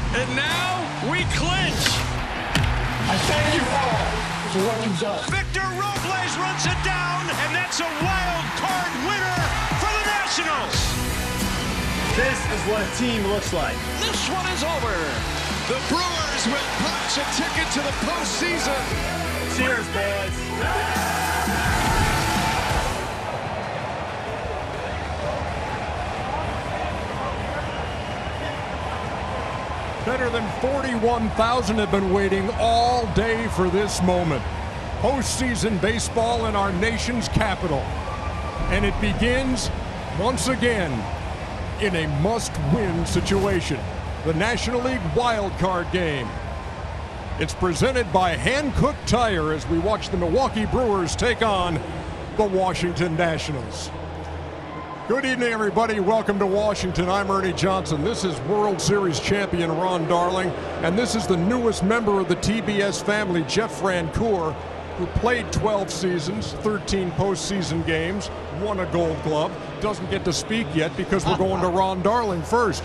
And now we clinch. I thank you all for what you've done. Victor Robles runs it down, and that's a wild card winner for the Nationals. This is what a team looks like. This one is over. The Brewers will punch a ticket to the postseason. Cheers, boys. Better than 41,000 have been waiting all day for this moment. Postseason baseball in our nation's capital. And it begins once again in a must-win situation. The National League wild card game. It's presented by Hankook Tire as we watch the Milwaukee Brewers take on the Washington Nationals. Good evening, everybody. Welcome to Washington. I'm Ernie Johnson. This is World Series champion Ron Darling, and this is the newest member of the TBS family, Jeff Francoeur, who played 12 seasons, 13 postseason games, won a Gold Glove. Doesn't get to speak yet because we're going to Ron Darling first.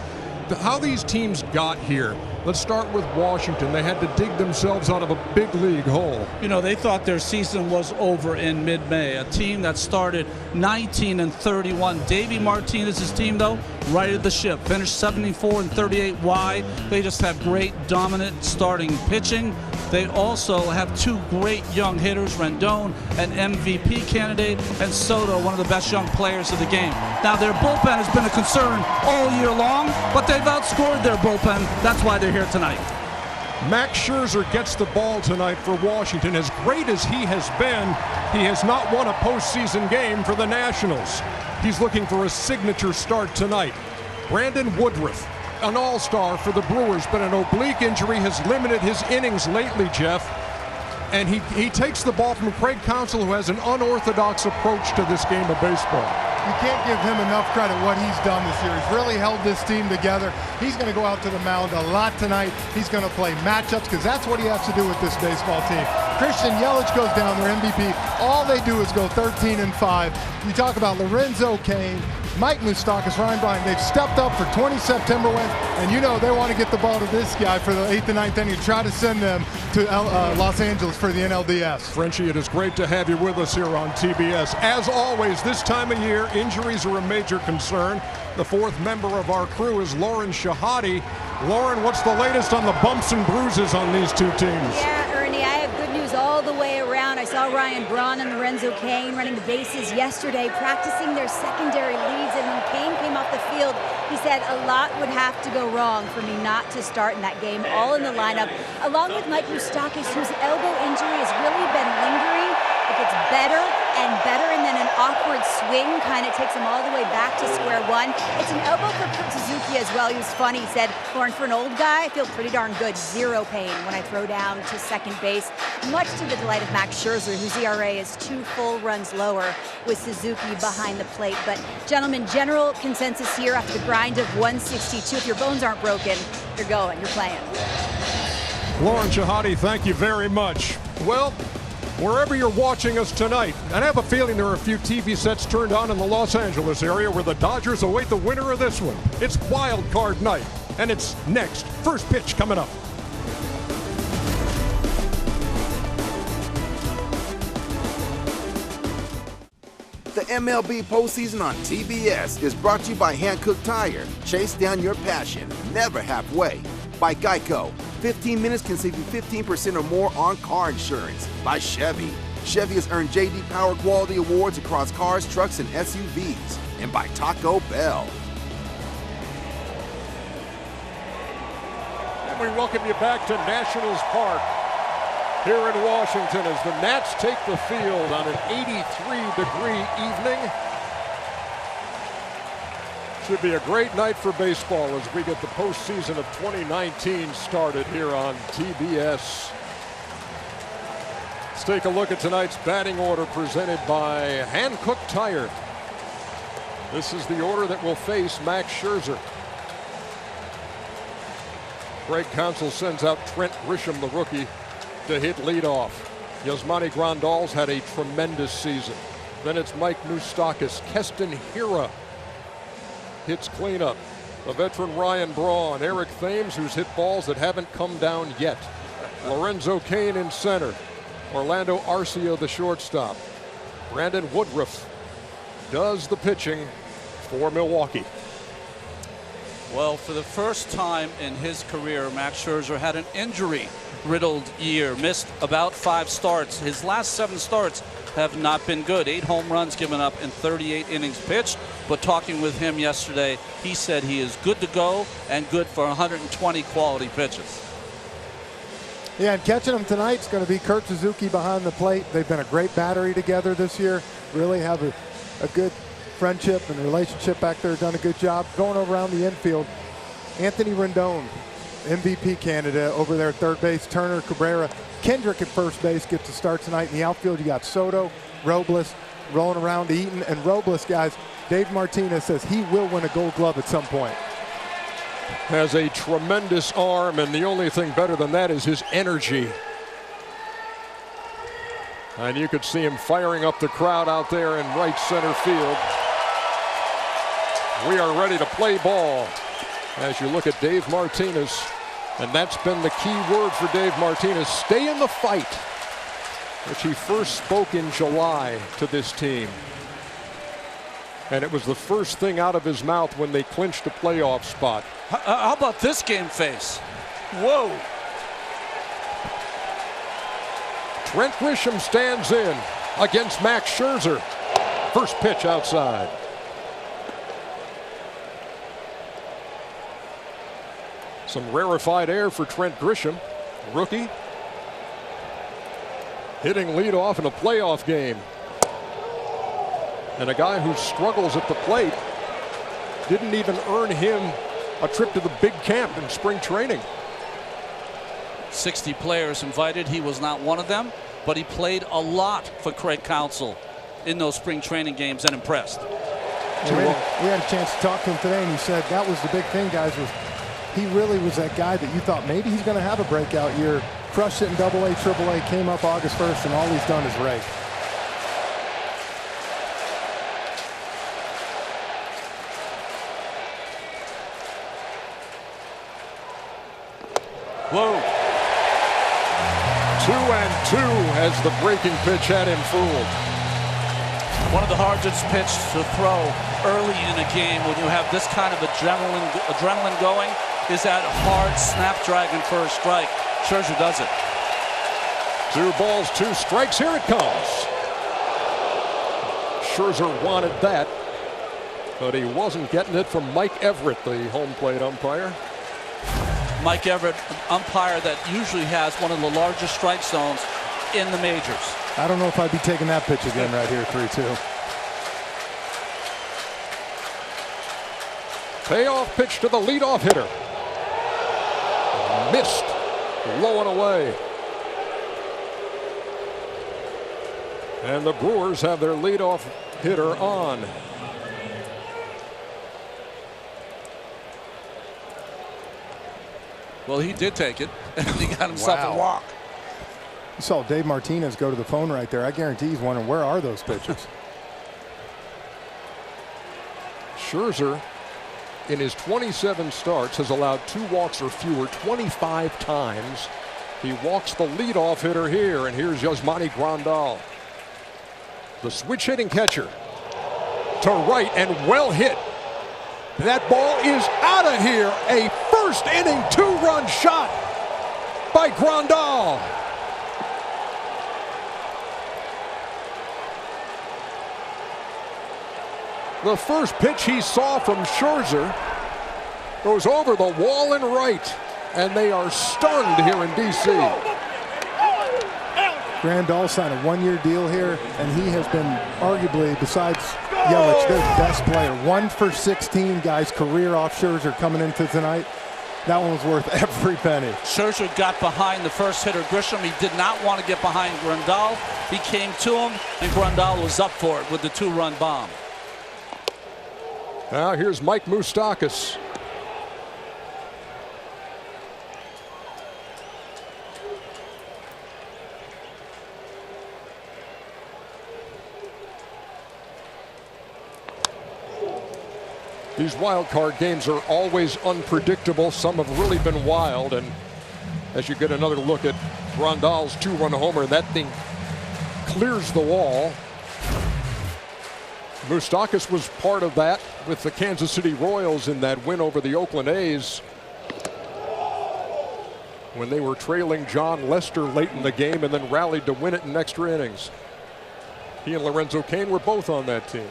How these teams got here. Let's start with Washington. They had to dig themselves out of a big league hole. You know, they thought their season was over in mid-May. A team that started 19-31. Davey Martinez's team, though, righted the ship. Finished 74-38. Why? They just have great, dominant starting pitching. They also have two great young hitters, Rendon, an MVP candidate, and Soto, one of the best young players of the game. Now, their bullpen has been a concern all year long, but they've outscored their bullpen. That's why they're here tonight. Max Scherzer gets the ball tonight for Washington. As great as he has been, he has not won a postseason game for the Nationals. He's looking for a signature start tonight. Brandon Woodruff, an all-star for the Brewers, but an oblique injury has limited his innings lately, Jeff. And he takes the ball from Craig Counsell, who has an unorthodox approach to this game of baseball. You can't give him enough credit what he's done this year. He's really held this team together. He's going to go out to the mound a lot tonight. He's going to play matchups because that's what he has to do with this baseball team. Christian Yelich goes down, their MVP. All they do is go 13-5. You talk about Lorenzo Cain, Mike Moustakas, Ryan Bryan. They've stepped up for 20 September wins, and you know they want to get the ball to this guy for the 8th and 9th inning, try to send them to Los Angeles for the NLDS. Frenchie, it is great to have you with us here on TBS. As always, this time of year, injuries are a major concern. The fourth member of our crew is Lauren Shahade. Lauren, what's the latest on the bumps and bruises on these two teams? Yeah, Ernie, I have good news all the way around. I saw Ryan Braun and Lorenzo Cain running the bases yesterday, practicing their secondary leads, and when Cain came off the field, he said a lot would have to go wrong for me not to start in that game, all in the lineup, along with Mike Moustakas, whose elbow injury has really been lingering. It gets better and better, and then an awkward swing kind of takes him all the way back to square one. It's an elbow for Suzuki as well. He was funny. He said, Lauren, for an old guy, I feel pretty darn good. Zero pain when I throw down to second base, much to the delight of Max Scherzer, whose ERA is 2 full runs lower with Suzuki behind the plate. But, gentlemen, general consensus here after the grind of 162. If your bones aren't broken, you're going, you're playing. Lauren Shahade, thank you very much. Well, wherever you're watching us tonight, and I have a feeling there are a few TV sets turned on in the Los Angeles area where the Dodgers await the winner of this one. It's wild card night, and it's next. First pitch coming up. The MLB postseason on TBS is brought to you by Hankook Tire. Chase down your passion, never halfway. By Geico. 15 minutes can save you 15% or more on car insurance. By Chevy. Chevy has earned J.D. Power Quality Awards across cars, trucks, and SUVs. And by Taco Bell. And we welcome you back to Nationals Park here in Washington as the Nats take the field on an 83-degree evening. Should be a great night for baseball as we get the postseason of 2019 started here on TBS. Let's take a look at tonight's batting order presented by Hankook Tire. This is the order that will face Max Scherzer. Craig Counsell sends out Trent Grisham, the rookie, to hit leadoff. Yasmani Grandal's had a tremendous season. Then it's Mike Moustakas. Keston Hiura hits cleanup. The veteran Ryan Braun, Eric Thames, who's hit balls that haven't come down yet. Lorenzo Cain in center. Orlando Arcia, the shortstop. Brandon Woodruff does the pitching for Milwaukee. Well, for the first time in his career, Max Scherzer had an injury-riddled year. Missed about 5 starts. His last 7 starts have not been good. 8 home runs given up in 38 innings pitched. But talking with him yesterday, he said he is good to go and good for 120 quality pitches. Yeah, and catching him tonight is going to be Kurt Suzuki behind the plate. They've been a great battery together this year. Really have a good friendship and relationship back there. Done a good job going around the infield. Anthony Rendon, MVP candidate over there at third base. Turner, Cabrera, Kendrick at first base gets to start tonight. In the outfield, you got Soto, Robles rolling around Eaton, and Robles, guys. Dave Martinez says he will win a Gold Glove at some point. Has a tremendous arm, and the only thing better than that is his energy. And you could see him firing up the crowd out there in right center field. We are ready to play ball as you look at Dave Martinez. And that's been the key word for Dave Martinez. Stay in the fight, which he first spoke in July to this team. And it was the first thing out of his mouth when they clinched a playoff spot. How about this game face? Whoa. Trent Grisham stands in against Max Scherzer. First pitch outside. Some rarefied air for Trent Grisham, rookie. Hitting leadoff in a playoff game. And a guy who struggles at the plate didn't even earn him a trip to the big camp in spring training. 60 players invited. He was not one of them, but he played a lot for Craig Counsell in those spring training games and impressed. We had a chance to talk to him today, and he said that was the big thing, guys, was he really was that guy that you thought maybe he's going to have a breakout year. Crushed it in AA, AAA, came up August 1st, and all he's done is rake. Whoa. 2-2 as the breaking pitch had him fooled. One of the hardest pitches to throw early in a game when you have this kind of adrenaline going is that hard snapdragon for a strike. Scherzer does it. 2 balls, 2 strikes. Here it comes. Scherzer wanted that, but he wasn't getting it from Mike Everett, the home plate umpire. Mike Everett, umpire that usually has one of the largest strike zones in the majors. I don't know if I'd be taking that pitch again right here, 3-2. Payoff pitch to the leadoff hitter. Missed. Low and away. And the Brewers have their leadoff hitter on. Well, he did take it, and he got himself a walk. You saw Dave Martinez go to the phone right there. I guarantee he's wondering, where are those pitches? Scherzer, in his 27 starts, has allowed 2 walks or fewer 25 times. He walks the leadoff hitter here, and here's Yasmani Grandal. The switch hitting catcher to right, and well hit. That ball is out of here. A first inning 2-run shot by Grandal. The first pitch he saw from Scherzer goes over the wall and right, and they are stunned here in D.C. Grandal signed a 1-year deal here, and he has been arguably, besides Yelich, their best player. 1 for 16, guys, career off Scherzer coming into tonight. That one was worth every penny. Scherzer got behind the first hitter, Grisham. He did not want to get behind Grandal. He came to him, and Grandal was up for it with the 2-run bomb. Now here's Mike Moustakas. These wild card games are always unpredictable. Some have really been wild, and as you get another look at Grandal's 2-run homer, that thing clears the wall. Moustakas was part of that with the Kansas City Royals in that win over the Oakland A's when they were trailing John Lester late in the game and then rallied to win it in extra innings. He and Lorenzo Cain were both on that team.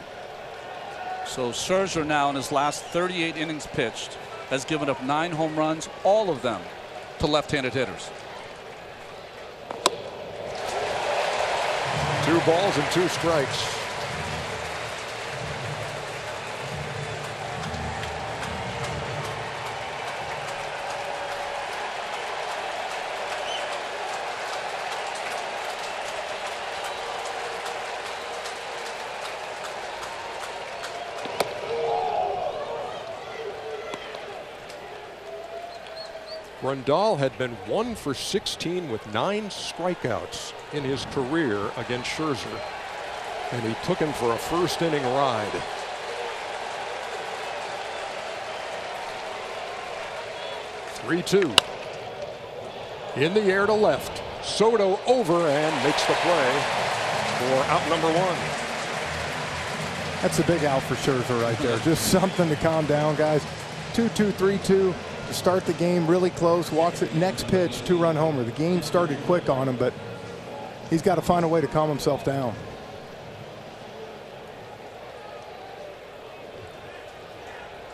So Scherzer now in his last 38 innings pitched has given up 9 home runs, all of them to left-handed hitters. 2 balls and 2 strikes. Grandal had been 1 for 16 with 9 strikeouts in his career against Scherzer, and he took him for a first inning ride. "3-2. In the air to left. Soto over and makes the play for out number 1. That's a big out for Scherzer right there. Just something to calm down, guys. 2-2, 3-2. To start the game really close, walks it, next pitch, 2-run homer. The game started quick on him, but he's got to find a way to calm himself down.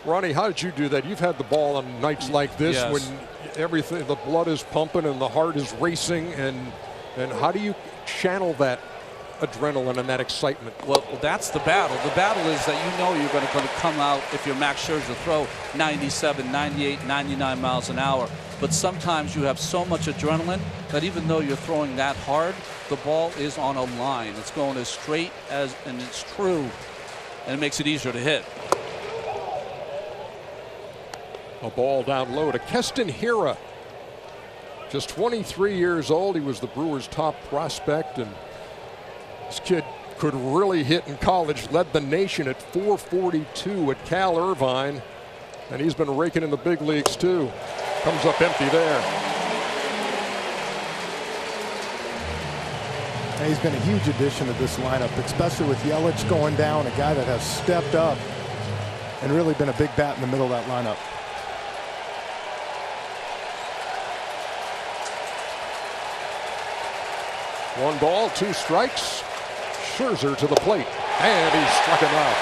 Ronnie, how did you do that? You've had the ball on nights like this. Yes. When everything, the blood is pumping and the heart is racing, and how do you channel that adrenaline and that excitement? Well, that's the battle. The battle is that you know you're going to come out, if you're Max Scherzer, throw 97, 98, 99 miles an hour. But sometimes you have so much adrenaline that even though you're throwing that hard, the ball is on a line. It's going as straight as, and it's true, and it makes it easier to hit. A ball down low to Keston Hiura. Just 23 years old. He was the Brewers' top prospect, and this kid could really hit in college. Led the nation at .442 at Cal Irvine, and he's been raking in the big leagues too. Comes up empty there. And he's been a huge addition to this lineup, especially with Yelich going down, a guy that has stepped up and really been a big bat in the middle of that lineup. One ball, 2 strikes. Scherzer to the plate, and he struck him out.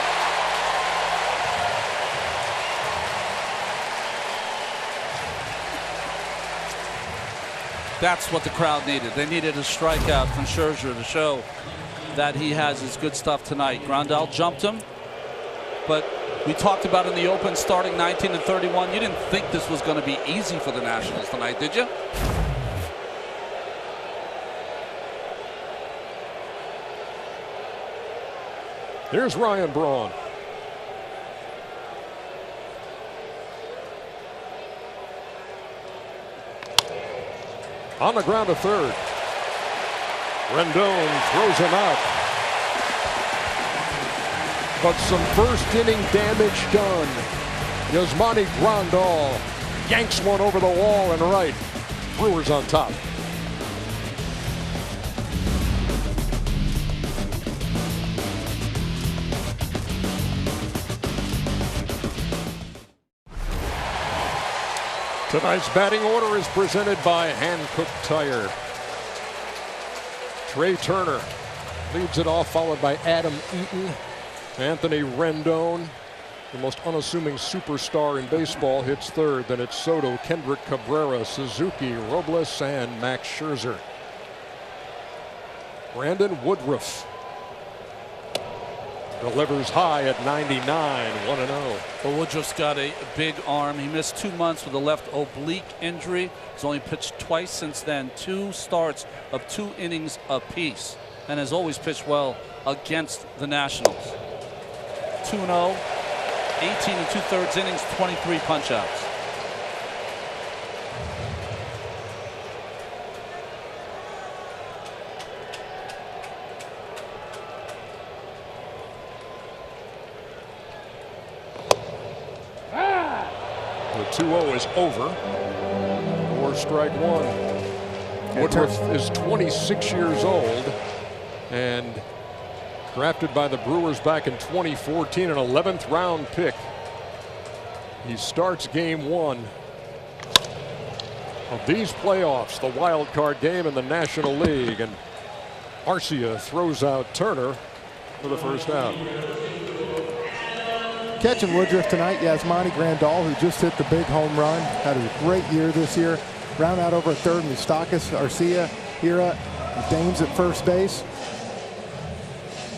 That's what the crowd needed. They needed a strikeout from Scherzer to show that he has his good stuff tonight. Grandal jumped him, but we talked about in the open, starting 19 and 31. You didn't think this was going to be easy for the Nationals tonight, did you? Here's Ryan Braun. On the ground to third. Rendon throws him out. But some first inning damage done. Yasmani Grandal yanks one over the wall and right. Brewers on top. Tonight's batting order is presented by Hankook Tire. Trey Turner leads it off, followed by Adam Eaton. Anthony Rendon, the most unassuming superstar in baseball, hits third. Then it's Soto, Kendrick, Cabrera, Suzuki, Robles, and Max Scherzer. Brandon Woodruff delivers high at 99, 1-0. Well, Woodruff's got a big arm. He missed 2 months with a left oblique injury. He's only pitched twice since then. 2 starts of 2 innings apiece, and has always pitched well against the Nationals. 2-0, 18 2/3 innings, 23 punch-outs. The 2-0 is over. 4 strike 1. Woodruff is 26 years old and drafted by the Brewers back in 2014, an 11th round pick. He starts game 1 of these playoffs, the wild card game in the National League, and Arcia throws out Turner for the first out. Catching Woodruff tonight, Yasmani Grandal, who just hit the big home run, had a great year this year. Round out over at third, Moustakas, Arcia, Hira, and Thames at first base.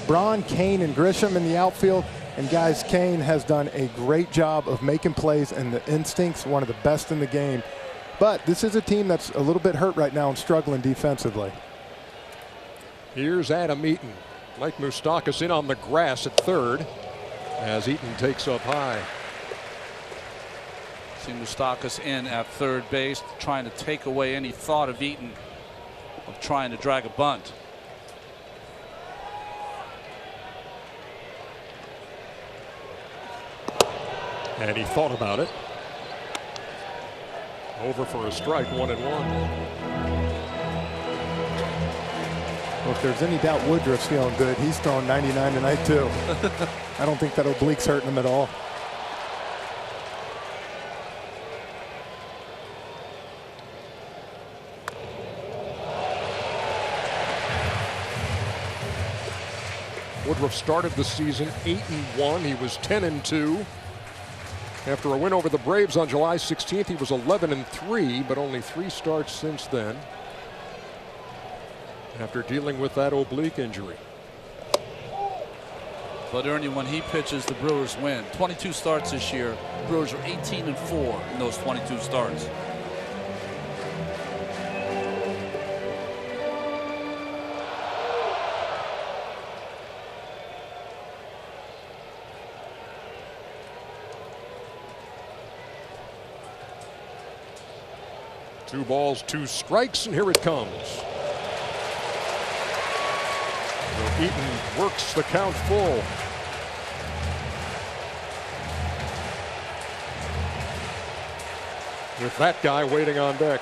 Braun, Kane, and Grisham in the outfield. And guys, Kane has done a great job of making plays, and the instincts, one of the best in the game. But this is a team that's a little bit hurt right now and struggling defensively. Here's Adam Eaton. Mike Moustakas in on the grass at third as Eaton takes up high. See Moustakas in at third base, trying to take away any thought of Eaton of trying to drag a bunt. And he thought about it. Over for a strike, 1-1. Well, if there's any doubt Woodruff's feeling good, he's throwing 99 tonight too. I don't think that oblique's hurting him at all. Woodruff started the season 8-1. He was 10-2. After a win over the Braves on July 16th, he was 11-3, but only 3 starts since then, after dealing with that oblique injury. But Ernie, when he pitches, the Brewers win. 22 starts this year. Brewers are 18-4 in those 22 starts. Two balls, 2 strikes, and here it comes. So Eaton works the count full. With that guy waiting on deck.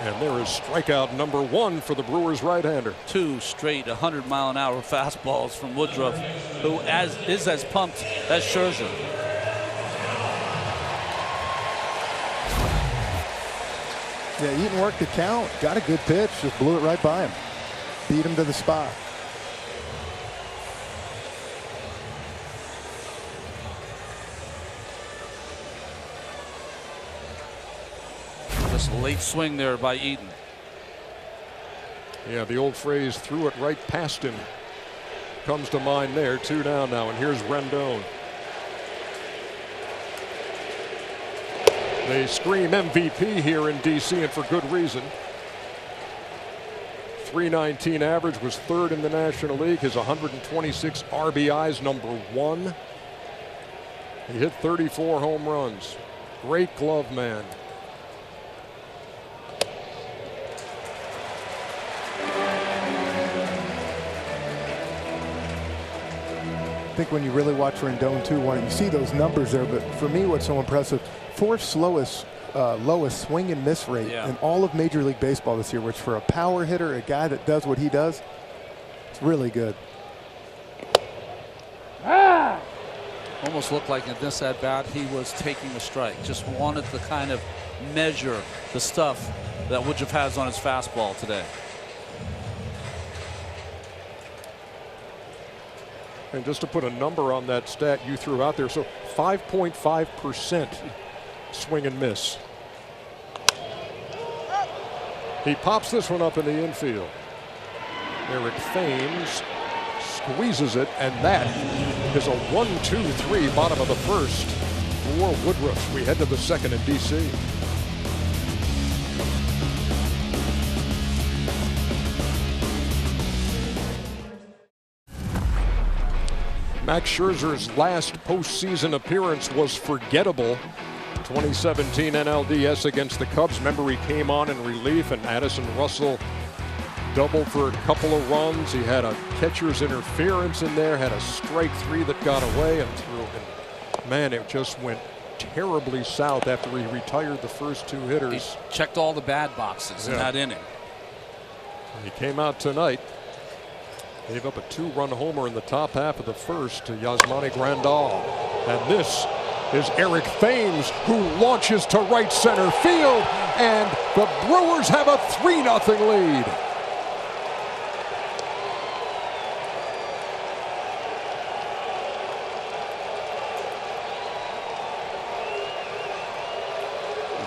And there is strikeout number 1 for the Brewers right-hander. 2 straight 100-mile-an-hour fastballs from Woodruff, who is as pumped as Scherzer. Yeah, Eaton worked the count, got a good pitch, just blew it right by him. Beat him to the spot. Just a late swing there by Eaton. Yeah, the old phrase, threw it right past him, comes to mind there. 2 down now, and here's Rendon. They scream MVP here in D.C., and for good reason. .319 average, was 3rd in the National League. His 126 RBIs, number 1. He hit 34 home runs. Great glove man. I think when you really watch Rendon too, you see those numbers there, but for me what's so impressive, 4th lowest swing and miss rate in all of Major League Baseball this year, which for a power hitter, a guy that does what he does, it's really good. Almost looked like in this at bat he was taking a strike. Just wanted to kind of measure the stuff that Woodruff has on his fastball today. And just to put a number on that stat you threw out there, so 5.5% swing and miss. He pops this one up in the infield. Eric Thames squeezes it, and that is a 1-2-3 bottom of the first for Woodruff. We head to the second in D.C. Max Scherzer's last postseason appearance was forgettable. 2017 NLDS against the Cubs. Remember, he came on in relief, and Addison Russell doubled for a couple of runs. He had a catcher's interference in there, had a strike 3 that got away and threw. And man, it just went terribly south after he retired the first 2 hitters. He checked all the bad boxes in that inning. He came out tonight, gave up a 2-run homer in the top half of the first to Yasmani Grandal. And this is Eric Thames, who launches to right center field, and the Brewers have a 3-0 lead.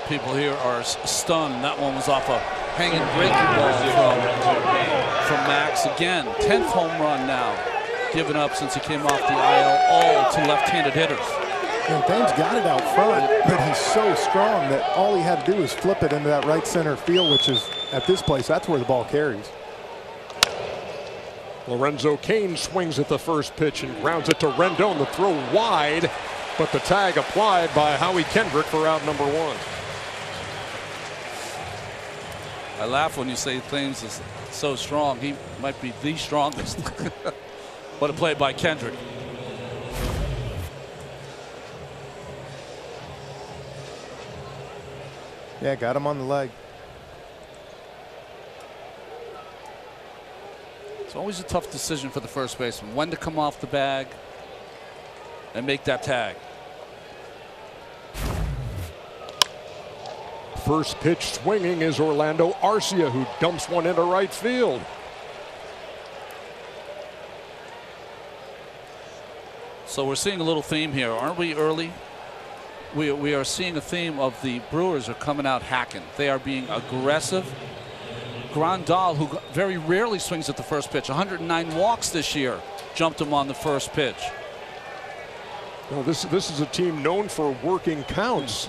People here are stunned. That one was off a hanging breaking ball from Max. Again, 10th home run now given up since he came off the IL, all to left-handed hitters. And Thames got it out front, but he's so strong that all he had to do was flip it into that right center field, which is, at this place, that's where the ball carries. Lorenzo Cain swings at the first pitch and grounds it to Rendon. The throw wide, but the tag applied by Howie Kendrick for out number 1. I laugh when you say Thames is so strong. He might be the strongest. What a play by Kendrick. Yeah, got him on the leg. It's always a tough decision for the first baseman, when to come off the bag and make that tag. First pitch swinging is Orlando Arcia, who dumps one into right field. So we're seeing a little theme here, aren't we, early? We are seeing a theme of the Brewers are coming out hacking. They are being aggressive. Grandal, who very rarely swings at the first pitch, 109 walks this year, jumped him on the first pitch. Well, this is a team known for working counts.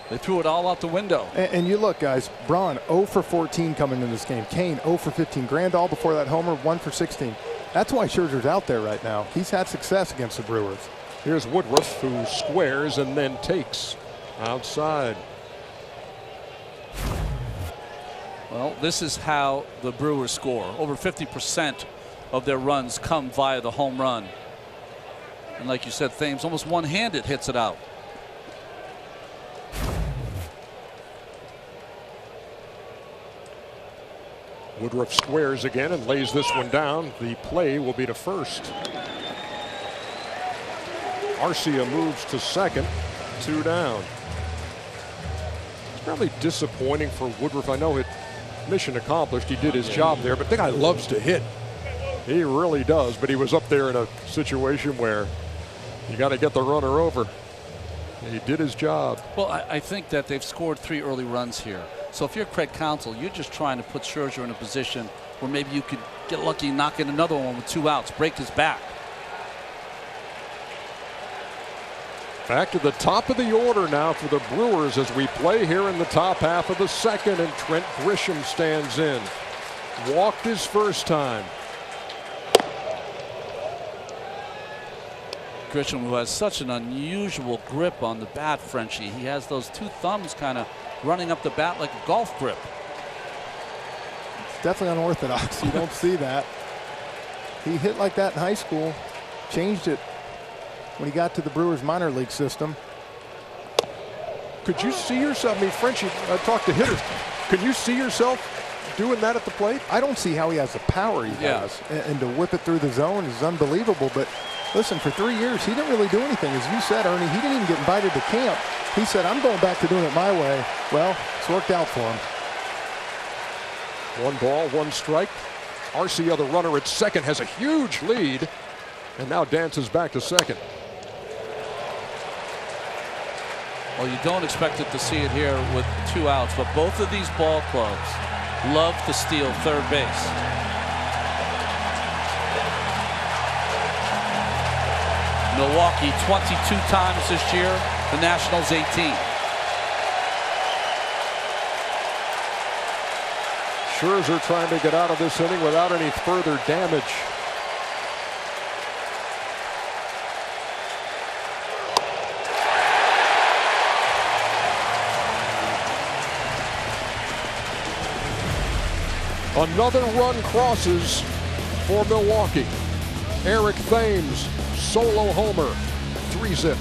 They threw it all out the window. And you look, guys, Braun 0 for 14 coming into this game. Cain 0 for 15. Grandal before that homer 1 for 16. That's why Scherzer's out there right now. He's had success against the Brewers. Here's Woodruff, who squares and then takes outside. Well, this is how the Brewers score. Over 50% of their runs come via the home run. And like you said, Thames almost one-handed hits it out. Woodruff squares again and lays this one down. The play will be to first. Arcia moves to second, 2 down. It's probably disappointing for Woodruff. I know it mission accomplished. He did his job there, but the guy loves to hit. He really does, but he was up there in a situation where you got to get the runner over. He did his job. Well, I think that they've scored 3 early runs here. So if you're Craig Counsell, you're just trying to put Scherzer in a position where maybe you could get lucky and knock in another one with 2 outs, break his back. Back to the top of the order now for the Brewers as we play here in the top half of the second, and Trent Grisham stands in. Walked his first time. Grisham, who has such an unusual grip on the bat, Frenchie. He has those 2 thumbs kind of running up the bat like a golf grip. It's definitely unorthodox. You don't see that. He hit like that in high school. Changed it when he got to the Brewers minor league system. Could you see yourself? I mean, Frenchie, I talked to hitters. Can you see yourself doing that at the plate? I don't see how he has the power he has. And to whip it through the zone is unbelievable. But listen, for 3 years, he didn't really do anything. As you said, Ernie, he didn't even get invited to camp. He said, I'm going back to doing it my way. Well, it's worked out for him. 1 ball, 1 strike. Arcia, the runner at second, has a huge lead and now dances back to second. Well, you don't expect it to see it here with 2 outs, but both of these ball clubs love to steal third base. Milwaukee 22 times this year, the Nationals 18. Scherzer trying to get out of this inning without any further damage. Another run crosses for Milwaukee. Eric Thames, solo homer, 3-zip.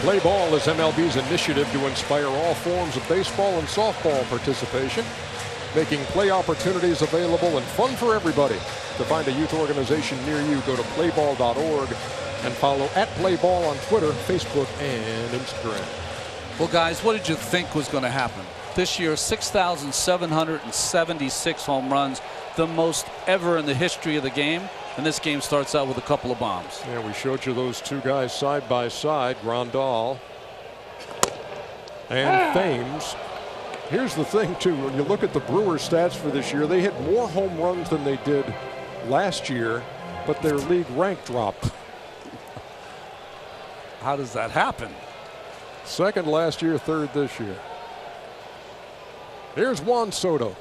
Play Ball is MLB's initiative to inspire all forms of baseball and softball participation, making play opportunities available and fun for everybody. To find a youth organization near you, go to playball.org and follow @playball on Twitter, Facebook, and Instagram. Well, guys, what did you think was going to happen? This year, 6,776 home runs, the most ever in the history of the game. And this game starts out with a couple of bombs. Yeah, we showed you those two guys side by side, Grandal and Thames. Here's the thing, too. When you look at the Brewers stats for this year, they hit more home runs than they did last year, but their league rank dropped. How does that happen? Second last year, third this year. Here's Juan Soto.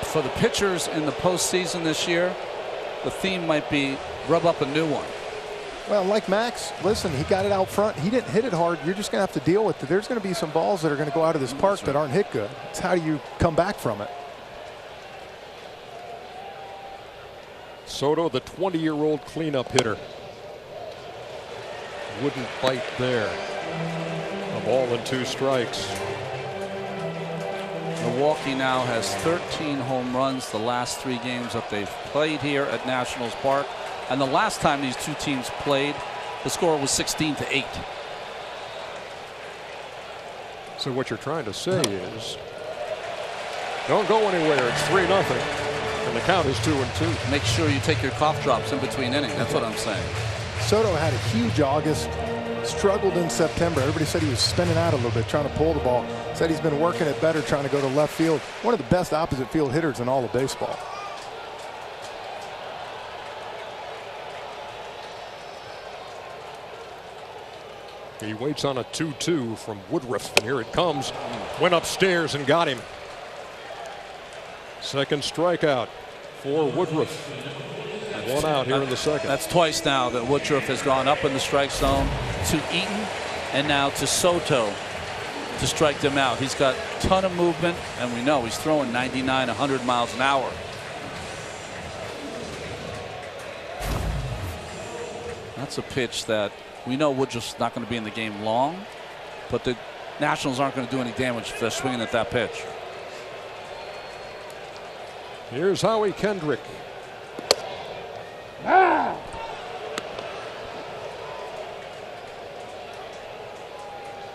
For the pitchers in the postseason this year, the theme might be rub up a new one. Well, like Max, listen, he got it out front. He didn't hit it hard. You're just going to have to deal with it. There's going to be some balls that are going to go out of this park that aren't hit good. It's how do you come back from it? Soto, the 20-year-old cleanup hitter. Wouldn't bite there. A ball and 2 strikes. Milwaukee now has 13 home runs the last 3 games that they've played here at Nationals Park. And the last time these two teams played, the score was 16-8. So what you're trying to say is, don't go anywhere. It's 3-0, and the count is 2-2. Make sure you take your cough drops in between innings. That's what I'm saying. Soto had a huge August, struggled in September. Everybody said he was spinning out a little bit, trying to pull the ball. Said he's been working it better, trying to go to left field. One of the best opposite field hitters in all of baseball. He waits on a 2-2 from Woodruff, and here it comes. Went upstairs and got him. Second strikeout for Woodruff. 1 out here in the second. That's twice now that Woodruff has gone up in the strike zone to Eaton and now to Soto to strike them out. He's got a ton of movement, and we know he's throwing 99, 100 miles an hour. That's a pitch that we know Woodruff's not going to be in the game long, but the Nationals aren't going to do any damage if they're swinging at that pitch. Here's Howie Kendrick.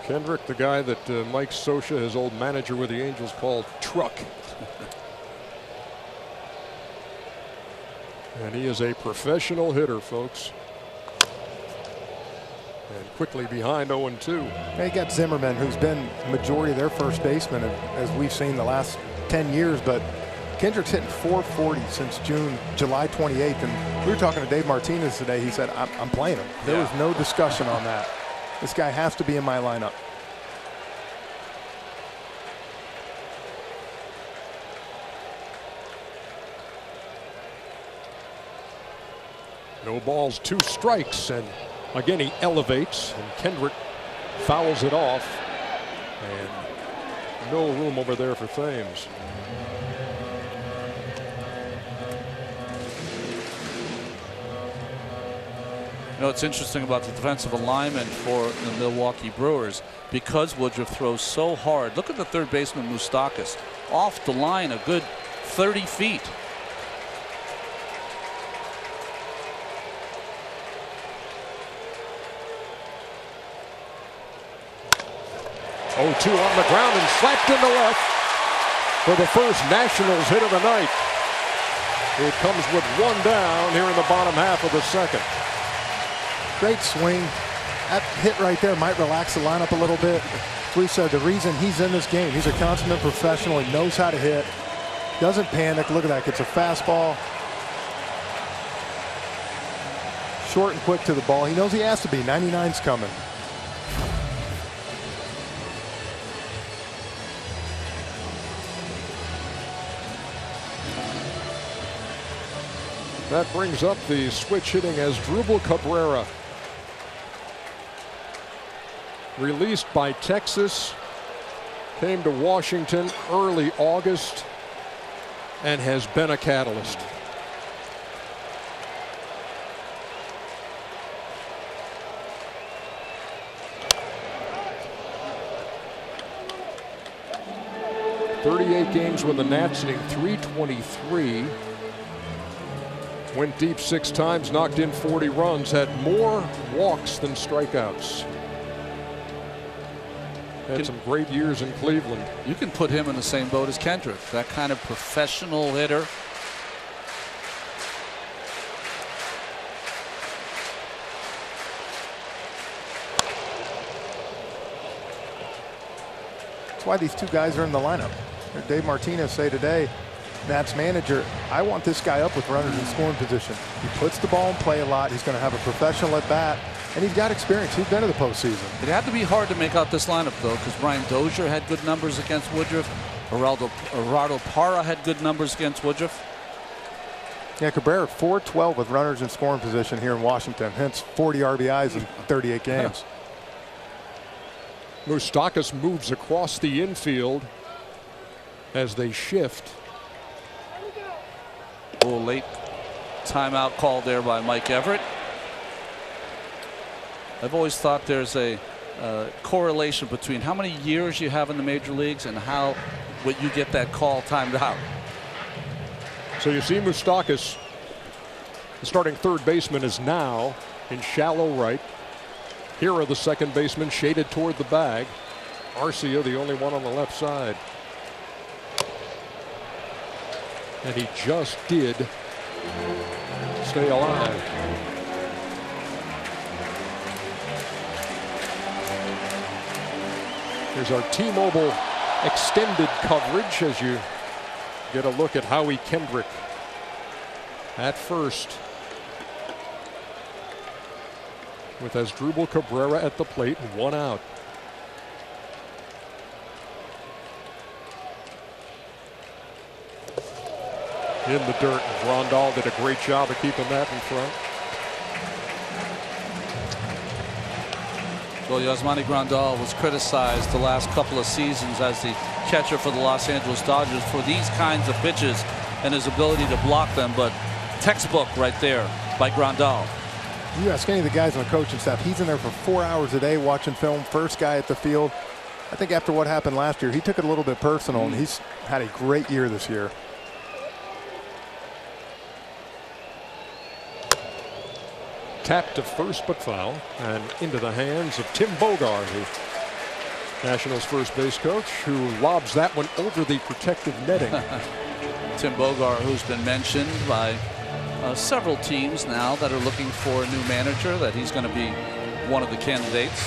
Kendrick, the guy that Mike Scioscia, his old manager with the Angels, called Truck. And he is a professional hitter, folks. And quickly behind 0-2. They got Zimmerman, who's been majority of their first baseman, as we've seen the last 10 years. But Kendrick's hitting .440 since July 28th. And we were talking to Dave Martinez today. He said, I'm playing him. There was no discussion on that. This guy has to be in my lineup. No balls, 2 strikes, and again he elevates, and Kendrick fouls it off, and no room over there for Thames. You know, it's interesting about the defensive alignment for the Milwaukee Brewers because Woodruff throws so hard. Look at the third baseman, Moustakas, off the line a good 30 feet. Oh, 2 on the ground and slapped into left for the first Nationals hit of the night. It comes with 1 down here in the bottom half of the second. Great swing. That hit right there might relax the lineup a little bit. As we said, the reason he's in this game, he's a consummate professional. He knows how to hit. Doesn't panic. Look at that. Gets a fastball. Short and quick to the ball. He knows he has to be. 99's coming. That brings up the switch hitting Asdrubal Cabrera. Released by Texas, came to Washington early August, and has been a catalyst. .38 games with the Nats, hitting .323. Went deep 6 times, knocked in 40 runs, had more walks than strikeouts. Had some great years in Cleveland. You can put him in the same boat as Kendrick, that kind of professional hitter. That's why these two guys are in the lineup. Dave Martinez say today, Nats manager, I want this guy up with runners in scoring position. He puts the ball in play a lot. He's going to have a professional at bat, and he's got experience. He's been to the postseason. It had to be hard to make out this lineup, though, because Brian Dozier had good numbers against Woodruff. Gerardo Parra had good numbers against Woodruff. Yeah, Cabrera 412 with runners in scoring position here in Washington, hence 40 RBIs in 38 games. Moustakas moves across the infield as they shift. Oh, late timeout call there by Mike Everett. I've always thought there's a correlation between how many years you have in the major leagues and how what you get that call timed out. So you see Moustakas, the starting third baseman, is now in shallow right. Here, the second baseman, shaded toward the bag. Arcia, the only one on the left side. And he just did stay alive. Here's our T-Mobile extended coverage as you get a look at Howie Kendrick at first, with Asdrubal Cabrera at the plate, 1 out. In the dirt, Grandal did a great job of keeping that in front. Well, Yasmani Grandal was criticized the last couple of seasons as the catcher for the Los Angeles Dodgers for these kinds of pitches and his ability to block them, but textbook right there by Grandal. You ask any of the guys on the coaching staff, he's in there for 4 hours a day watching film, first guy at the field. I think after what happened last year, he took it a little bit personal, and he's had a great year this year. Tapped to first but foul, and into the hands of Tim Bogart, the Nationals first base coach, who lobs that one over the protective netting. Tim Bogart, who's been mentioned by several teams now that are looking for a new manager, that he's going to be one of the candidates.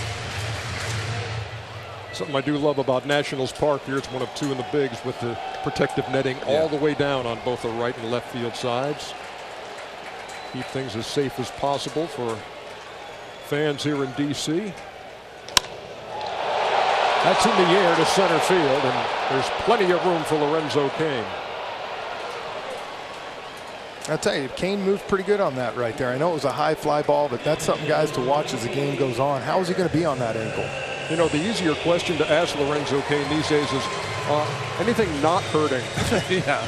Something I do love about Nationals Park here, it's one of 2 in the bigs with the protective netting all the way down on both the right and left field sides. Keep things as safe as possible for fans here in D.C. That's in the air to center field, and there's plenty of room for Lorenzo Cain. I'll tell you, Cain moves pretty good on that right there. I know it was a high fly ball, but that's something, guys, to watch as the game goes on. How is he going to be on that ankle? You know, the easier question to ask Lorenzo Cain these days is anything not hurting. Yeah.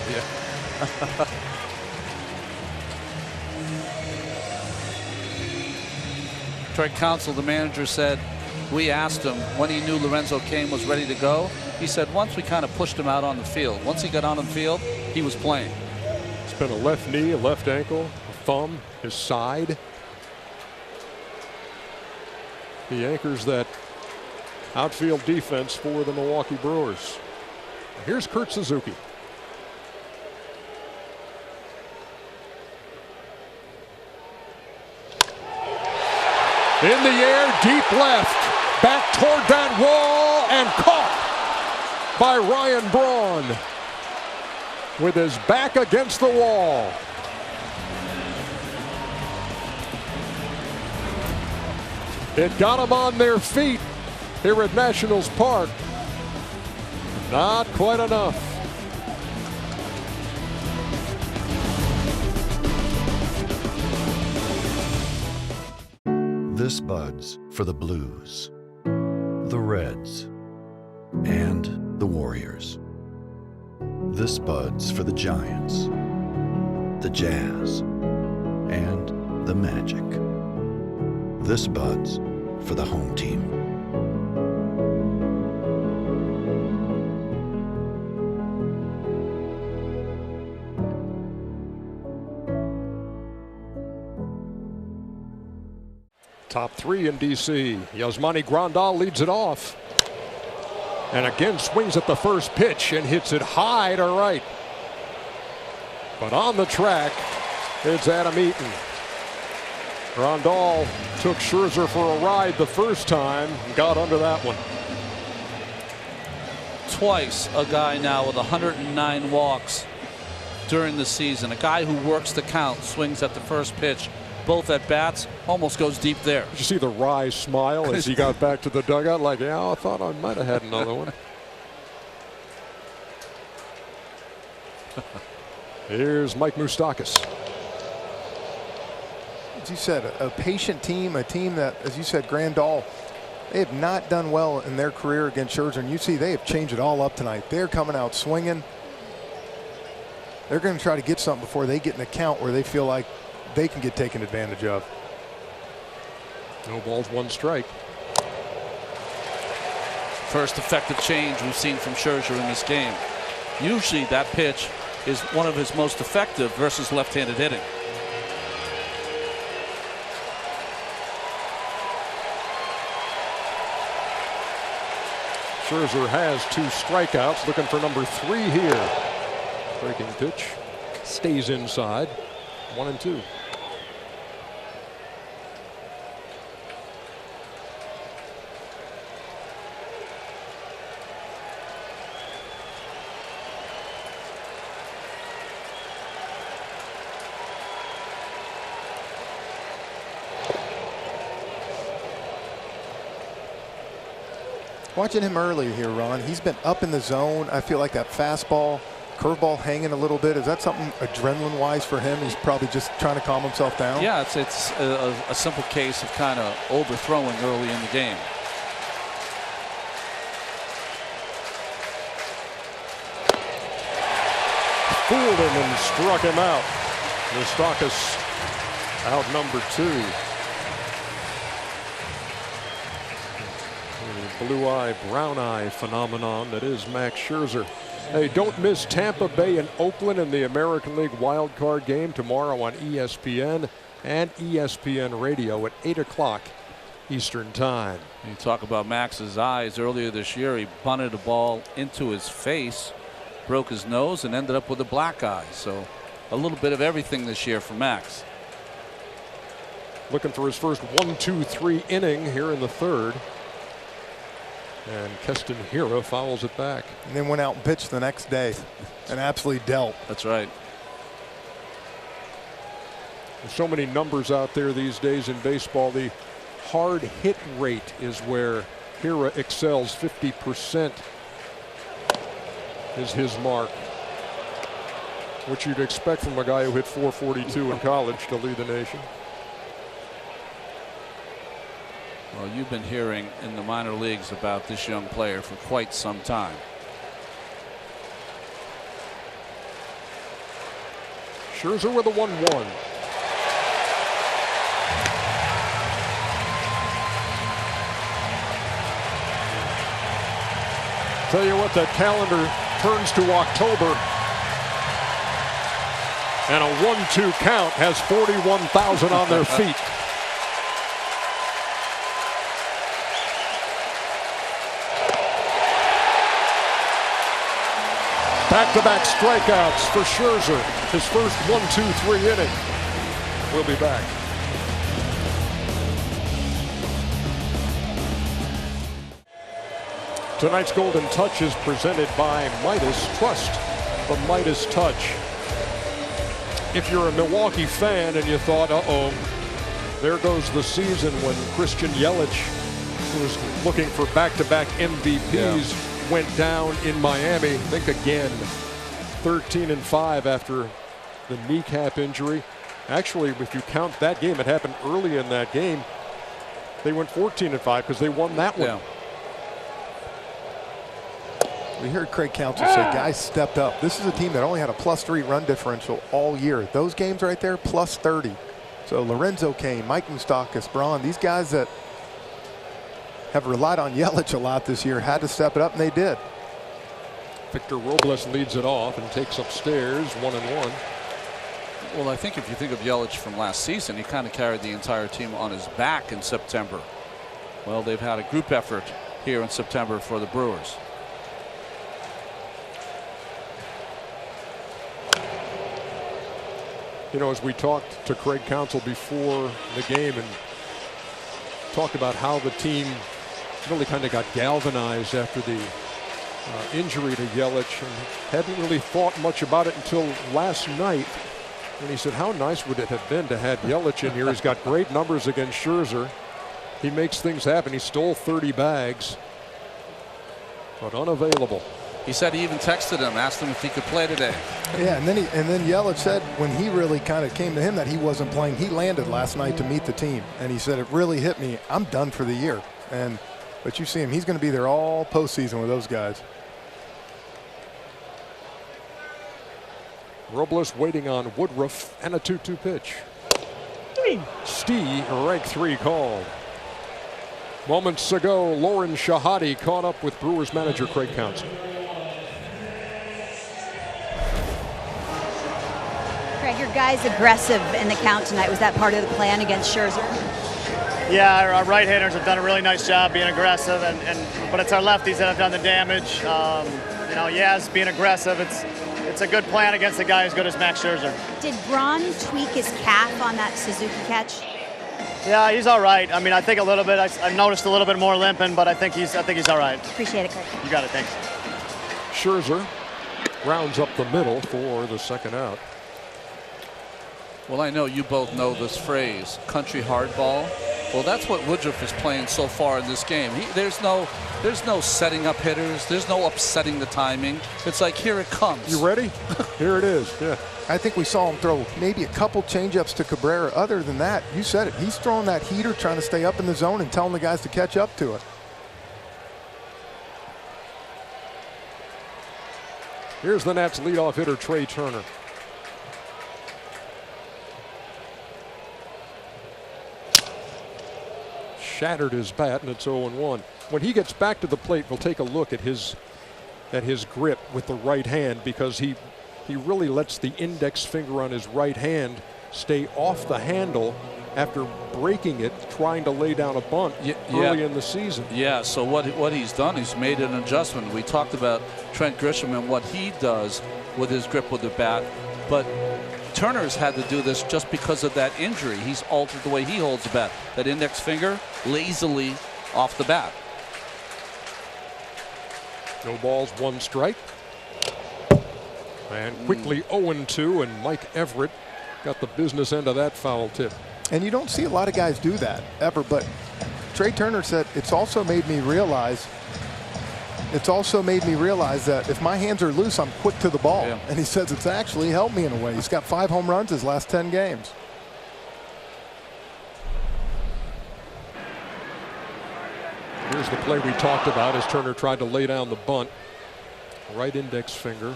Trey Counsell, the manager, said we asked him when he knew Lorenzo Cain was ready to go. He said once we kind of pushed him out on the field. Once he got on the field, he was playing. It's been a left knee, a left ankle, a thumb, his side. He anchors that outfield defense for the Milwaukee Brewers. Here's Kurt Suzuki. In the air, deep left, back toward that wall, and caught by Ryan Braun with his back against the wall. It got them on their feet here at Nationals Park. Not quite enough. This buds for the Blues, the Reds, and the Warriors. This buds for the Giants, the Jazz, and the Magic. This buds for the home team. Top three in D.C. Yasmani Grandal leads it off. And again swings at the first pitch and hits it high to right. But on the track, it's Adam Eaton. Grandal took Scherzer for a ride the first time and got under that one. Twice a guy now with 109 walks during the season. A guy who works the count, swings at the first pitch. Both at bats, almost goes deep there. Did you see the wry smile as he got back to the dugout? Like, yeah, I thought I might have had another one. Here's Mike Moustakas. As you said, a patient team, a team that, as you said, Grandal, they have not done well in their career against Scherzer. And you see they have changed it all up tonight. They're coming out swinging. They're going to try to get something before they get in a count where they feel like they can get taken advantage of. No balls, one strike. First effective change we've seen from Scherzer in this game. Usually that pitch is one of his most effective versus left-handed hitting. Scherzer has 2 strikeouts, looking for number 3 here. Breaking pitch stays inside. 1-2. Watching him earlier here, Ron, he's been up in the zone. I feel like that fastball, curveball hanging a little bit. Is that something adrenaline-wise for him? He's probably just trying to calm himself down. Yeah, it's a simple case of kind of overthrowing early in the game. Fooled him and struck him out. Moustakas out number 2. The blue eye, brown eye phenomenon that is Max Scherzer. Hey, don't miss Tampa Bay and Oakland in the American League wild card game tomorrow on ESPN and ESPN Radio at 8 o'clock Eastern Time. You talk about Max's eyes. Earlier this year, he bunted a ball into his face, broke his nose, and ended up with a black eye. So a little bit of everything this year for Max. Looking for his first 1-2-3 inning here in the 3rd. And Keston Hiura fouls it back. And then went out and pitched the next day and absolutely dealt. That's right. There's so many numbers out there these days in baseball. The hard hit rate is where Hiura excels. 50% is his mark, which you'd expect from a guy who hit .442 in college to lead the nation. Well, you've been hearing in the minor leagues about this young player for quite some time. Scherzer with a 1-1. Tell you what, that calendar turns to October, and a 1-2 count has 41,000 on their feet. Back-to-back strikeouts for Scherzer. His first 1-2-3 inning. We'll be back. Tonight's Golden Touch is presented by Midas. Trust the Midas Touch. If you're a Milwaukee fan and you thought, uh-oh, there goes the season when Christian Yelich, who was looking for back-to-back MVPs, went down in Miami. Think again. 13-5 after the kneecap injury. Actually, if you count that game, it happened early in that game. They went 14-5 because they won that one. Yeah. We heard Craig Counsell say guys stepped up. This is a team that only had a +3 run differential all year. Those games right there, +30. So Lorenzo Cain, Mike Moustakas, Braun, these guys that have relied on Yelich a lot this year had to step it up, and they did. Victor Robles leads it off and takes upstairs 1-1. Well, I think if you think of Yelich from last season, he kind of carried the entire team on his back in September. Well, they've had a group effort here in September for the Brewers. You know, as we talked to Craig Counsell before the game and talked about how the team really kind of got galvanized after the injury to Yelich and hadn't really thought much about it until last night. And he said, how nice would it have been to have Yelich in here? He's got great numbers against Scherzer. He makes things happen. He stole 30 bags, but unavailable. He said he even texted him, asked him if he could play today. Yeah, and then Yelich said when he really kind of came to him that he wasn't playing, he landed last night to meet the team, and he said it really hit me. I'm done for the year. But you see him, he's going to be there all postseason with those guys. Robles waiting on Woodruff and a 2-2 pitch. Strike 3 called. Moments ago, Lauren Shahadi caught up with Brewers manager Craig Counsell. Craig, your guy's aggressive in the count tonight. Was that part of the plan against Scherzer? Yeah, our right-handers have done a really nice job being aggressive, but it's our lefties that have done the damage. You know, Yaz being aggressive, it's a good plan against a guy as good as Max Scherzer. Did Braun tweak his calf on that Suzuki catch? Yeah, he's all right. I mean, I think a little bit. I've noticed a little bit more limping, but I think he's all right. Appreciate it, Craig. You got it. Thanks. Scherzer rounds up the middle for the second out. Well, I know you both know this phrase, country hardball. Well, that's what Woodruff is playing so far in this game. There's no setting up hitters. There's no upsetting the timing. It's like, here it comes. You ready? Here it is. Yeah. I think we saw him throw maybe a couple changeups to Cabrera. Other than that, you said it. He's throwing that heater, trying to stay up in the zone and telling the guys to catch up to it. Here's the Nats leadoff hitter, Trey Turner. Shattered his bat, and it's 0-1. When he gets back to the plate, we'll take a look at his grip with the right hand, because he really lets the index finger on his right hand stay off the handle after breaking it, trying to lay down a bunt early in the season. Yeah, so what he's done, he's made an adjustment. We talked about Trent Grisham and what he does with his grip with the bat, but Turner's had to do this just because of that injury. He's altered the way he holds the bat. That index finger lazily off the bat. No balls, 1 strike. And quickly 0-2, and Mike Everett got the business end of that foul tip. And you don't see a lot of guys do that ever, but Trey Turner said it's also made me realize that if my hands are loose, I'm quick to the ball. Yeah. And he says it's actually helped me in a way. He's got 5 home runs his last 10 games. Here's the play we talked about as Turner tried to lay down the bunt. Right index finger.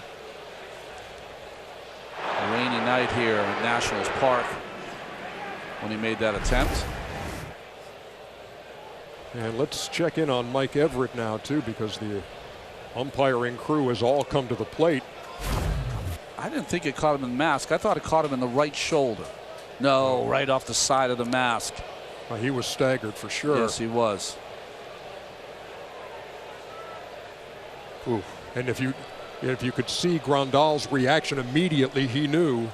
A rainy night here at Nationals Park when he made that attempt. And let's check in on Mike Everett now, too, because the umpiring crew has all come to the plate. I didn't think it caught him in the mask. I thought it caught him in the right shoulder. No, right off the side of the mask. Well, he was staggered for sure. Yes, he was. Ooh. And if you could see Grandal's reaction immediately, he knew.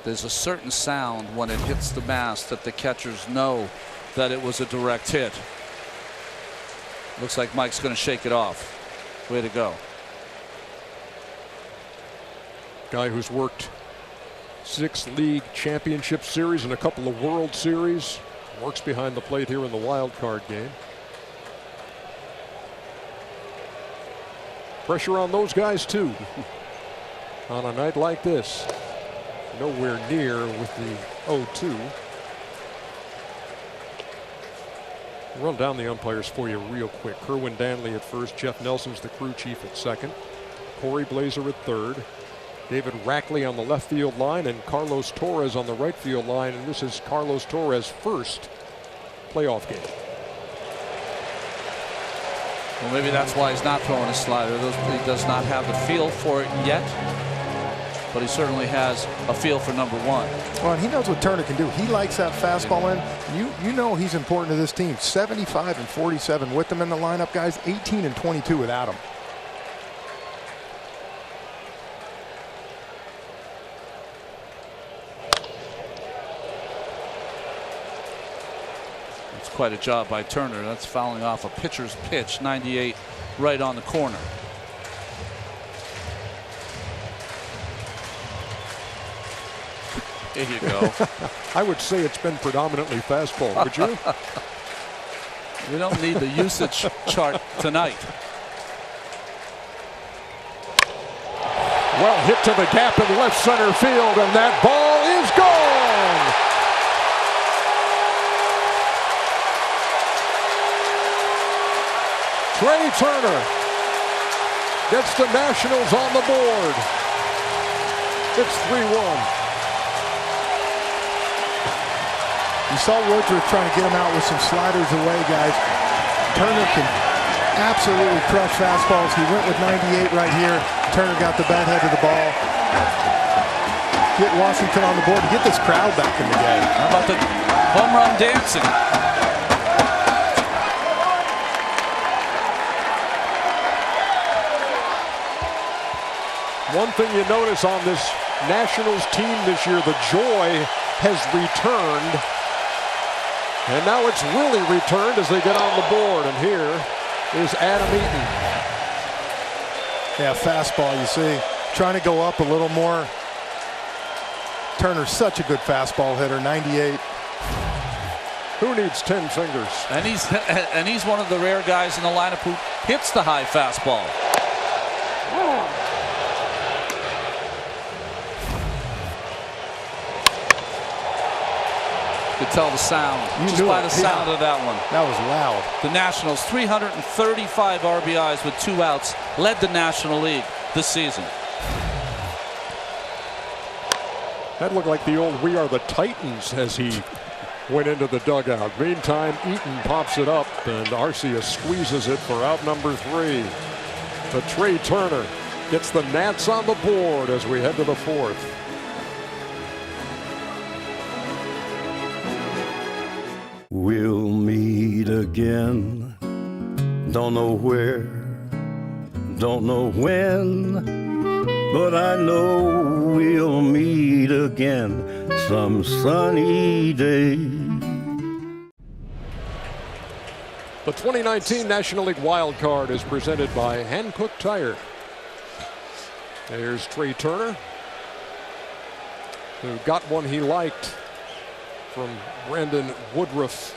There's a certain sound when it hits the mask that the catchers know that it was a direct hit. Looks like Mike's going to shake it off. Way to go. Guy who's worked 6 league championship series and a couple of World Series. Works behind the plate here in the wild card game. Pressure on those guys too. On a night like this. Nowhere near with the 0-2. Run down the umpires for you real quick. Kerwin Danley at first. Jeff Nelson's the crew chief at second. Corey Blazer at third. David Rackley on the left field line and Carlos Torres on the right field line. And this is Carlos Torres' first playoff game. Well, maybe that's why he's not throwing a slider. He does not have the feel for it yet, but he certainly has a feel for number one. Well, and he knows what Turner can do. He likes that fastball in. You know he's important to this team. 75 and 47 with them in the lineup, guys. 18 and 22 without him. Quite a job by Turner. That's fouling off a pitcher's pitch. 98 right on the corner. There you go. I would say it's been predominantly fastball, would you? We don't need the usage chart tonight. Well hit to the gap in left center field, and that ball is gone. Trey Turner gets the Nationals on the board. It's 3-1. You saw Woodruff trying to get him out with some sliders away, guys. Turner can absolutely crush fastballs. He went with 98 right here. Turner got the bat head of the ball. Get Washington on the board and get this crowd back in the game. How about the home run dancing? One thing you notice on this Nationals team this year, the joy has returned. And now it's really returned as they get on the board. And here is Adam Eaton. Yeah, fastball, you see. Trying to go up a little more. Turner's such a good fastball hitter, 98. Who needs 10 fingers? And he's one of the rare guys in the lineup who hits the high fastball. Could tell the sound just by the sound of that one. That was loud. The Nationals 335 RBIs with 2 outs, led the National League this season. That looked like the old "We Are the Titans" as he went into the dugout. Meantime, Eaton pops it up and Arcia squeezes it for out number 3. But Trey Turner gets the Nats on the board as we head to the 4th. We'll meet again. Don't know where, don't know when, but I know we'll meet again some sunny day. The 2019 National League Wild Card is presented by Hankook Tire. There's Trey Turner, who got one he liked from Brandon Woodruff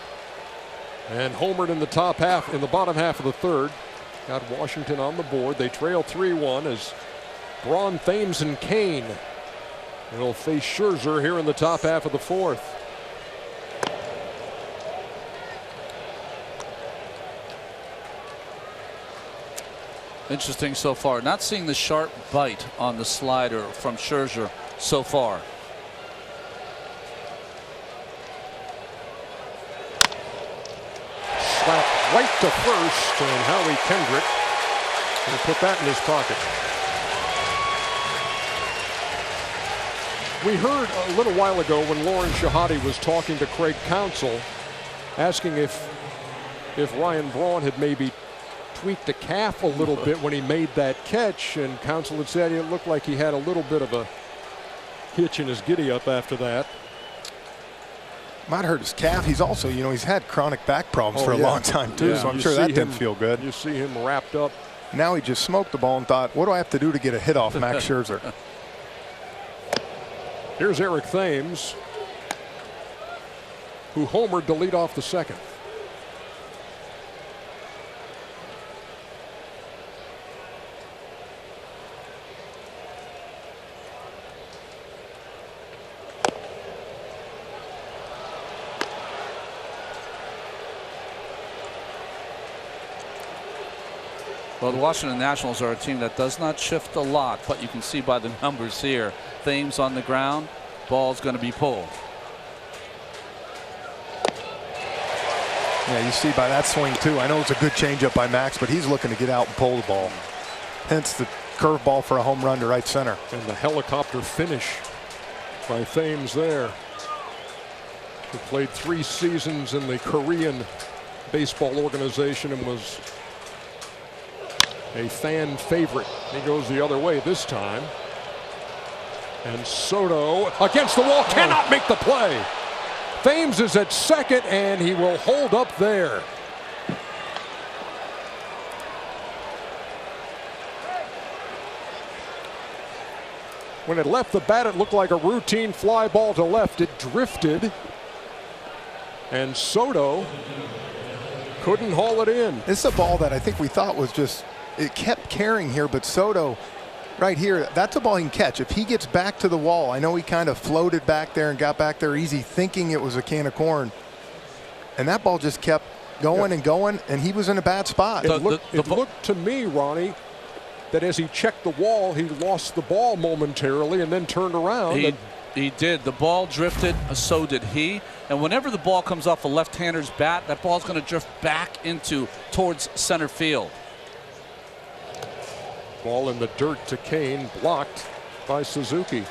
and homered in the bottom half of the 3rd. Got Washington on the board. They trail 3-1 as Braun, Thames, and Kane will face Scherzer here in the top half of the 4th. Interesting so far. Not seeing the sharp bite on the slider from Scherzer so far. Slapped right to first, and Howie Kendrick will put that in his pocket. We heard a little while ago when Lauren Shahade was talking to Craig Counsell, asking if Ryan Braun had maybe tweaked the calf a little bit when he made that catch, and Counsell had said it looked like he had a little bit of a hitch in his giddy-up after that. Might hurt his calf. He's also, he's had chronic back problems for a long time too, so I'm sure that didn't feel good. You see him wrapped up. Now he just smoked the ball and thought, what do I have to do to get a hit off Max Scherzer? Here's Eric Thames, who homered to lead off the 2nd. Well, the Washington Nationals are a team that does not shift a lot, but you can see by the numbers here. Thames on the ground, ball's going to be pulled. Yeah, you see by that swing too. I know it's a good changeup by Max, but he's looking to get out and pull the ball. Hence the curveball for a home run to right center. And the helicopter finish by Thames there. He played 3 seasons in the Korean baseball organization and was a fan favorite. He goes the other way this time. And Soto against the wall, cannot make the play. Thames is at second, and he will hold up there. When it left the bat, it looked like a routine fly ball to left. It drifted, and Soto couldn't haul it in. This is a ball that I think we thought was just, it kept carrying here, but Soto right here, that's a ball he can catch. If he gets back to the wall, I know he kind of floated back there and got back there easy thinking it was a can of corn. And that ball just kept going and going, and he was in a bad spot. It looked to me, Ronnie, that as he checked the wall, he lost the ball momentarily and then turned around. He did. The ball drifted, so did he. And whenever the ball comes off a left-hander's bat, that ball's going to drift back towards center field. Ball in the dirt to Kane, blocked by Suzuki.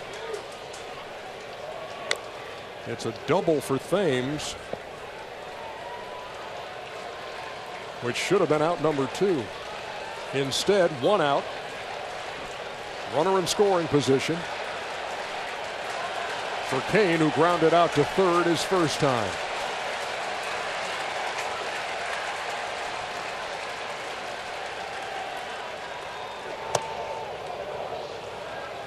It's a double for Thames, which should have been out number 2. Instead, 1 out. Runner in scoring position for Kane, who grounded out to third his first time.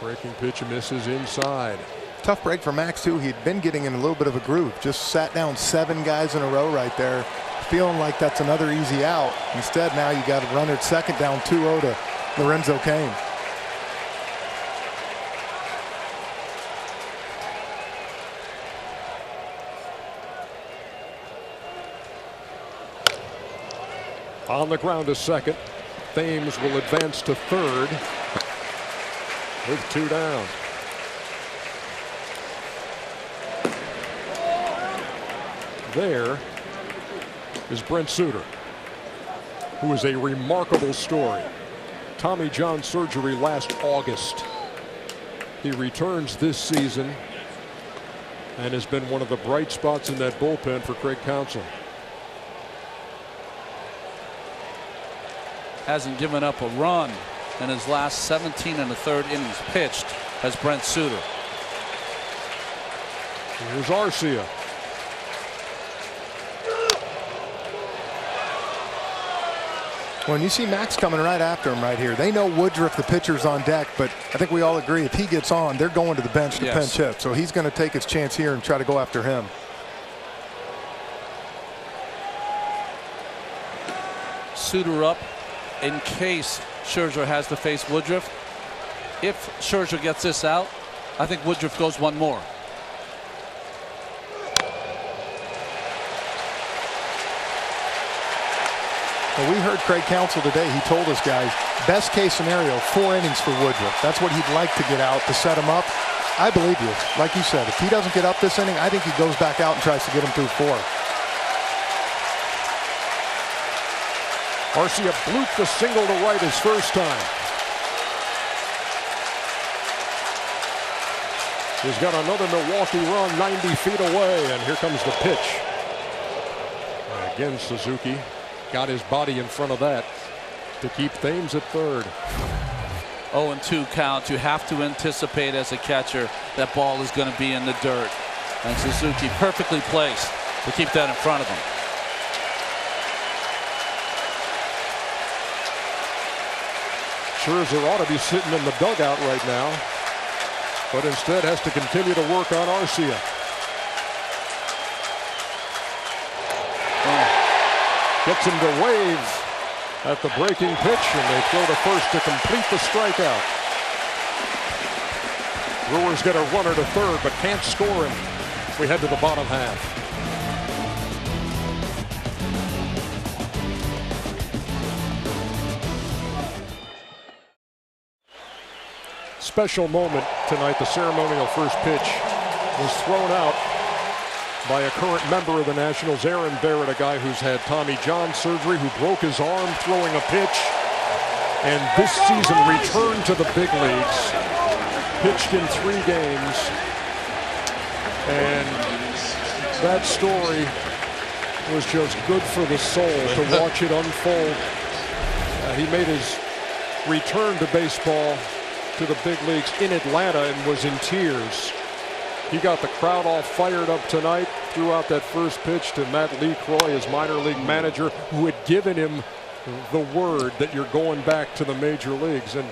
Breaking pitch misses inside. Tough break for Max too. He'd been getting in a little bit of a groove. Just sat down 7 guys in a row right there, feeling like that's another easy out. Instead, now you got a runner at second, down 2-0 to Lorenzo Kane. On the ground to second. Thames will advance to third with 2 down. There is Brent Souter, who is a remarkable story. Tommy John surgery last August. He returns this season and has been one of the bright spots in that bullpen for Craig Counsell. Hasn't given up a run in his last 17 1/3 innings pitched as Brent Souter. Here's Arcia. When you see Max coming right after him right here, they know Woodruff, the pitcher's on deck, but I think we all agree if he gets on, they're going to the bench to pinch hit. So he's going to take his chance here and try to go after him. Souter up in case Scherzer has to face Woodruff. If Scherzer gets this out, I think Woodruff goes one more. Well, we heard Craig Counsell today. He told us, guys, best case scenario, 4 innings for Woodruff. That's what he'd like to get out to set him up. I believe you. Like you said, if he doesn't get up this inning, I think he goes back out and tries to get him through 4. Arcia blooped the single to right his first time. He's got another Milwaukee run 90 feet away, and here comes the pitch. And again, Suzuki got his body in front of that to keep Thames at third. 0-2 count. You have to anticipate as a catcher that ball is going to be in the dirt. And Suzuki perfectly placed to keep that in front of him. Scherzer ought to be sitting in the dugout right now, but instead has to continue to work on Arcia. Gets him to wave at the breaking pitch, and they throw to first to complete the strikeout. Brewers get a runner to third, but can't score him. We head to the bottom half. special moment tonight. The ceremonial first pitch was thrown out by a current member of the Nationals, Aaron Barrett, a guy who's had Tommy John surgery, who broke his arm throwing a pitch, and this season returned to the big leagues, pitched in 3 games, and that story was just good for the soul to watch it unfold. He made his return to baseball, to the big leagues in Atlanta, and was in tears. He got the crowd all fired up tonight, threw out that first pitch to Matt LeCroy, his minor league manager, who had given him the word that you're going back to the major leagues, and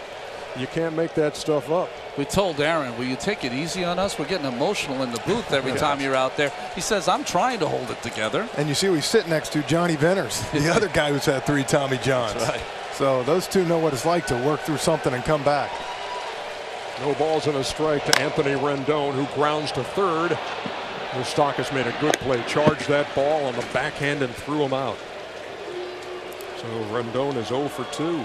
you can't make that stuff up. We told Aaron, will you take it easy on us? We're getting emotional in the booth every time you're out there. He says, I'm trying to hold it together. And you see who he's sitting next to, Johnny Venters, the other guy who's had 3 Tommy Johns. That's right. So those two know what it's like to work through something and come back. No balls and a strike to Anthony Rendon, who grounds to third. Moustakas made a good play, charged that ball on the backhand and threw him out. So Rendon is 0 for 2.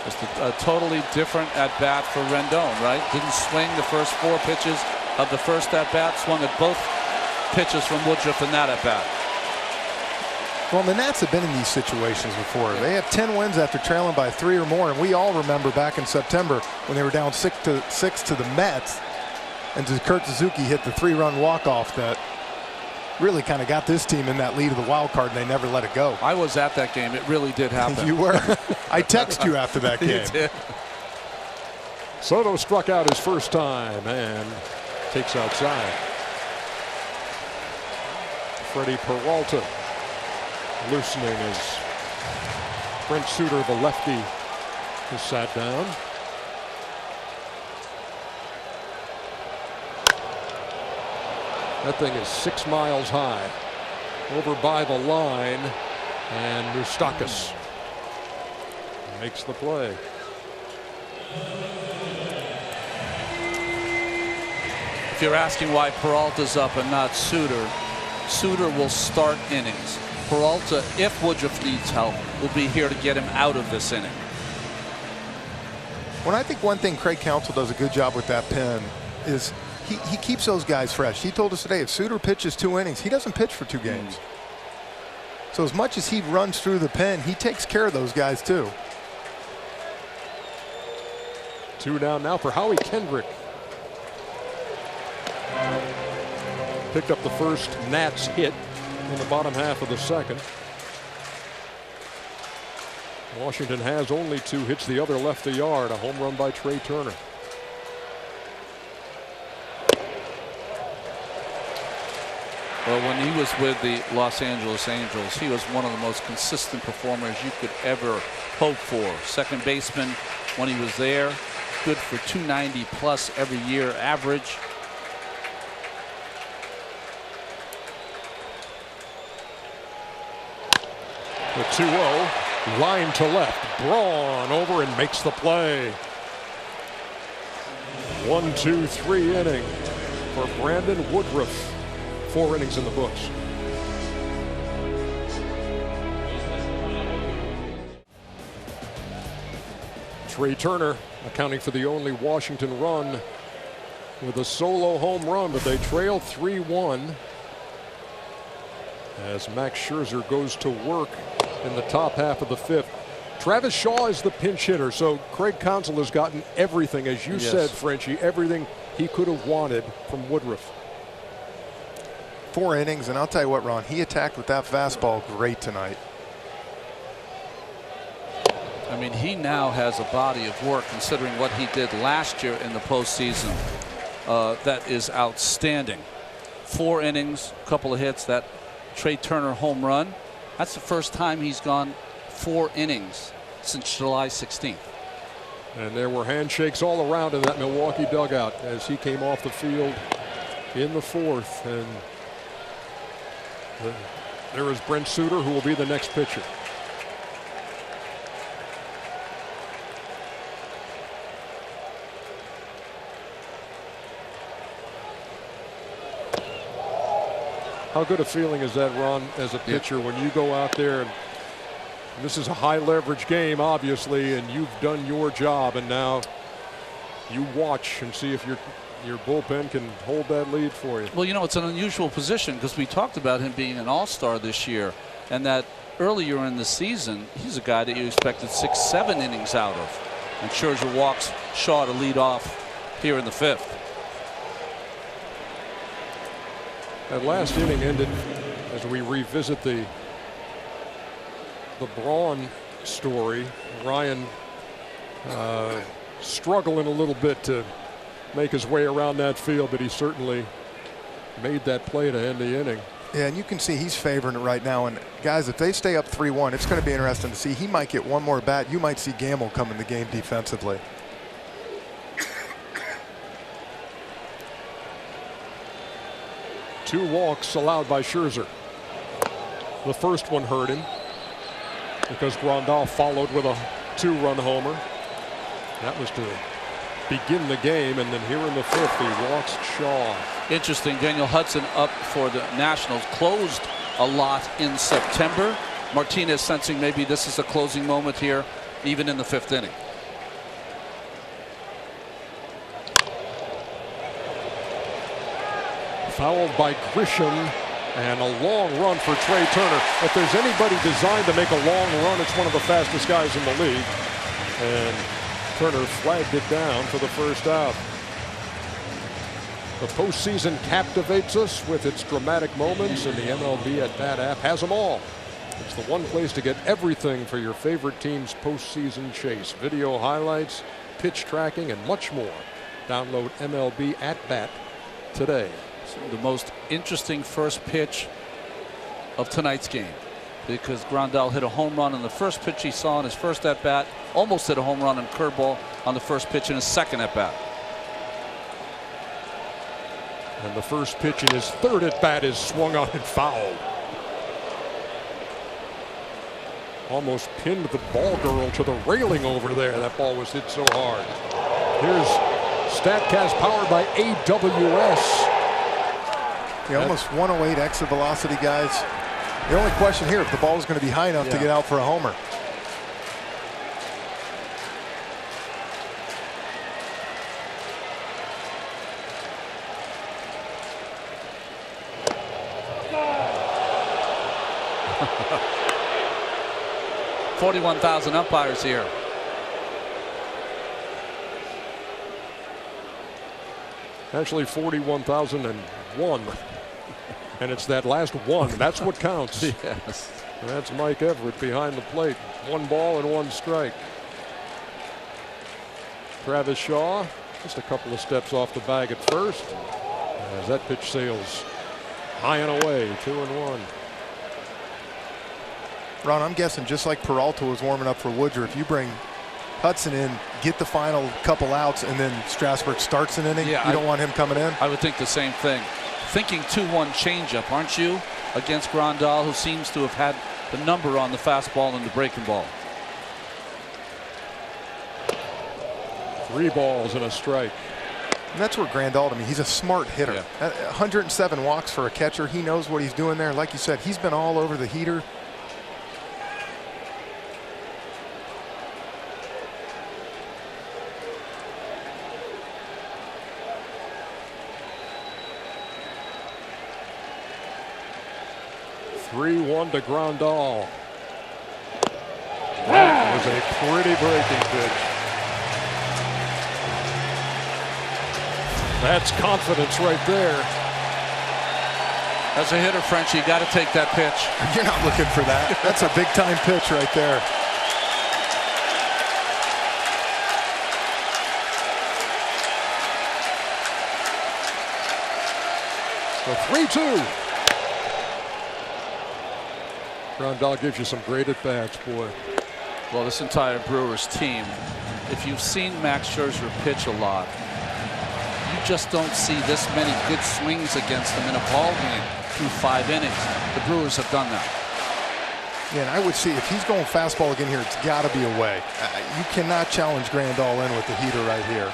Just a totally different at-bat for Rendon, right? Didn't swing the first 4 pitches of the first at-bat, swung at both pitches from Woodruff in that at-bat. Well, the Nats have been in these situations before. They have 10 wins after trailing by 3 or more, and we all remember back in September when they were down 6-6 to the Mets, and Kurt Suzuki hit the 3-run walk-off that really kind of got this team in that lead of the wild card, and they never let it go. I was at that game. It really did happen. You were. I texted you after that game. You did. Soto struck out his first time and takes outside. Freddie Peralta loosening as Brent Souter, the lefty, has sat down. That thing is 6 miles high. Over by the line, and Moustakas makes the play. If you're asking why Peralta's up and not Souter, Souter will start innings. Peralta, if Woodruff needs help, will be here to get him out of this inning. Well, I think one thing Craig Counsell does a good job with that pen is he keeps those guys fresh. He told us today if Souter pitches 2 innings, he doesn't pitch for 2 games. So as much as he runs through the pen, he takes care of those guys too. 2 down now for Howie Kendrick. Picked up the first Nats hit in the bottom half of the second. Washington has only 2 hits. The other left the yard. A home run by Trey Turner. Well, when he was with the Los Angeles Angels, he was one of the most consistent performers you could ever hope for. Second baseman when he was there, good for 290 plus every year average. The 2-0, line to left. Braun over and makes the play. 1-2-3 inning for Brandon Woodruff. 4 innings in the books. Trey Turner accounting for the only Washington run with a solo home run, but they trail 3-1 as Max Scherzer goes to work in the top half of the 5th. Travis Shaw is the pinch hitter, so Craig Counsell has gotten everything, as you said, Frenchie, everything he could have wanted from Woodruff. 4 innings, and I'll tell you what, Ron, he attacked with that fastball great tonight. I mean, he now has a body of work considering what he did last year in the postseason. That is outstanding. 4 innings, a couple of hits, that Trey Turner home run. That's the first time he's gone 4 innings since July 16th. And there were handshakes all around in that Milwaukee dugout as he came off the field in the 4th. And there is Brent Souter, who will be the next pitcher. How good a feeling is that, Ron, as a pitcher, when you go out there and This is a high leverage game, obviously, and you've done your job, and now you watch and see if your bullpen can hold that lead for you. Well, you know, it's an unusual position because we talked about him being an all-star this year, and that earlier in the season, he's a guy that you expected 6-7 innings out of. And Scherzer walks Shaw to lead off here in the 5th. That last inning ended, as we revisit the Braun story, Ryan struggling a little bit to make his way around that field, but he certainly made that play to end the inning. Yeah, and you can see he's favoring it right now. And guys, if they stay up 3-1, it's going to be interesting to see. He might get one more bat. You might see Gamble come in the game defensively. Two walks allowed by Scherzer. The first one hurt him because Grandal followed with a 2-run homer. That was to begin the game, and then here in the 5th, he walks Shaw. Interesting. Daniel Hudson up for the Nationals, closed a lot in September. Martinez sensing maybe this is a closing moment here, even in the 5th inning. Fouled by Grisham, and a long run for Trey Turner. If there's anybody designed to make a long run, it's one of the fastest guys in the league. And Turner flagged it down for the first out. The postseason captivates us with its dramatic moments, and the MLB At Bat app has them all. It's the one place to get everything for your favorite team's postseason chase. Video highlights, pitch tracking, and much more. Download MLB At Bat today. The most interesting first pitch of tonight's game, because Grandal hit a home run on the first pitch he saw in his first at bat, almost hit a home run and curveball on the first pitch in his second at bat. And the first pitch in his third at bat is swung on and fouled. Almost pinned the ball girl to the railing over there. That ball was hit so hard. Here's StatCast powered by AWS. Yeah, almost 108 exit velocity, guys. The only question here, if the ball is going to be high enough to get out for a homer. $41,000 umpires here. Actually 41,001. And it's that last one. That's what counts. Yes. And that's Mike Everett behind the plate. 1 ball and 1 strike. Travis Shaw just a couple of steps off the bag at first. As that pitch sails high and away. 2-1. Ron, I'm guessing just like Peralta was warming up for Woodruff, you bring Hudson in, get the final couple outs, and then Strasburg starts an inning. You don't want him coming in? I would think the same thing. Thinking 2-1 changeup, aren't you, against Grandal, who seems to have had the number on the fastball and the breaking ball. 3 balls and a strike. And that's where Grandal, I mean, he's a smart hitter. 107 walks for a catcher. He knows what he's doing there. Like you said, he's been all over the heater. (3-1) to Grandal. That was a pretty breaking pitch. That's confidence right there. As a hitter, French, you got to take that pitch. You're not looking for that. That's a big time pitch right there. So 3-2. Grandal gives you some great at-bats, boy. Well, this entire Brewers team, if you've seen Max Scherzer pitch a lot, you just don't see this many good swings against him in a ball game through 5 innings. The Brewers have done that. Yeah, and I would see if he's going fastball again here, it's got to be away. You cannot challenge Grandal in with the heater right here.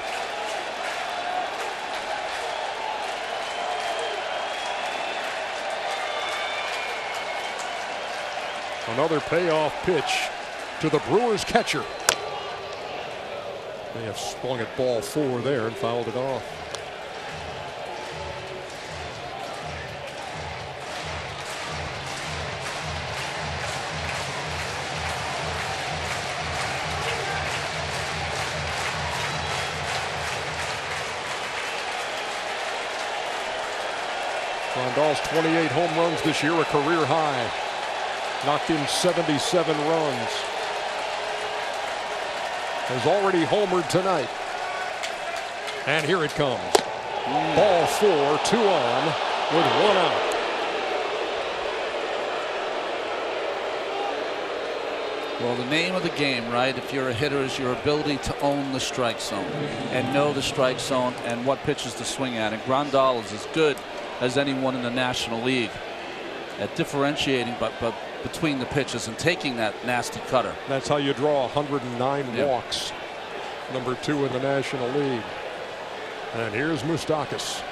Another payoff pitch to the Brewers catcher. They have swung at ball 4 there and fouled it off. Grandal's 28 home runs this year, a career high. Knocked in 77 runs. Has already homered tonight. And here it comes. Ball 4, 2 on with 1 out. Well, the name of the game, right, if you're a hitter, is your ability to own the strike zone and know the strike zone and what pitches to swing at. And Grandal is as good as anyone in the National League at differentiating but between the pitches and taking that nasty cutter. That's how you draw 109 walks. Number 2 in the National League. And here's Moustakas.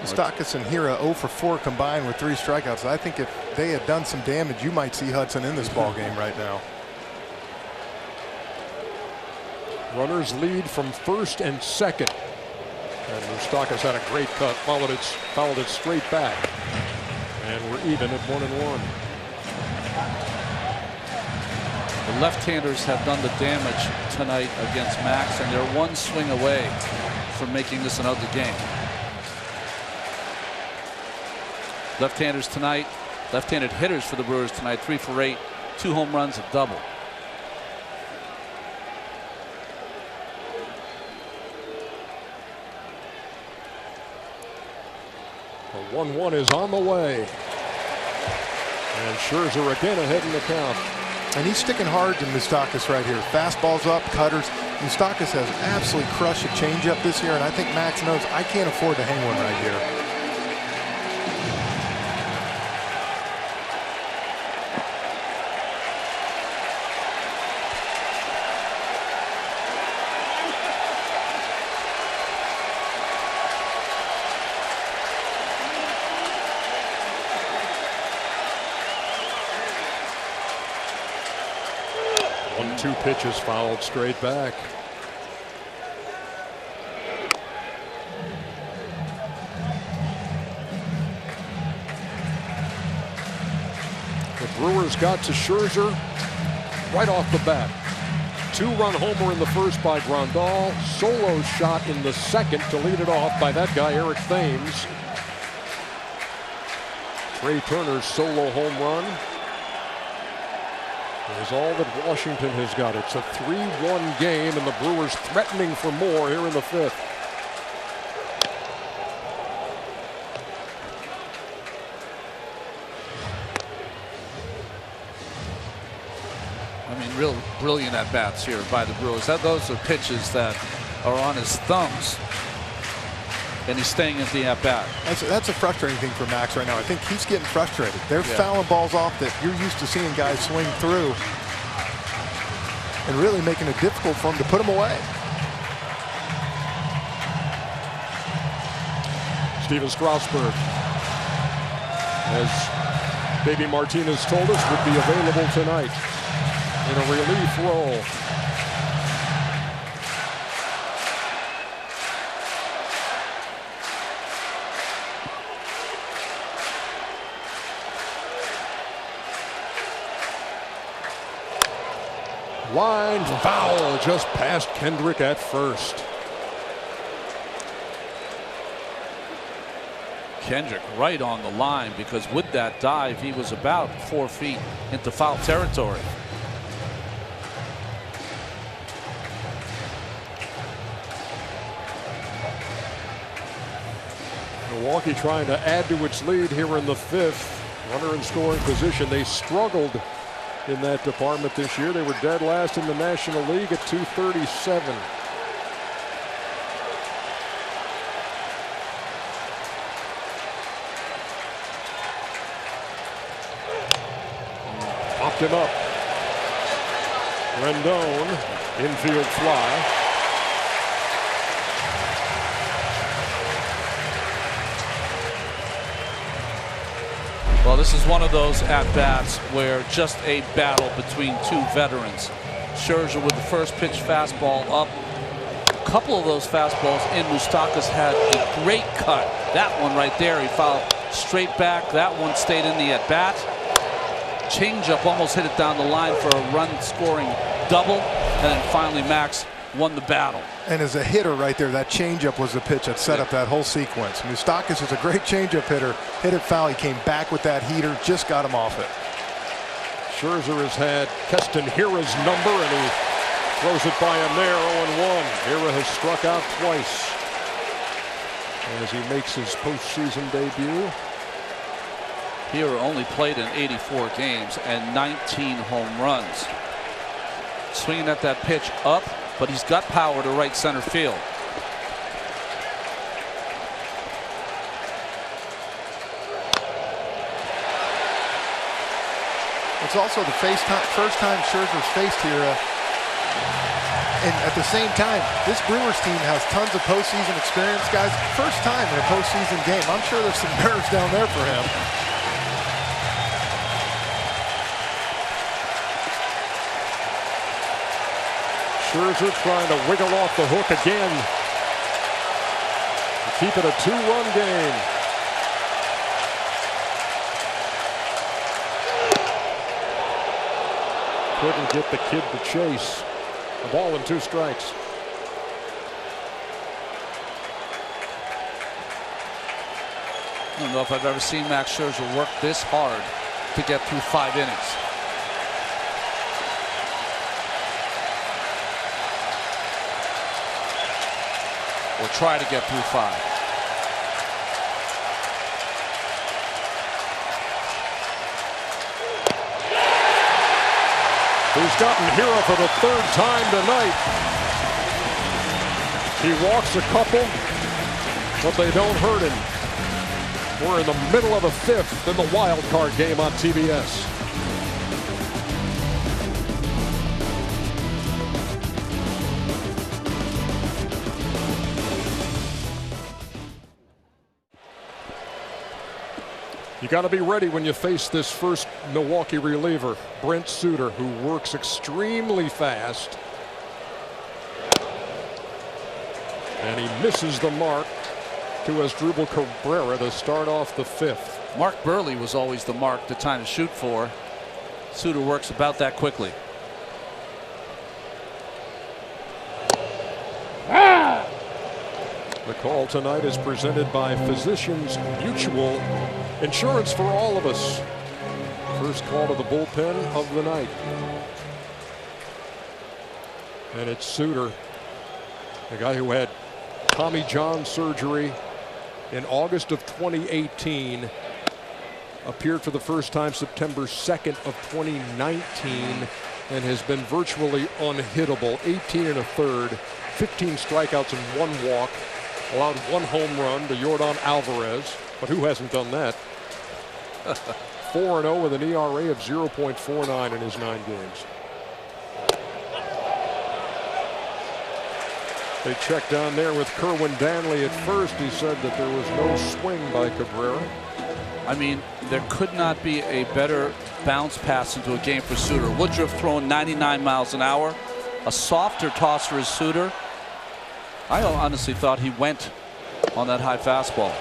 Moustakas and Hira 0 for 4 combined with 3 strikeouts. I think if they had done some damage, you might see Hudson in this ball game right now. Runners lead from first and second. And Moustakas had a great cut, followed it straight back. And we're even at 1-1. The left-handers have done the damage tonight against Max, and they're 1 swing away from making this an ugly game. Left-handers tonight, left-handed hitters for the Brewers tonight, 3 for 8, 2 home runs, a double. The 1-1 is on the way. And Scherzer again ahead in the count. And he's sticking hard to Moustakas right here. Fastballs up, cutters. Moustakas has absolutely crushed a changeup this year, and I think Max knows I can't afford to hang one right here. Two pitches fouled straight back. The Brewers got to Scherzer right off the bat. 2-run homer in the first by Grandal. Solo shot in the second to lead it off by that guy, Eric Thames. Trey Turner's solo home run is all that Washington has got. It's a 3-1 game, and the Brewers threatening for more here in the 5th. I mean, real brilliant at-bats here by the Brewers. Those are pitches that are on his thumbs, and he's staying at the at-bat. That's a frustrating thing for Max right now. I think he's getting frustrated. They're fouling balls off that you're used to seeing guys swing through and really making it difficult for him to put them away. Steven Strasburg, as Baby Martinez told us, would be available tonight in a relief role. Line foul just past Kendrick at first. Kendrick right on the line, because with that dive he was about 4 feet into foul territory. Milwaukee trying to add to its lead here in the 5th. Runner in scoring position. They struggled in that department this year. They were dead last in the National League at 237. chopped him up. Rendon, infield fly. Well, this is one of those at-bats where just a battle between two veterans. Scherzer with the first pitch fastball up. A couple of those fastballs in. Moustakas had a great cut. That one right there, he fouled straight back. That one stayed in the at-bat. Changeup almost hit it down the line for a run-scoring double. And then finally Max won the battle. And as a hitter right there, that changeup was the pitch that set up that whole sequence. Moustakas is a great changeup hitter. Hit it foul. He came back with that heater, just got him off it. Scherzer has had Keston Hiura's number, and he throws it by him there, 0-1. Hiura has struck out twice as he makes his postseason debut. Hiura only played in 84 games and 19 home runs. Swinging at that pitch up, but he's got power to right center field. It's also the first time Scherzer's faced here. And at the same time, this Brewers team has tons of postseason experience, guys. First time in a postseason game. I'm sure there's some nerves down there for him. Scherzer trying to wiggle off the hook again to keep it a 2-run game. Couldn't get the kid to chase. A ball and 2 strikes. I don't know if I've ever seen Max Scherzer work this hard to get through 5 innings. Or try to get through 5. He's gotten Hiura for the 3rd time tonight. He walks a couple, but they don't hurt him. We're in the middle of the 5th in the wild card game on TBS. You got to be ready when you face this first Milwaukee reliever, Brent Souter, who works extremely fast. And he misses the mark to Asdrubal Cabrera to start off the 5th. Mark Burley was always the mark to try to shoot for. Souter works about that quickly. The call tonight is presented by Physicians Mutual. Insurance for all of us. First call to the bullpen of the night. And it's Souter, the guy who had Tommy John surgery in August of 2018. Appeared for the first time September 2nd of 2019 and has been virtually unhittable. 18 1/3, 15 strikeouts and 1 walk. Allowed 1 home run to Yordan Alvarez, but who hasn't done that? 4-0 with an ERA of 0.49 in his 9 games. They checked down there with Kerwin Danley at first. He said that there was no swing by Cabrera. I mean, there could not be a better bounce pass into a game for Souter. Woodruff throwing 99 miles an hour. A softer tosser is Souter. I honestly thought he went on that high fastball.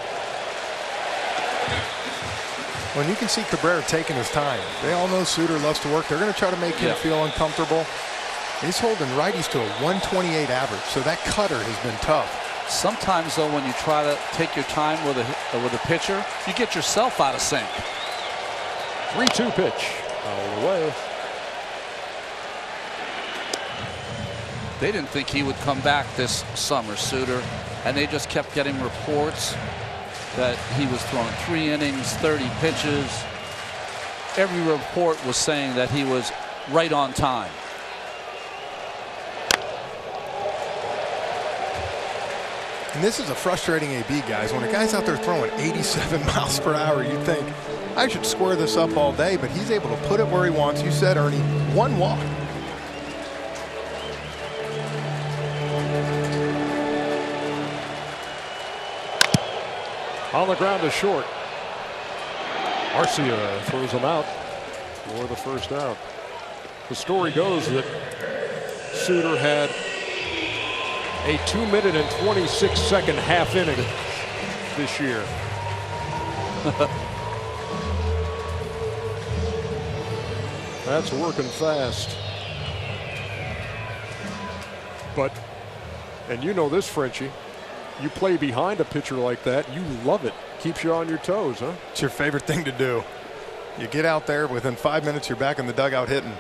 When you can see Cabrera taking his time, they all know Souter loves to work. They're going to try to make him feel uncomfortable. He's holding righties to a 128 average, so that cutter has been tough. Sometimes, though, when you try to take your time with a pitcher, you get yourself out of sync. 3-2 pitch. All the way. They didn't think he would come back this summer, Souter, and they just kept getting reports that he was throwing 3 innings, 30 pitches. Every report was saying that he was right on time. And this is a frustrating AB, guys. When a guy's out there throwing 87 miles per hour, you think, I should square this up all day, but he's able to put it where he wants. You said, Ernie, 1 walk. On the ground to short. Arcia throws him out for the first out. The story goes that Souter had a 2-minute and 26-second half inning this year. That's working fast. But, and you know this, Frenchie, you play behind a pitcher like that, you love it. Keeps you on your toes, huh? It's your favorite thing to do. You get out there, within 5 minutes, you're back in the dugout hitting.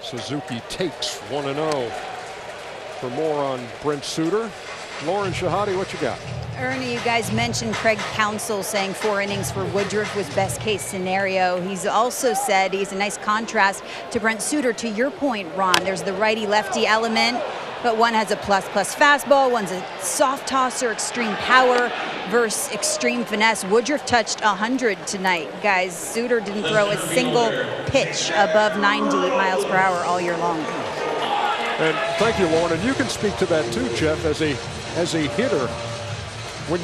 Suzuki takes 1-0. For more on Brent Souter, Lauren Shahadi, what you got? Ernie, you guys mentioned Craig Counsell saying 4 innings for Woodruff was best case scenario. He's also said he's a nice contrast to Brent Souter. To your point, Ron, there's the righty-lefty element, but one has a plus-plus fastball, one's a soft tosser, extreme power versus extreme finesse. Woodruff touched 100 tonight. Guys, Souter didn't throw a single pitch above 90 miles per hour all year long. And thank you, Lauren. And you can speak to that too, Jeff, as a hitter. When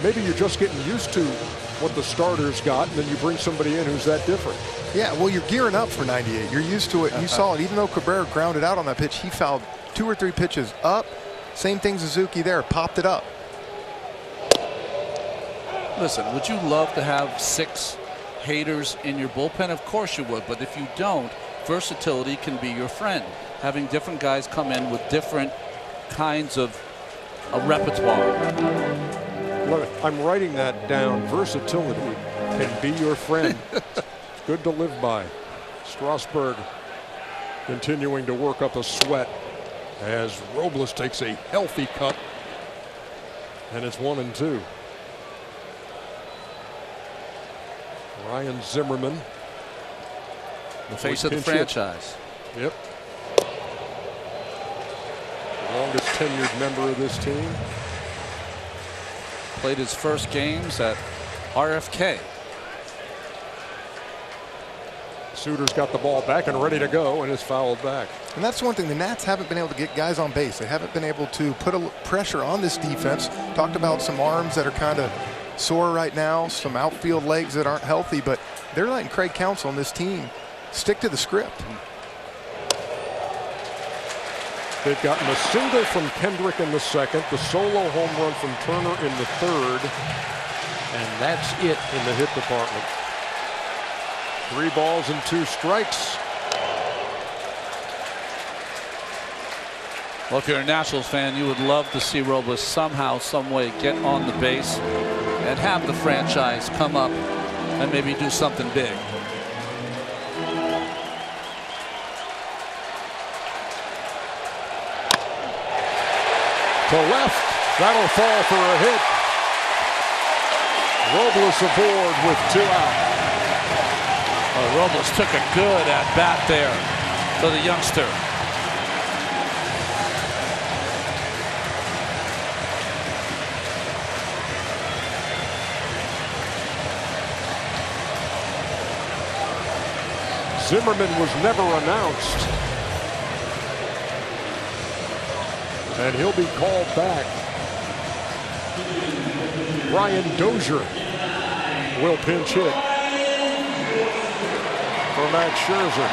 maybe you're just getting used to what the starters got, and then you bring somebody in who's that different. Yeah, well, you're gearing up for 98. You're used to it. And you saw it. Even though Cabrera grounded out on that pitch, he fouled 2 or 3 pitches up. Same thing, Suzuki there, popped it up. Listen, would you love to have 6 haters in your bullpen? Of course you would. But if you don't, versatility can be your friend. Having different guys come in with different kinds of a repertoire. Look, I'm writing that down. Versatility can be your friend. It's good to live by. Strasburg continuing to work up a sweat as Robles takes a healthy cut, and it's 1-2. Ryan Zimmerman, the face of the franchise. Yep. Longest tenured member of this team. Played his first games at RFK. Souter's got the ball back and ready to go and is fouled back. And that's one thing. The Nats haven't been able to get guys on base. They haven't been able to put a pressure on this defense. Talked about some arms that are kind of sore right now, some outfield legs that aren't healthy, but they're letting Craig Counsell and this team stick to the script. They've gotten a single from Kendrick in the second, the solo home run from Turner in the third, and that's it in the hit department. 3 balls and 2 strikes. Well, if you're a Nationals fan, you would love to see Robles somehow, some way get on the base and have the franchise come up and maybe do something big. To left, that'll fall for a hit. Robles aboard with 2 out. Robles took a good at bat there for the youngster. Zimmerman was never announced. And he'll be called back. Brian Dozier will pinch hit for Max Scherzer.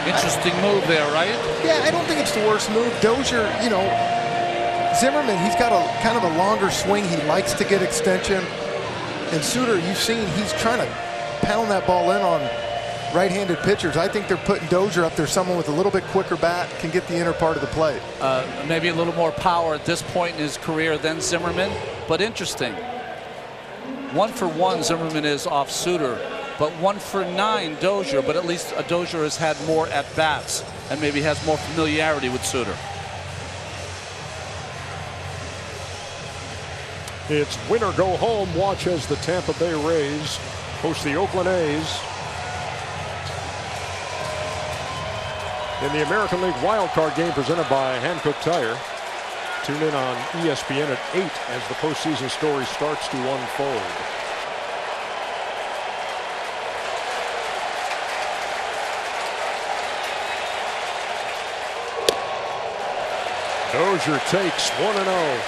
Interesting move there, right? Yeah, I don't think it's the worst move. Dozier, you know, Zimmerman, he's got a kind of a longer swing. He likes to get extension. And Souter, you've seen he's trying to pound that ball in on right-handed pitchers. I think they're putting Dozier up there. Someone with a little bit quicker bat can get the inner part of the plate. Maybe a little more power at this point in his career than Zimmerman, but interesting. 1-for-1 Zimmerman is off Souter, but 1-for-9 Dozier. But at least Dozier has had more at bats and maybe has more familiarity with Souter. It's win or go home. Watch as the Tampa Bay Rays host the Oakland A's. in the American League wildcard game presented by Hankook Tire. Tune in on ESPN at 8 as the postseason story starts to unfold. Dozier takes 1-0.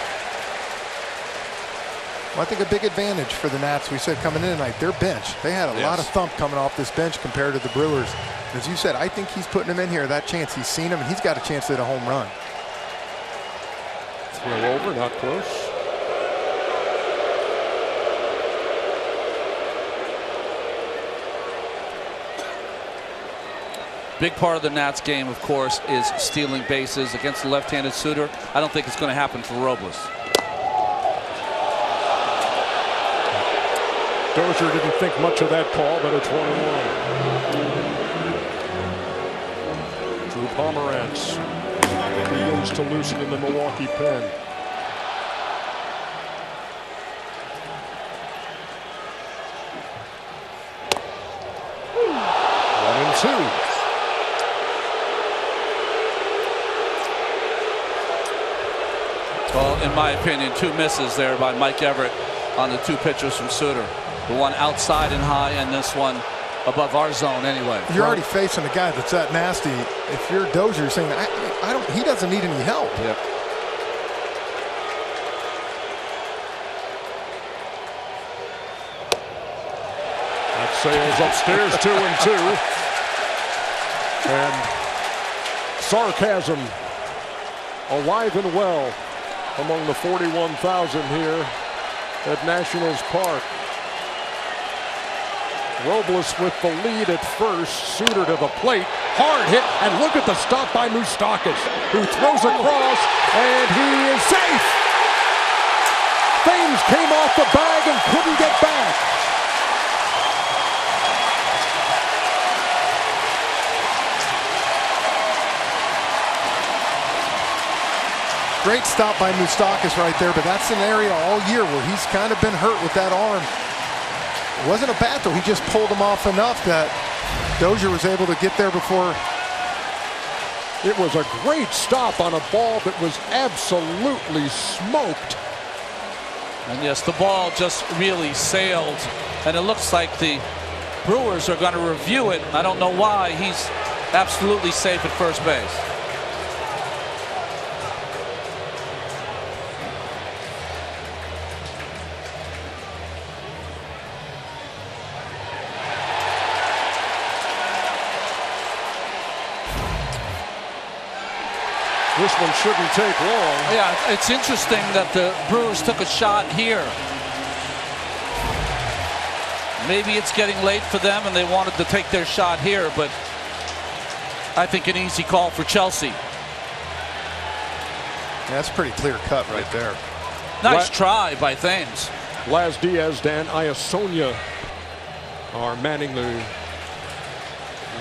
Well, I think a big advantage for the Nats, we said coming in tonight, their bench. They had a lot of thump coming off this bench compared to the Brewers. As you said, I think he's putting him in here, that chance. He's seen him, and he's got a chance to hit a home run. Throw over, not close. Big part of the Nats game, of course, is stealing bases against the left-handed Souter. I don't think it's going to happen for Robles. Dozier didn't think much of that call, but it's 1-1. Drew Pomerantz begins to loosen in the Milwaukee pen. One and two. Well, in my opinion, 2 misses there by Mike Everett on the 2 pitches from Souter. The one outside and high, and this one above our zone anyway. You're already facing a guy that's that nasty. If you're Dozier, you're saying, I don't, he doesn't need any help. Yep. That sails upstairs 2-2. And sarcasm alive and well among the 41,000 here at Nationals Park. Robles with the lead at first. Souter to the plate. Hard hit, and look at the stop by Moustakas, who throws across, and he is safe. Thames came off the bag and couldn't get back. Great stop by Moustakas right there, but that's an area all year where he's kind of been hurt with that arm. It wasn't a bat, though. He just pulled him off enough that Dozier was able to get there before. It was a great stop on a ball that was absolutely smoked. And yes, the ball just really sailed, and it looks like the Brewers are going to review it. I don't know why. He's absolutely safe at first base. This one shouldn't take long. Yeah, it's interesting that the Brewers took a shot here. Maybe it's getting late for them and they wanted to take their shot here, but I think an easy call for Chelsea. Yeah, that's pretty clear cut right there. Nice try by Thames. Laz Diaz, Dan Iasonia are manning the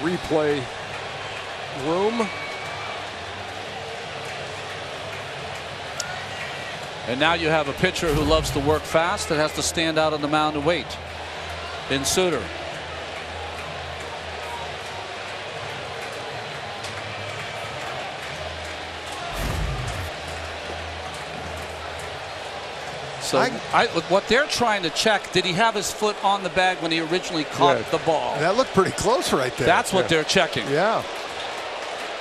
replay room. And now you have a pitcher who loves to work fast that has to stand out on the mound and wait in Souter. So what they're trying to check, did he have his foot on the bag when he originally caught the ball? That looked pretty close right there. That's what they're checking. Yeah.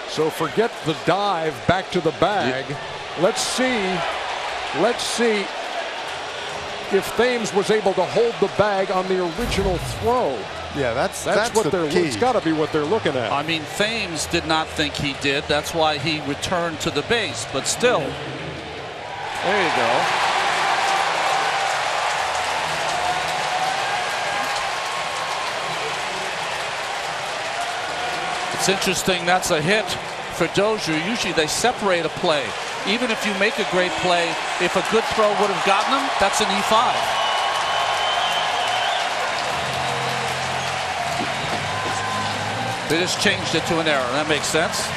So forget the dive back to the bag. Let's see if Thames was able to hold the bag on the original throw. Yeah, that's what the they're. key. It's got to be what they're looking at. I mean, Thames did not think he did. That's why he returned to the base. But still, there you go. It's interesting. That's a hit for Dozier. Usually they separate a play. Even if you make a great play, if a good throw would have gotten him, that's an E5. They just changed it to an error. That makes sense.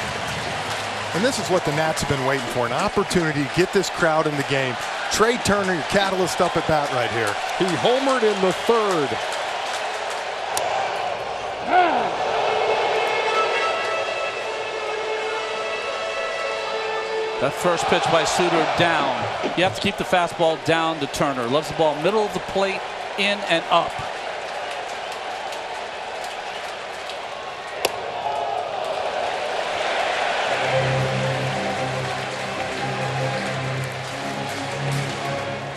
And this is what the Nats have been waiting for, an opportunity to get this crowd in the game. Trey Turner, your catalyst up at bat right here. He homered in the third. That first pitch by Souter down. You have to keep the fastball down to Turner. Loves the ball middle of the plate, in and up.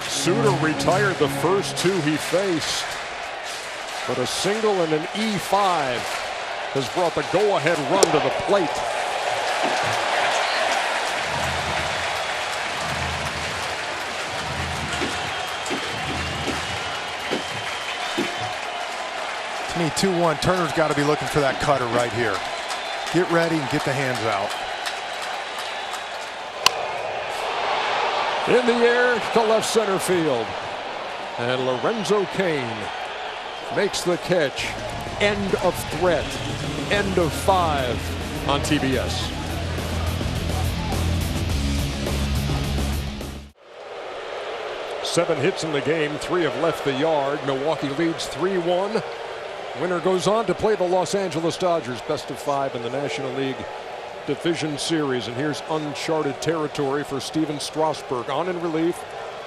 Souter retired the first two he faced, but a single and an E5 has brought the go-ahead run to the plate. To me, 2-1. Turner's got to be looking for that cutter right here. Get ready and get the hands out. In the air to left center field. And Lorenzo Cain makes the catch. End of threat. End of 5 on TBS. Seven hits in the game. 3 have left the yard. Milwaukee leads 3-1. Winner goes on to play the Los Angeles Dodgers. Best of 5 in the National League Division Series. And here's uncharted territory for Steven Strasburg, on in relief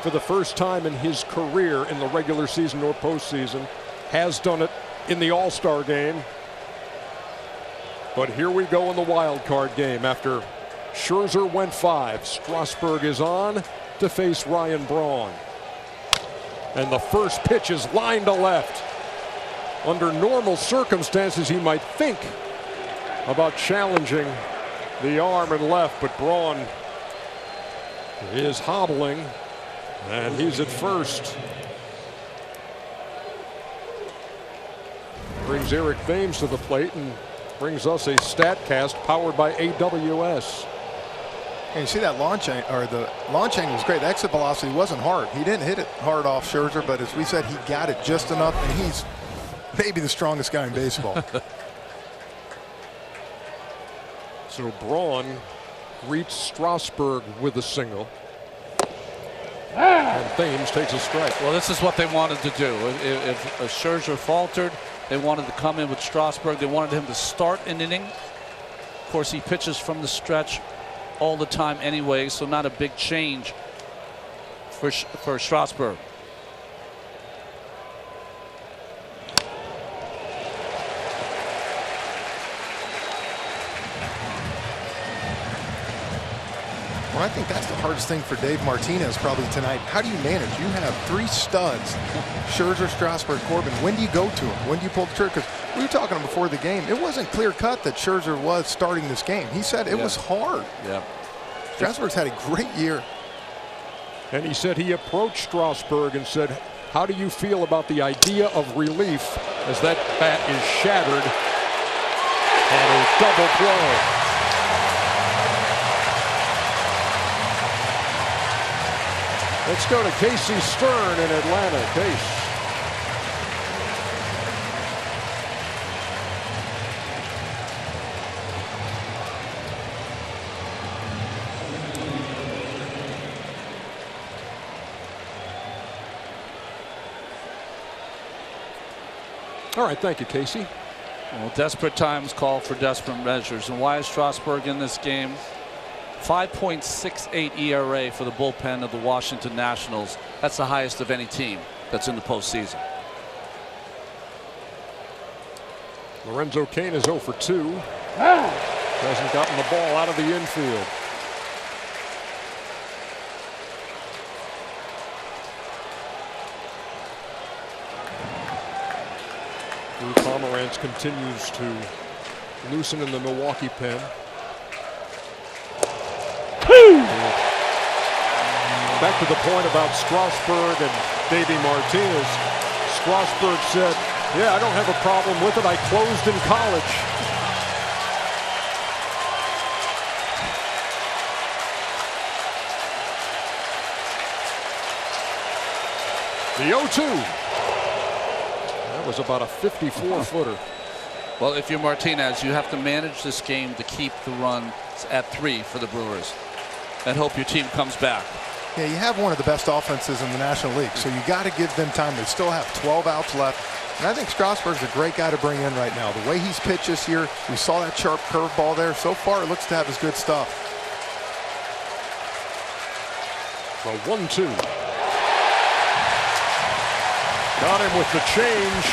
for the first time in his career in the regular season or postseason. Has done it in the All-Star game. But here we go in the wild card game. After Scherzer went 5, Strasburg is on to face Ryan Braun. And the first pitch is lined to left. Under normal circumstances, he might think about challenging the arm and left, but Braun is hobbling, and he's at first. Brings Eric Thames to the plate and brings us a StatCast powered by AWS. And you see that launch angle, or the launch angle was great. The exit velocity wasn't hard. He didn't hit it hard off Scherzer, but as we said, he got it just enough, and he's maybe the strongest guy in baseball. So Braun greets Strasburg with a single. And Thames takes a strike. Well, this is what they wanted to do. If Scherzer faltered, they wanted to come in with Strasburg. They wanted him to start an inning. Of course, he pitches from the stretch all the time anyway, so not a big change for Strasburg. Well, I think that's the hardest thing for Dave Martinez probably tonight. How do you manage? You have 3 studs, Scherzer, Strasburg, Corbin. When do you go to him? When do you pull the trigger? Because we were talking before the game. It wasn't clear cut that Scherzer was starting this game. He said it was hard. Yeah. Strasburg's had a great year. And he said he approached Strasburg and said, how do you feel about the idea of relief as that bat is shattered on a double play? Let's go to Casey Stern in Atlanta. Case. All right, thank you, Casey. Well, desperate times call for desperate measures. And why is Strasburg in this game? 5.68 ERA for the bullpen of the Washington Nationals. That's the highest of any team that's in the postseason. Lorenzo Cain is 0 for 2. Hasn't gotten the ball out of the infield. Drew Pomeranz continues to loosen in the Milwaukee pen. Back to the point about Strasburg and Davey Martinez. Strasburg said, yeah, I don't have a problem with it. I closed in college. The 0-2. That was about a 54-footer. Well, if you're Martinez, you have to manage this game to keep the runs at 3 for the Brewers and hope your team comes back. Yeah, you have one of the best offenses in the National League, so you got to give them time. They still have 12 outs left, and I think Strasburg's a great guy to bring in right now. The way he's pitched this year, we saw that sharp curveball there. So far, it looks to have his good stuff. The 1-2. Got him with the change.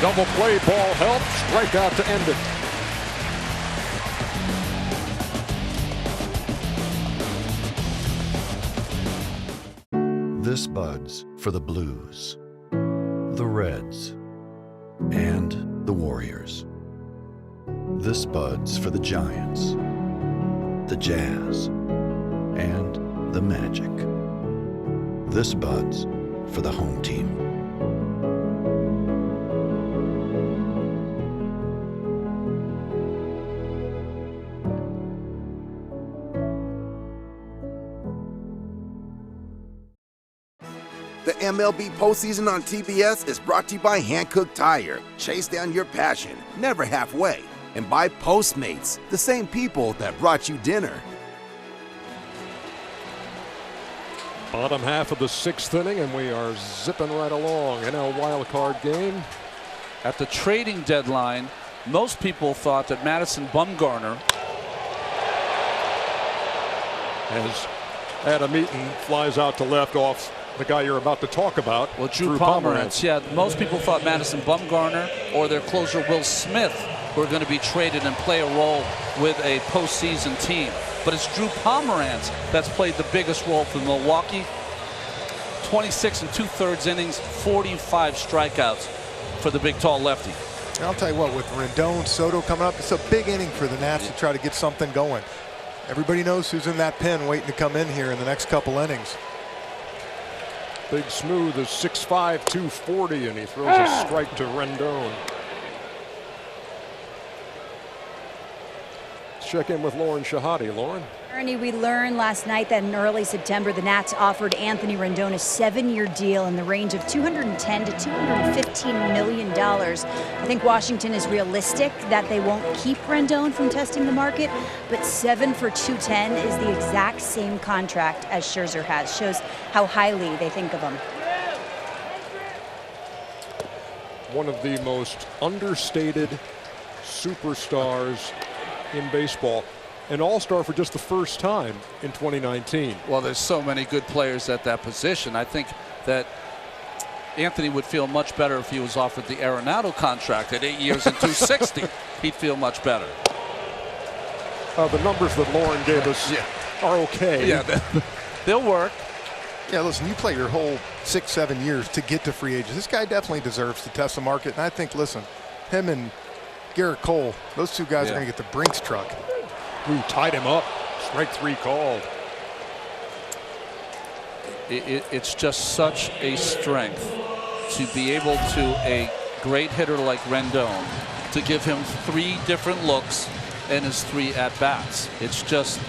Double play ball helped. Strikeout to end it. This Bud's for the Blues, the Reds, and the Warriors. This Bud's for the Giants, the Jazz, and the Magic. This Bud's for the home team. The MLB postseason on TBS is brought to you by Hankook Tire. Chase down your passion, never halfway. And by Postmates, the same people that brought you dinner. Bottom half of the 6th inning, and we are zipping right along. NL wild card game. At the trading deadline, most people thought that Madison Bumgarner, As Adam Eaton flies out to left off the guy you're about to talk about. Well, Drew Pomeranz. Yeah, most people thought Madison Bumgarner or their closer Will Smith were going to be traded and play a role with a postseason team. But it's Drew Pomeranz that's played the biggest role for Milwaukee. 26 2/3 innings, 45 strikeouts for the big tall lefty. And I'll tell you what, with Rendon, Soto coming up, it's a big inning for the Nats to try to get something going. Everybody knows who's in that pen waiting to come in here in the next couple innings. Big Smooth is 6'5", 240, and he throws a strike to Rendon. Let's check in with Lauren Shahadi. Lauren. Ernie, we learned last night that in early September, the Nats offered Anthony Rendon a 7-year deal in the range of $210 to $215 million. I think Washington is realistic that they won't keep Rendon from testing the market, but 7 for $210 is the exact same contract as Scherzer has. Shows how highly they think of him. One of the most understated superstars in baseball. An all-star for just the first time in 2019. Well, there's so many good players at that position. I think that Anthony would feel much better if he was offered the Arenado contract at 8 years and $260. He'd feel much better. The numbers that Lauren gave us are okay. Yeah, they'll work. Yeah, listen, you play your whole 6-7 years to get to free agents. This guy definitely deserves to test the market. And I think, listen, him and Garrett Cole, those two guys are going to get the Brinks truck. Who tied him up. Strike 3 called. It's just such a strength to be able to a great hitter like Rendon to give him 3 different looks and his 3 at-bats. It's just,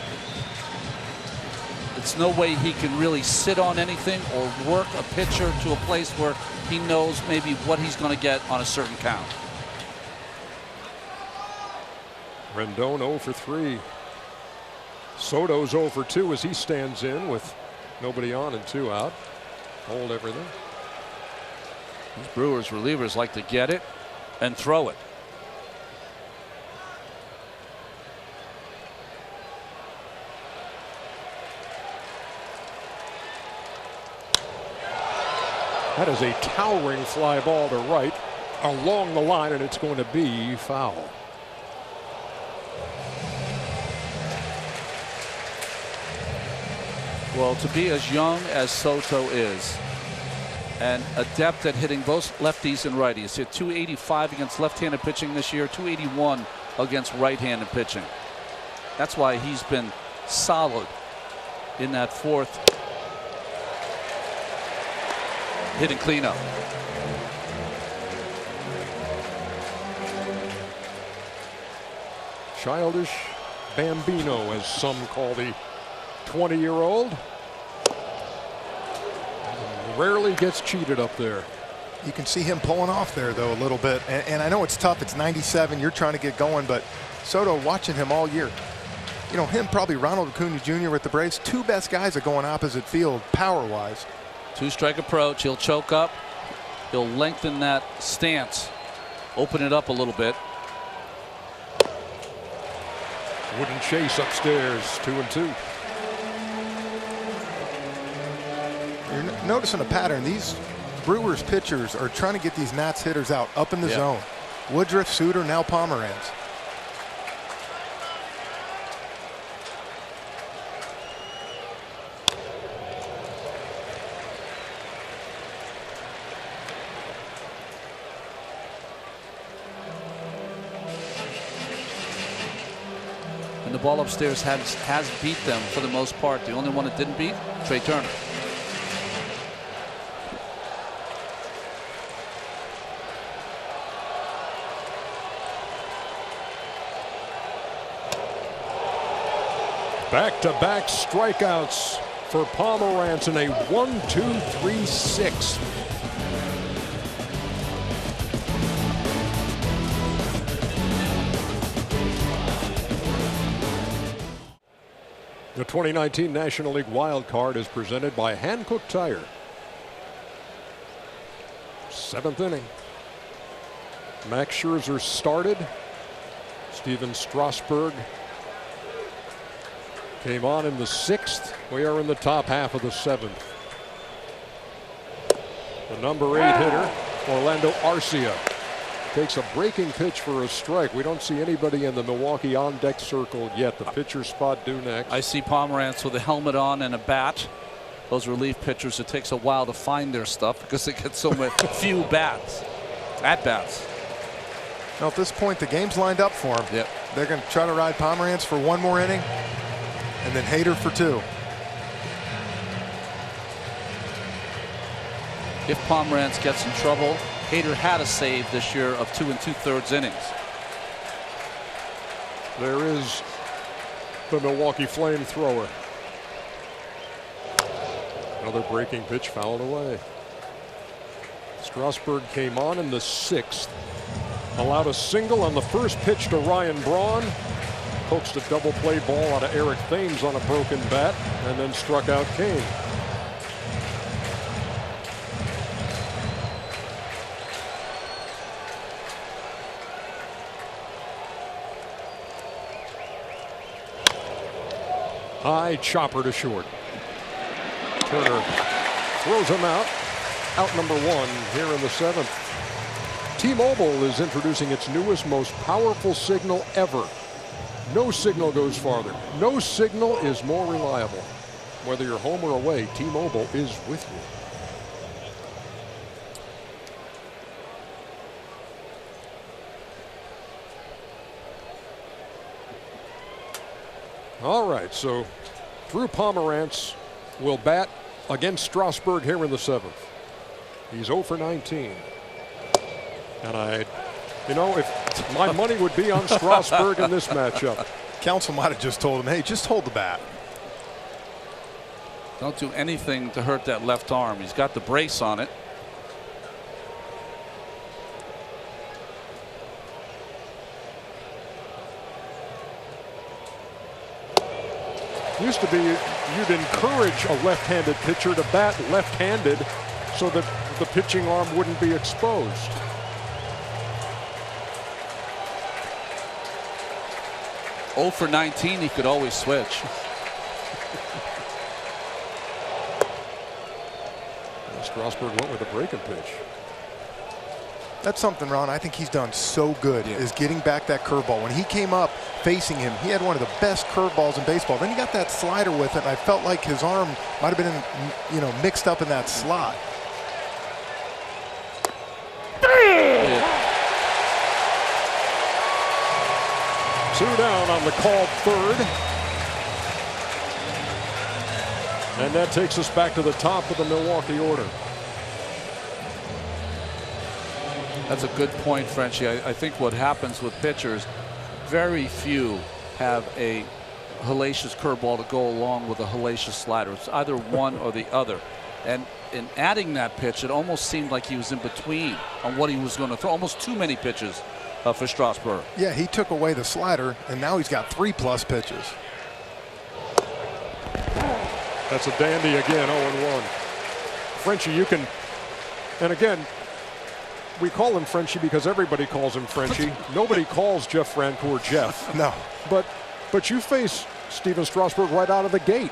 it's no way he can really sit on anything or work a pitcher to a place where he knows maybe what he's going to get on a certain count. Rendon 0 for 3. Soto's 0 for 2 as he stands in with nobody on and 2 out. Hold everything. These Brewers relievers like to get it and throw it. That is a towering fly ball to right along the line, and it's going to be foul. Well, to be as young as Soto is and adept at hitting both lefties and righties, hit 285 against left-handed pitching this year, 281 against right-handed pitching. That's why he's been solid in that 4th hitting cleanup. Childish Bambino, as some call the 20-year-old. Rarely gets cheated up there. You can see him pulling off there, though, a little bit. And I know it's tough. It's 97. You're trying to get going. But Soto, watching him all year. You know, him, probably Ronald Acuna Jr. with the Braves. 2 best guys are going opposite field power-wise. 2-strike approach. He'll choke up. He'll lengthen that stance. Open it up a little bit. Wooden chase upstairs. 2-2. noticing a pattern. These Brewers pitchers are trying to get these Nats hitters out up in the zone. Woodruff, Souter, now Pomeranz. And the ball upstairs has beat them for the most part. The only one it didn't beat, Trey Turner. Back-to-back strikeouts for Pomeranz in a 1-2-3-6. The 2019 National League Wild Card is presented by Hankook Tire. 7th inning. Max Scherzer started. Steven Strasburg came on in the 6th. We are in the top half of the 7th. The number 8 hitter, Orlando Arcia, takes a breaking pitch for a strike. We don't see anybody in the Milwaukee on-deck circle yet. The pitcher spot due next. I see Pomeranz with a helmet on and a bat. Those relief pitchers, it takes a while to find their stuff because they get so few at-bats. Now at this point, the game's lined up for them. Yep. They're going to try to ride Pomeranz for one more inning, and then Hader for 2. If Pomeranz gets in trouble, Hader had a save this year of 2 2/3 innings. There is the Milwaukee flamethrower. Another breaking pitch fouled away. Strasburg came on in the 6th. Allowed a single on the first pitch to Ryan Braun. Coaxed a double play ball out of Eric Thames on a broken bat, and then struck out Kane. High chopper to short. Turner throws him out. Out number 1 here in the 7th. T-Mobile is introducing its newest, most powerful signal ever. No signal goes farther. No signal is more reliable. Whether you're home or away, T-Mobile is with you. All right, so Drew Pomeranz will bat against Strasburg here in the 7th. He's 0 for 19. And if my money would be on Strasburg in this matchup. Counsel might have just told him, hey, just hold the bat. Don't do anything to hurt that left arm. He's got the brace on it. Used to be you'd encourage a left-handed pitcher to bat left-handed so that the pitching arm wouldn't be exposed. Oh for 19, he could always switch. Strasburg went with a breaking pitch. That's something, Ron, I think he's done so good, is getting back that curveball. When he came up facing him, he had one of the best curveballs in baseball. Then he got that slider with it, and I felt like his arm might have been, mixed up in that slot. 2 down on the called 3rd. And that takes us back to the top of the Milwaukee order. That's a good point, Frenchie. I think what happens with pitchers, very few have a hellacious curveball to go along with a hellacious slider. It's either one or the other. And in adding that pitch, it almost seemed like he was in between on what he was going to throw. Almost too many pitches for Strasburg. Yeah, he took away the slider, and now he's got 3+ pitches. That's a dandy again, 0-1. Frenchie, you can, and again, we call him Frenchie because everybody calls him Frenchie. Nobody calls Jeff Francoeur Jeff. No. But you face Steven Strasburg right out of the gate.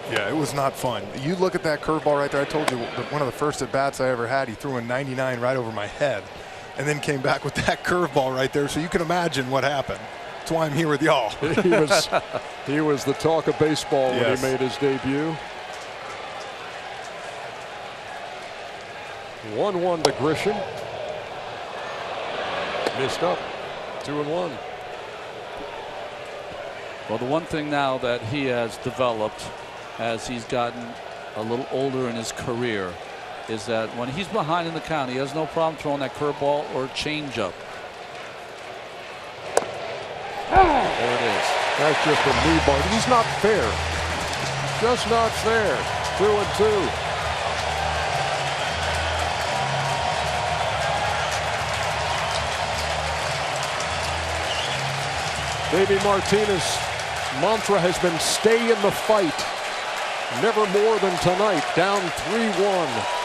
Yeah, it was not fun. You look at that curveball right there. I told you one of the first at-bats I ever had, he threw a 99 right over my head and then came back with that curveball right there. So you can imagine what happened. That's why I'm here with y'all. he was the talk of baseball when he made his debut. 1-1 to Grisham. Missed up. 2-1. Well, the one thing now that he has developed as he's gotten a little older in his career is that when he's behind in the count, he has no problem throwing that curveball or changeup. There it is. That's just a knee bar. He's not fair. Just not fair. 2-2. Davey Martinez's mantra has been stay in the fight. Never more than tonight. Down 3-1.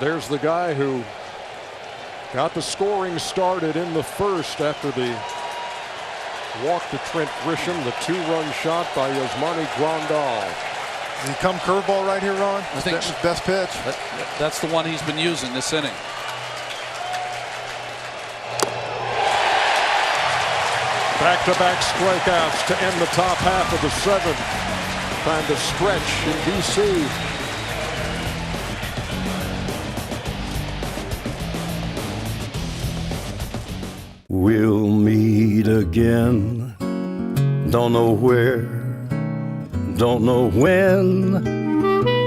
There's the guy who got the scoring started in the first after the walk to Trent Grisham, the 2-run shot by Yasmani Grandal. Does he come curveball right here, Ron? I think that's his best pitch. That's the one he's been using this inning. Back-to-back strikeouts to end the top half of the seventh. Time to stretch in D.C. We'll meet again. Don't know where, don't know when,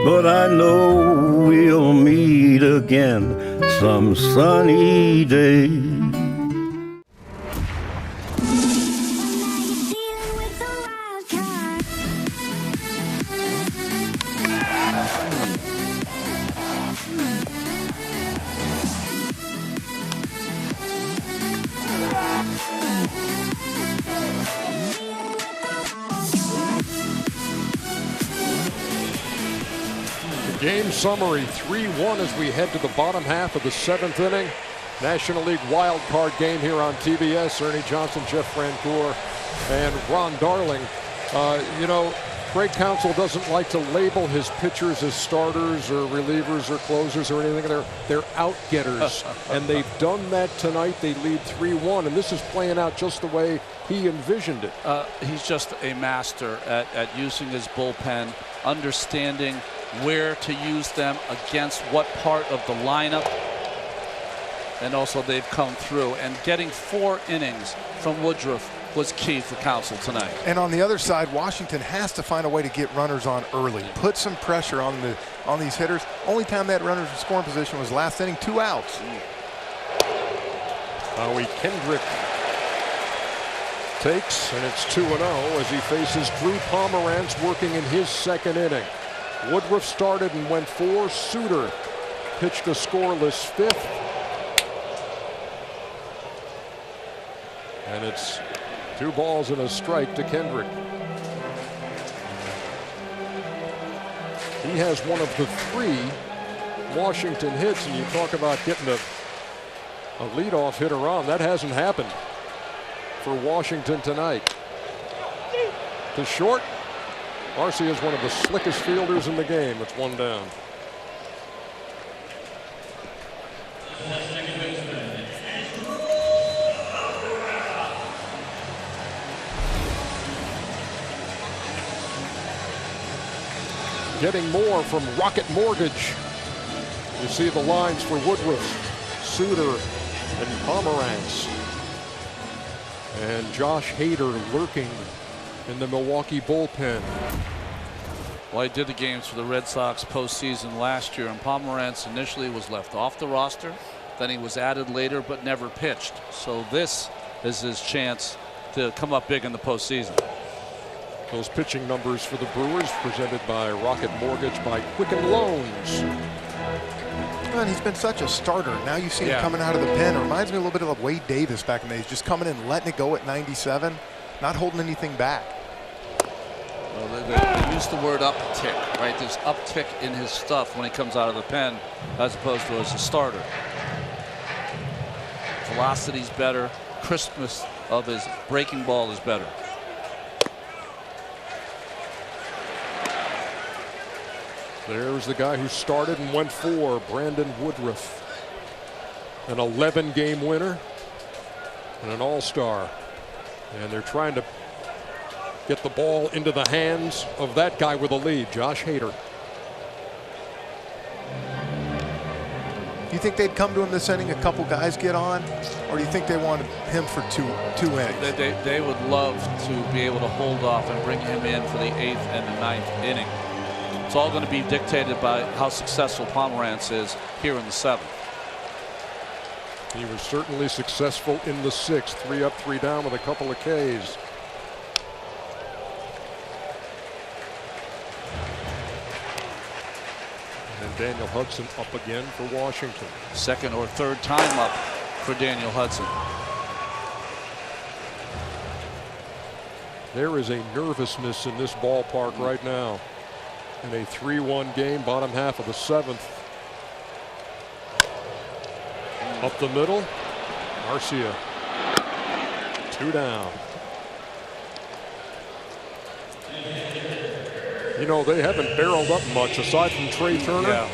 but I know we'll meet again some sunny day. Game summary, 3-1 as we head to the bottom half of the seventh inning. National League wild card game here on TBS. Ernie Johnson, Jeff Francoeur, and Ron Darling. You know, Craig Counsell doesn't like to label his pitchers as starters or relievers or closers or anything. They're out-getters, and they've done that tonight. They lead 3-1, and this is playing out just the way he envisioned it. He's just a master at using his bullpen, understanding where to use them against what part of the lineup, and also they've come through, and getting 4 innings from Woodruff was key for Counsell tonight. And on the other side, Washington has to find a way to get runners on early, put some pressure on these hitters. Only time that runners in scoring position was last inning, 2 outs. Howie Kendrick takes, and it's 2-0 as he faces Drew Pomerantz working in his second inning. Woodruff started and went 4. Souter pitched a scoreless 5th. And it's 2 balls and a strike to Kendrick. He has one of the 3 Washington hits, and you talk about getting a leadoff hitter on. That hasn't happened for Washington tonight. To short. Marcy is one of the slickest fielders in the game. It's 1 down. Getting more from Rocket Mortgage. You see the lines for Woodruff, Souter, and Pomerantz. And Josh Hader lurking in the Milwaukee bullpen. Well, he did the games for the Red Sox postseason last year, and Pomerantz initially was left off the roster. Then he was added later but never pitched. So this is his chance to come up big in the postseason. Those pitching numbers for the Brewers presented by Rocket Mortgage by Quicken Loans. And he's been such a starter. Now you see him coming out of the pen. It reminds me a little bit of Wade Davis back in the days, just coming in, letting it go at 97, not holding anything back. Well, they use the word uptick, right? There's uptick in his stuff when he comes out of the pen as opposed to as a starter. Velocity's better. Crispness of his breaking ball is better. There's the guy who started and went for, Brandon Woodruff. An 11-game winner and an all-star. And they're trying to get the ball into the hands of that guy with a lead, Josh Hader. Do you think they'd come to him this inning, a couple guys get on? Or do you think they wanted him for two innings? They would love to be able to hold off and bring him in for the 8th and the 9th inning. It's all going to be dictated by how successful Pomerantz is here in the 7th. He was certainly successful in the 6th, 3 up, 3 down with a couple of Ks. And Daniel Hudson up again for Washington. Second or third time up for Daniel Hudson. There is a nervousness in this ballpark right now. In a 3-1 game, bottom half of the 7th. Up the middle, Garcia. 2 down. You know, they haven't barreled up much aside from Trey Turner. Yeah.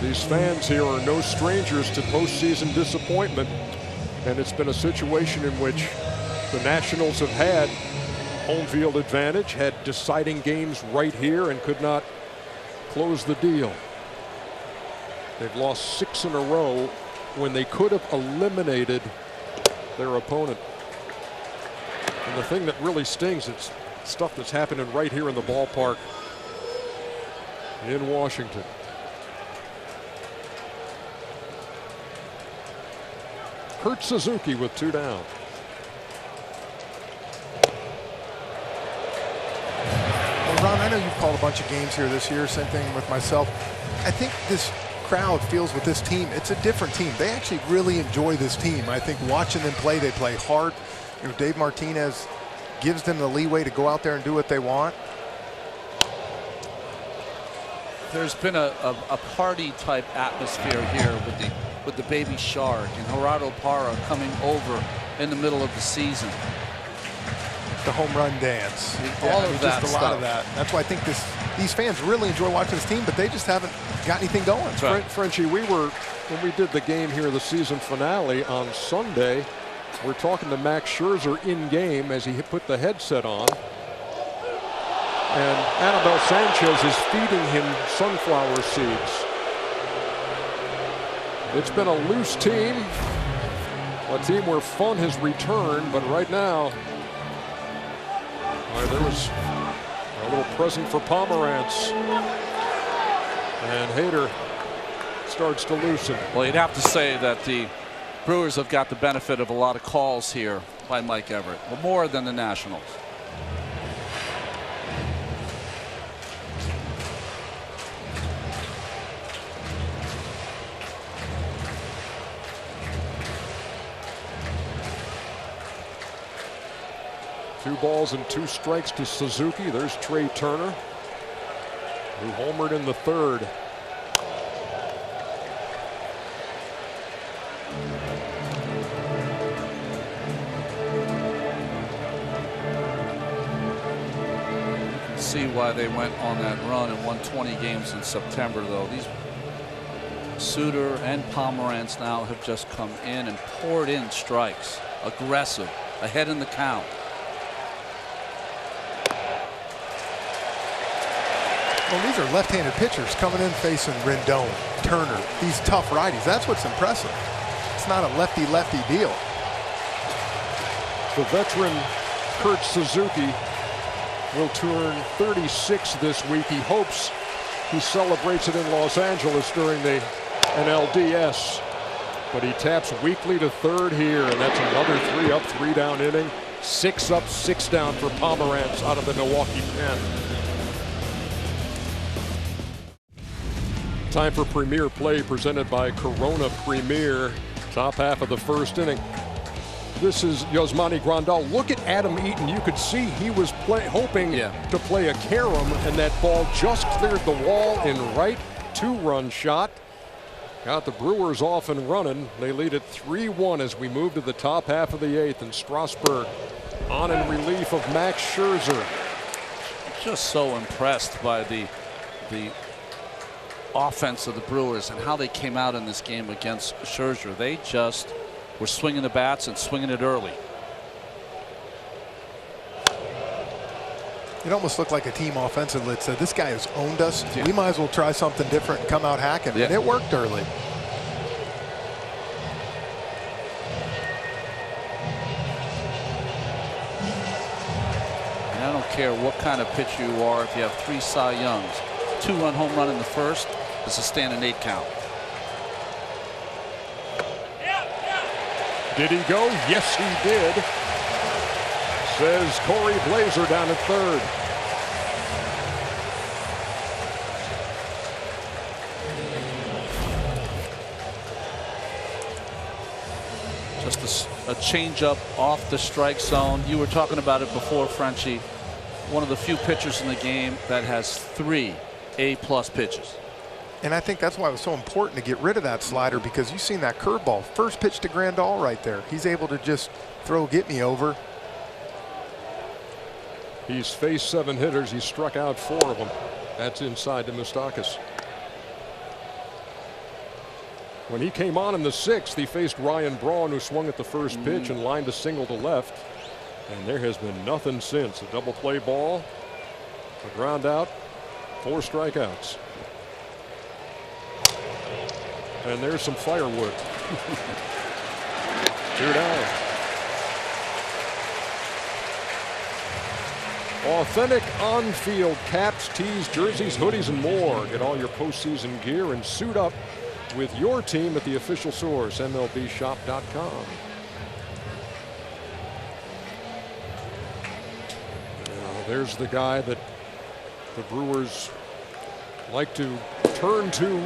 These fans here are no strangers to postseason disappointment. And it's been a situation in which the Nationals have had home field advantage, had deciding games right here, and could not close the deal. They've lost 6 in a row when they could have eliminated their opponent. And the thing that really stings, it's stuff that's happening right here in the ballpark in Washington. Kurt Suzuki with 2 down. Well, Ron, I know you've called a bunch of games here this year, same thing with myself. I think this crowd feels with this team, it's a different team. They actually really enjoy this team. I think watching them play, they play hard. You know, Dave Martinez gives them the leeway to go out there and do what they want. There's been a party type atmosphere here with the baby shark and Gerardo Parra coming over in the middle of the season. The home run dance. All of that just a lot of that. That's why I think these fans really enjoy watching this team, but they just haven't got anything going. Right. Frenchie, when we did the game here, the season finale on Sunday, we're talking to Max Scherzer in game as he put the headset on. And Anibal Sanchez is feeding him sunflower seeds. It's been a loose team, a team where fun has returned, but right now, there was a little present for Pomerantz. And Hader starts to loosen. Well, you'd have to say that the Brewers have got the benefit of a lot of calls here by Mike Everett, but more than the Nationals. Two balls and 2 strikes to Suzuki. There's Trey Turner, who homered in the 3rd. You can see why they went on that run and won 20 games in September, though. These Souter and Pomerantz now have just come in and poured in strikes. Aggressive, ahead in the count. Well, these are left-handed pitchers coming in facing Rendon, Turner, these tough righties. That's what's impressive. It's not a lefty-lefty deal. The veteran Kurt Suzuki will turn 36 this week. He hopes he celebrates it in Los Angeles during the NLDS. But he taps weakly to 3rd here, and that's another 3 up, 3 down inning. 6 up, 6 down for Pomerantz out of the Milwaukee pen. Time for Premier Play presented by Corona Premier. Top half of the first inning. This is Yasmani Grandal. Look at Adam Eaton. You could see he was hoping to play a carom, and that ball just cleared the wall in right. 2-run shot. Got the Brewers off and running. They lead it 3-1 as we move to the top half of the 8th, and Strasburg on in relief of Max Scherzer. Just so impressed by the offense of the Brewers and how they came out in this game against Scherzer. They just were swinging the bats and swinging it early. It almost looked like a team offensively that said, this guy has owned us. We might as well try something different and come out hacking. And it worked early. And I don't care what kind of pitcher you are. If you have 3 Cy Youngs, 2-run home run in the first, it's a standing 8 count. Did he go? Yes, he did. Says Corey Blazer down at third. Just a changeup off the strike zone. You were talking about it before, Frenchie. One of the few pitchers in the game that has 3 A+ pitches. And I think that's why it was so important to get rid of that slider, because you've seen that curveball. First pitch to Grandal right there. He's able to just throw get me over. He's faced 7 hitters. He struck out 4 of them. That's inside to Moustakas. When he came on in the 6th, he faced Ryan Braun, who swung at the first pitch and lined a single to left. And there has been nothing since. A double play ball, a ground out, 4 strikeouts. And there's some firewood. 2 down. Authentic on-field caps, tees, jerseys, hoodies, and more. Get all your postseason gear and suit up with your team at the official source, MLBshop.com. There's the guy that the Brewers like to turn to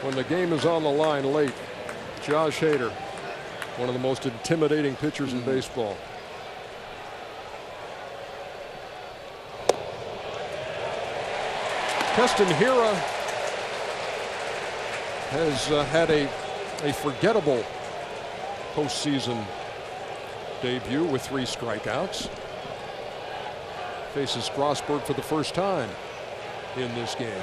when the game is on the line late. Josh Hader, one of the most intimidating pitchers in baseball. Keston Hiura has had a forgettable postseason debut with 3 strikeouts. Faces Strasburg for the first time in this game.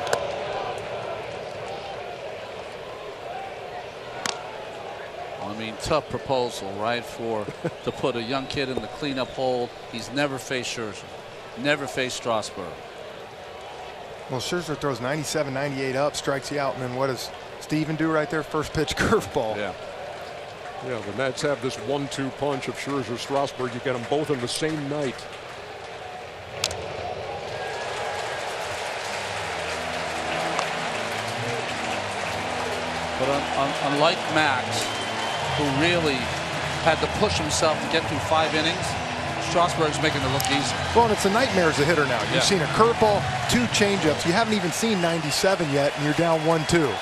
I mean, tough proposal, right, to put a young kid in the cleanup hole. He's never faced Scherzer, never faced Strasburg. Well, Scherzer throws 97, 98 up, strikes you out, and then what does Steven do right there? First pitch curveball. Yeah, the Mets have this 1-2 punch of Scherzer, Strasburg. You get them both in the same night. But unlike Max, who really had to push himself to get through 5 innings, Strasburg's making it look easy. Well, and it's a nightmare as a hitter now. You've seen a curveball, 2 changeups. You haven't even seen 97 yet, and you're down 1-2.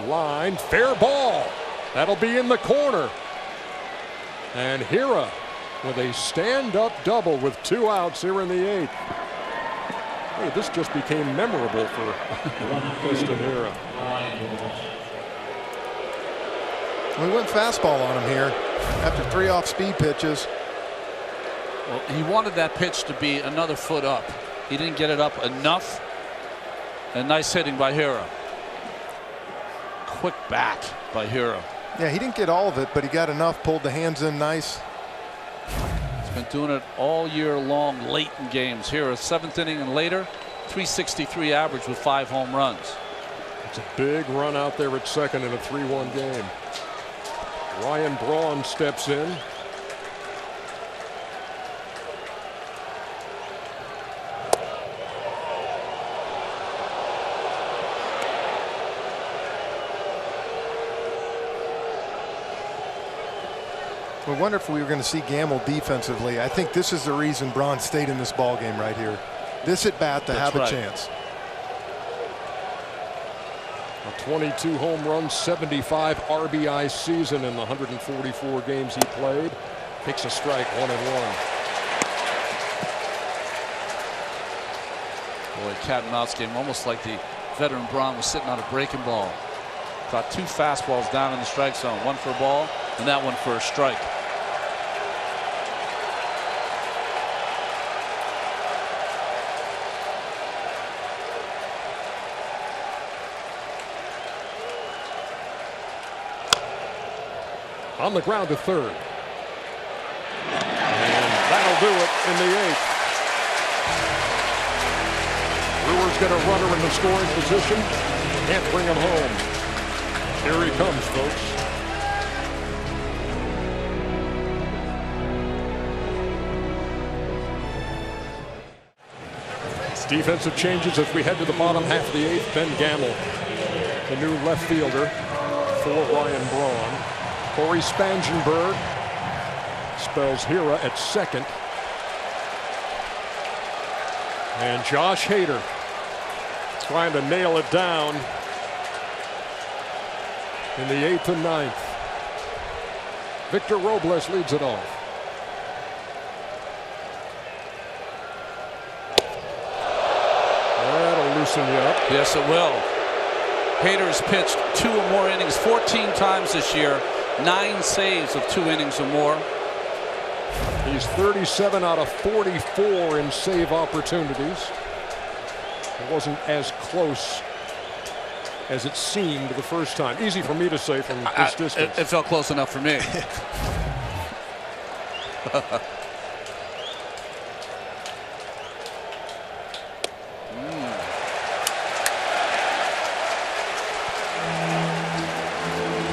Line, fair ball. That'll be in the corner. And Hiura with a stand-up double with 2 outs here in the 8th. Hey, this just became memorable for Keston Hiura. We went fastball on him here after 3 off-speed pitches. Well, he wanted that pitch to be another foot up. He didn't get it up enough. And nice hitting by Hiura. Quick bat by Hiura. Yeah, he didn't get all of it, but he got enough, pulled the hands in nice. He's been doing it all year long, late in games. Here, a 7th inning and later, 363 average with 5 home runs. It's a big run out there at second in a 3-1 game. Ryan Braun steps in. We wonder if we were going to see Gamble defensively. I think this is the reason Braun stayed in this ball game right here. This at bat to have a chance. A 22 home run, 75 RBI season in the 144 games he played. Takes a strike, 1-1. Boy, cat and mouse game, almost like the veteran Braun was sitting on a breaking ball. Got 2 fastballs down in the strike zone, one for a ball and that one for a strike. On the ground to third. And that'll do it in the 8th. Brewers get a runner in the scoring position. Can't bring him home. Here he comes, folks. Defensive changes as we head to the bottom half of the 8th. Ben Gamble, the new left fielder for Ryan Braun. Corey Spangenberg spells Hira at second. And Josh Hader trying to nail it down in the 8th and 9th. Victor Robles leads it off. That'll loosen you up. Yes, it will. Hader has pitched 2 or more innings 14 times this year. 9 saves of 2 innings or more. He's 37 out of 44 in save opportunities. It wasn't as close as it seemed the first time. Easy for me to say from this distance. It felt close enough for me.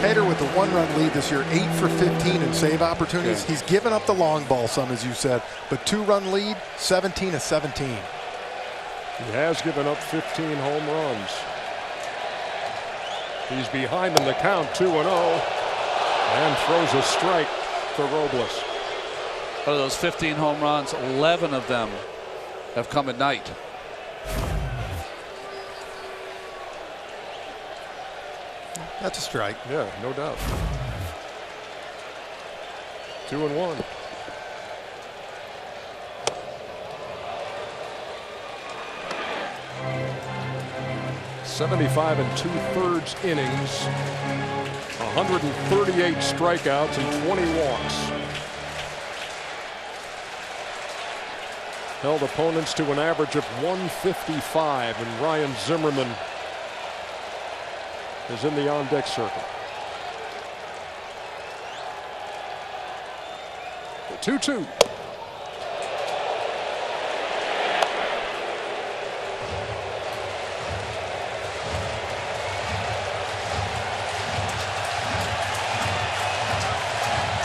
Hader with the 1-run lead this year, 8 for 15 in save opportunities. He's given up the long ball some, as you said, but 2-run lead, 17 of 17. He has given up 15 home runs. He's behind in the count, 2-0, and throws a strike for Robles. Out of those 15 home runs, 11 of them have come at night. That's a strike. Yeah, no doubt. 2-1. $75 2/3 innings, 138 strikeouts and 20 walks. Held opponents to an average of 155, and Ryan Zimmerman is in the on-deck circle. 2-2.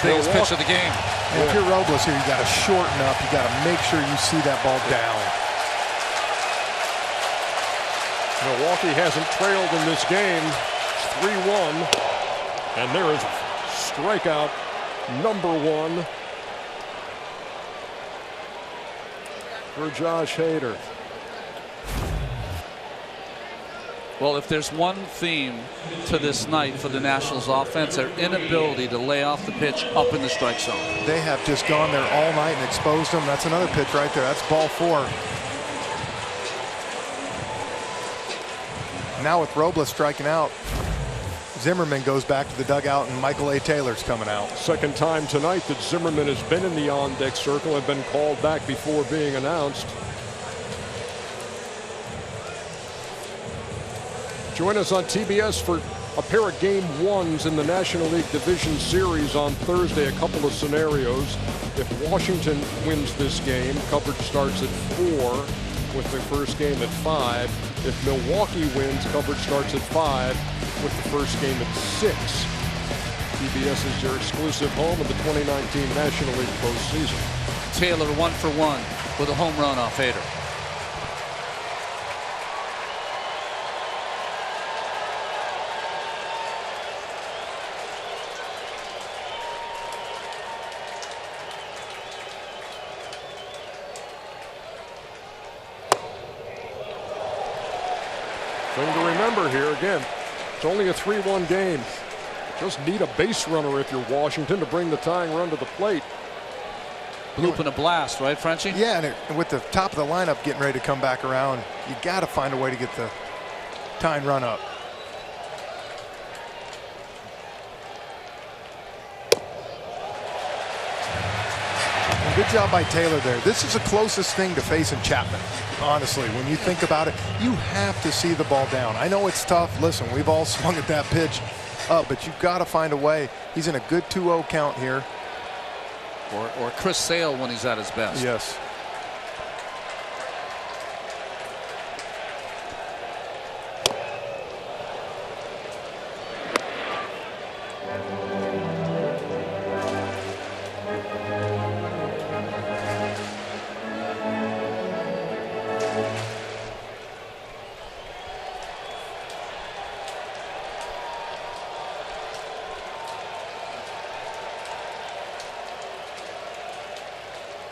Biggest pitch of the game. And if you're Robles here, you got to shorten up. You got to make sure you see that ball down. Milwaukee hasn't trailed in this game. It's 3-1. And there is strikeout number 1 for Josh Hader. Well, if there's one theme to this night for the Nationals offense, their inability to lay off the pitch up in the strike zone. They have just gone there all night and exposed them. That's another pitch right there. That's ball 4. Now with Robles striking out, Zimmerman goes back to the dugout and Michael A. Taylor's coming out. Second time tonight that Zimmerman has been in the on-deck circle and been called back before being announced. Join us on TBS for a pair of game 1s in the National League Division Series on Thursday. A couple of scenarios. If Washington wins this game, coverage starts at 4 with the first game at 5. If Milwaukee wins, coverage starts at 5 with the first game at 6. TBS is your exclusive home of the 2019 National League postseason. Taylor 1 for 1 with a home run off Hader. Thing to remember here again, it's only a 3-1 game. Just need a base runner if you're Washington to bring the tying run to the plate. Bloop and a blast, right, Frenchie? Yeah, and with the top of the lineup getting ready to come back around, you got to find a way to get the tying run up. Good job by Taylor there. This is the closest thing to facing Chapman. Honestly, when you think about it, you have to see the ball down. I know it's tough. Listen, we've all swung at that pitch up, but you've got to find a way. He's in a good 2-0 count here. Or Chris Sale when he's at his best. Yes.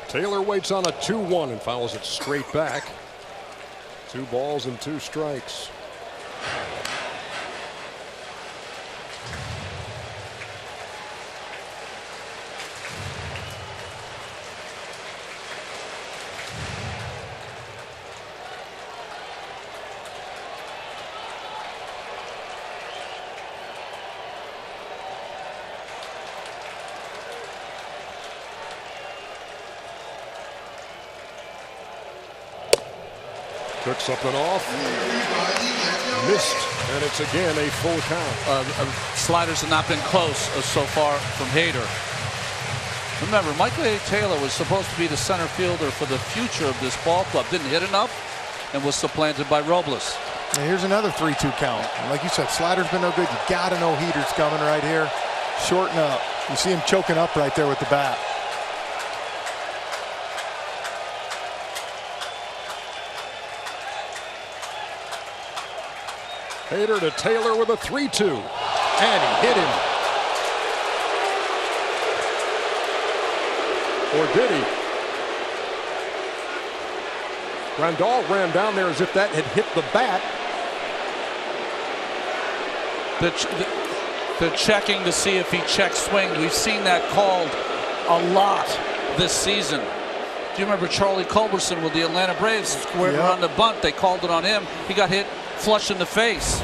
Taylor waits on a 2-1 and fouls it straight back. 2 balls and 2 strikes. Took something off, missed, and it's again a full count. Sliders have not been close so far from Hader. Remember, Michael A. Taylor was supposed to be the center fielder for the future of this ball club. Didn't hit enough and was supplanted by Robles. And here's another 3-2 count. And like you said, slider's been no good. You got to know Heater's coming right here. Shorten up. You see him choking up right there with the bat. Hader to Taylor with a 3-2. And he hit him. Or did he? Grandal ran down there as if that had hit the bat. They're checking to see if he checks swing. We've seen that called a lot this season. Do you remember Charlie Culberson with the Atlanta Braves squared around the bunt? They called it on him. He got hit flush in the face.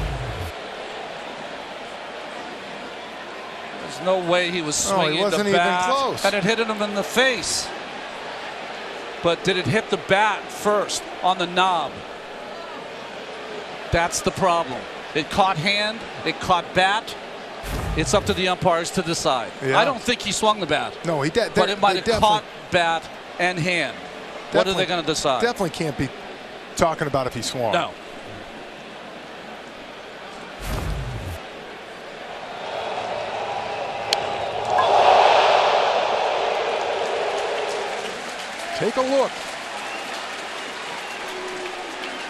There's no way he was swinging the bat and it hit him in the face. But did it hit the bat first on the knob? That's the problem. It caught hand, it caught bat. It's up to the umpires to decide. Yeah. I don't think he swung the bat. No, he did. But it might have caught bat and hand. What are they going to decide? Definitely can't be talking about if he swung. No. Take a look.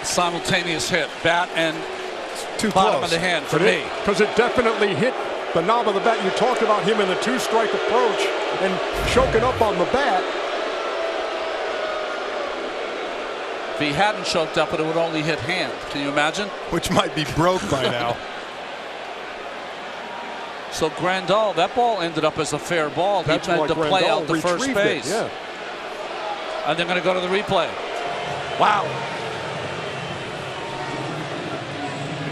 Simultaneous hit, bat and too bottom close of the hand for me. Because it definitely hit the knob of the bat. You talked about him in the 2-strike approach and choking up on the bat. If he hadn't choked up, it would only hit hand. Can you imagine? Which might be broke by now. So Grandal, that ball ended up as a fair ball. That's he had to play out the first base. Yeah. And they're going to go to the replay. Wow.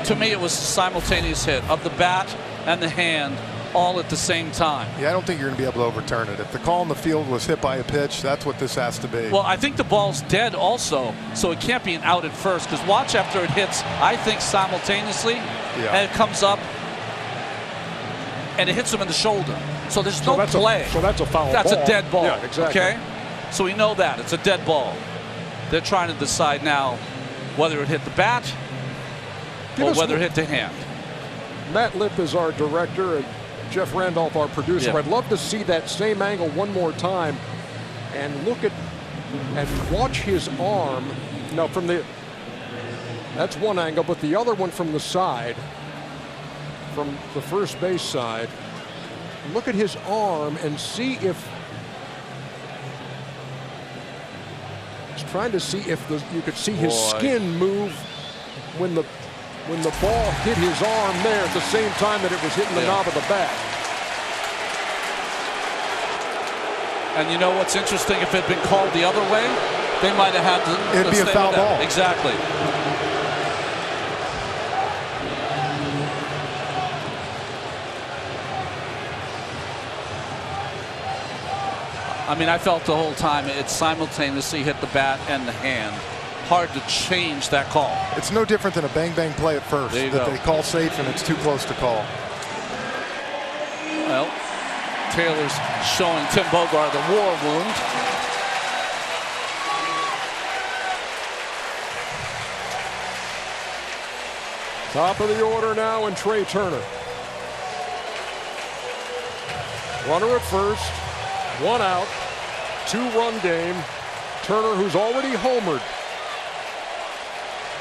To me, it was a simultaneous hit of the bat and the hand all at the same time. Yeah, I don't think you're going to be able to overturn it. If the call in the field was hit by a pitch, that's what this has to be. Well, I think the ball's dead also, so it can't be an out at first, because watch after it hits, I think simultaneously, and it comes up, and it hits him in the shoulder. So there's no play. So that's a foul ball. That's a dead ball. Yeah, exactly. Okay? So we know that. It's a dead ball. They're trying to decide now whether it hit the bat or whether it hit the hand. Matt Lipp is our director and Jeff Randolph our producer. I'd love to see that same angle one more time and look at and watch his arm. No, from the that's one angle, but the other one from the side, from the first base side. Look at his arm and see if he's trying to see if you could see his skin move when when the ball hit his arm there at the same time that it was hitting the knob of the bat. And you know what's interesting? If it had been called the other way, they might have had to. It'd be a foul ball. Exactly. I mean, I felt the whole time it simultaneously hit the bat and the hand. Hard to change that call. It's no different than a bang-bang play at first that they call safe and it's too close to call. Well, Taylor's showing Tim Bogart the war wound. Top of the order now in Trey Turner. Runner at first, 1 out, 2-run game. Turner, who's already homered,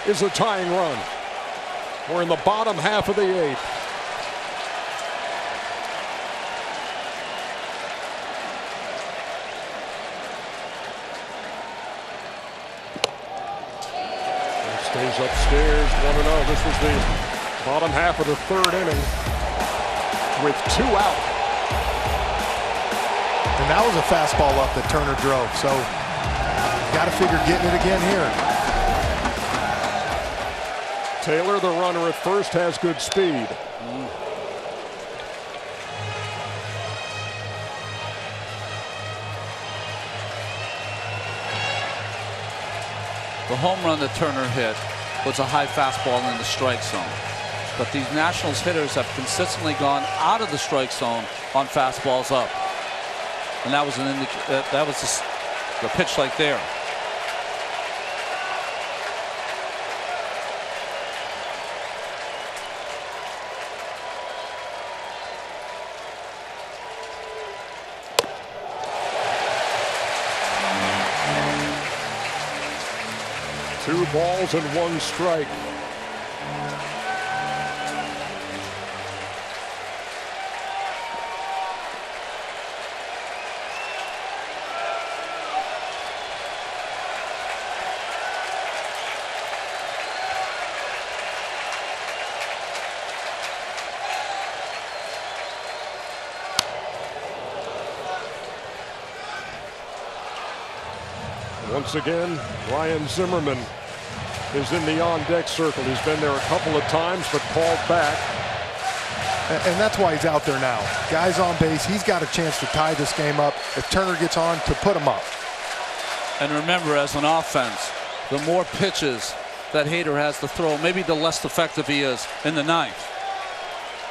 is a tying run. We're in the bottom half of the 8th. Stays upstairs, 1-0. This was the bottom half of the 3rd inning with 2 out. And that was a fastball up that Turner drove, so got to figure getting it again here. Taylor, the runner at first, has good speed. The home run that Turner hit was a high fastball in the strike zone. But these Nationals hitters have consistently gone out of the strike zone on fastballs up. And that was the pitch right there. Two balls and 1 strike. Once again, Ryan Zimmerman is in the on-deck circle. He's been there a couple of times, but called back. And that's why he's out there now. Guys on base, he's got a chance to tie this game up if Turner gets on to put him up. And remember, as an offense, the more pitches that Hader has to throw, maybe the less effective he is in the 9th.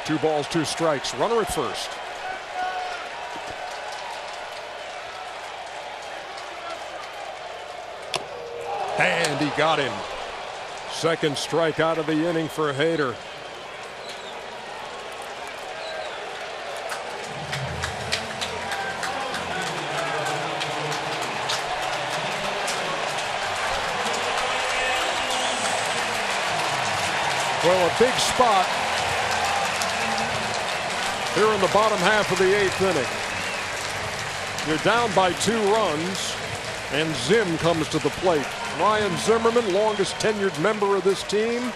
2 balls, 2 strikes. Runner at first. And he got him. Second strikeout of the inning for Hader. Well, a big spot here in the bottom half of the 8th inning. You're down by 2 runs, and Zim comes to the plate. Ryan Zimmerman, longest tenured member of this team.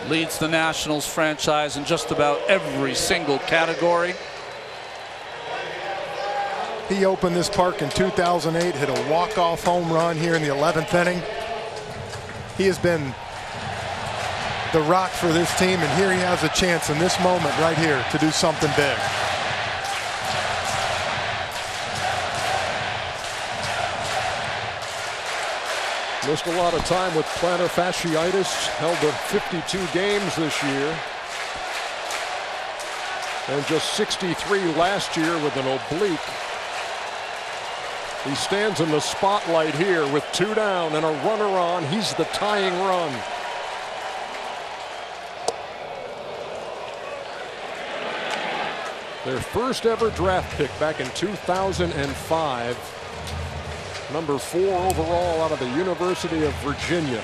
Leads the Nationals franchise in just about every single category. He opened this park in 2008, hit a walk-off home run here in the 11th inning. He has been the rock for this team, and here he has a chance in this moment right here to do something big. Missed a lot of time with plantar fasciitis, held to 52 games this year. And just 63 last year with an oblique. He stands in the spotlight here with 2 down and a runner on. He's the tying run. Their first ever draft pick back in 2005. Number 4 overall out of the University of Virginia.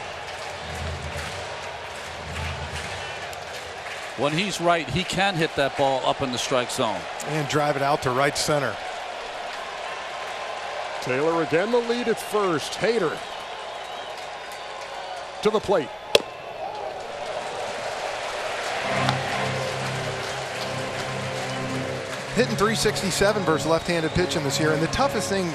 When he's right, he can hit that ball up in the strike zone. And drive it out to right center. Taylor again the lead at first. Hader to the plate. Hitting .367 versus left-handed pitching this year, and the toughest thing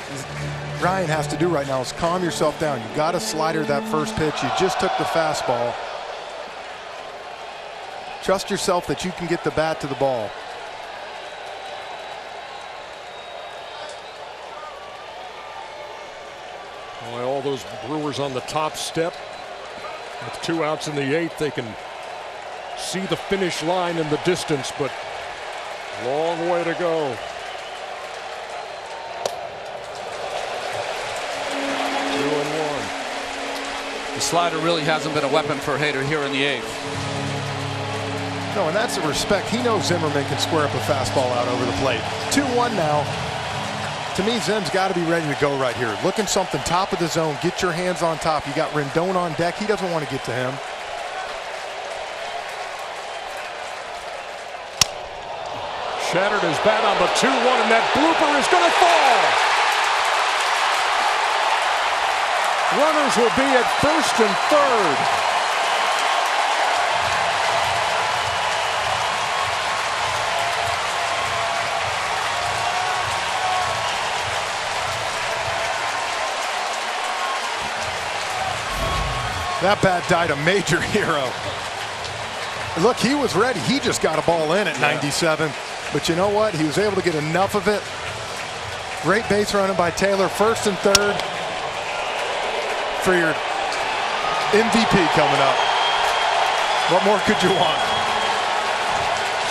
Ryan has to do right now is calm yourself down. You got to slider that first pitch. You just took the fastball. Trust yourself that you can get the bat to the ball. Boy, all those Brewers on the top step. With 2 outs in the 8th, they can see the finish line in the distance, but long way to go. 2-1. The slider really hasn't been a weapon for Hader here in the 8th. No, and that's the respect. He knows Zimmerman can square up a fastball out over the plate. 2-1 now. To me, Zim's got to be ready to go right here. Looking something top of the zone. Get your hands on top. You got Rendon on deck. He doesn't want to get to him. Shattered his bat on the 2-1, and that blooper is going to fall. Runners will be at first and third. That bat died a major hero. Look, he was ready. He just got a ball in at 97. But you know what? He was able to get enough of it. Great base running by Taylor. First and third for your MVP coming up. What more could you want?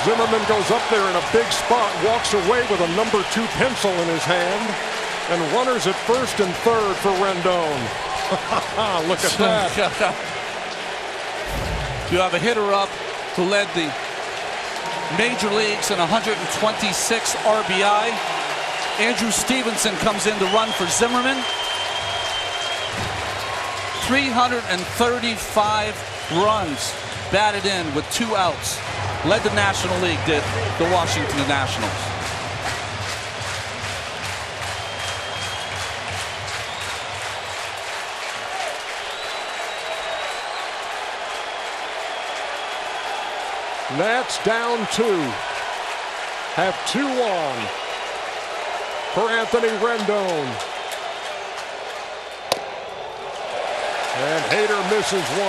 Zimmerman goes up there in a big spot, walks away with a number 2 pencil in his hand, and runners at first and third for Rendon. Look at that. You have a hitter up who led the major leagues in 126 RBI. Andrew Stevenson comes in to run for Zimmerman. 335 runs batted in with 2 outs. Led the National League, did the Washington Nationals. Nats down 2. Have 2 on for Anthony Rendon. And Hader misses 1-0.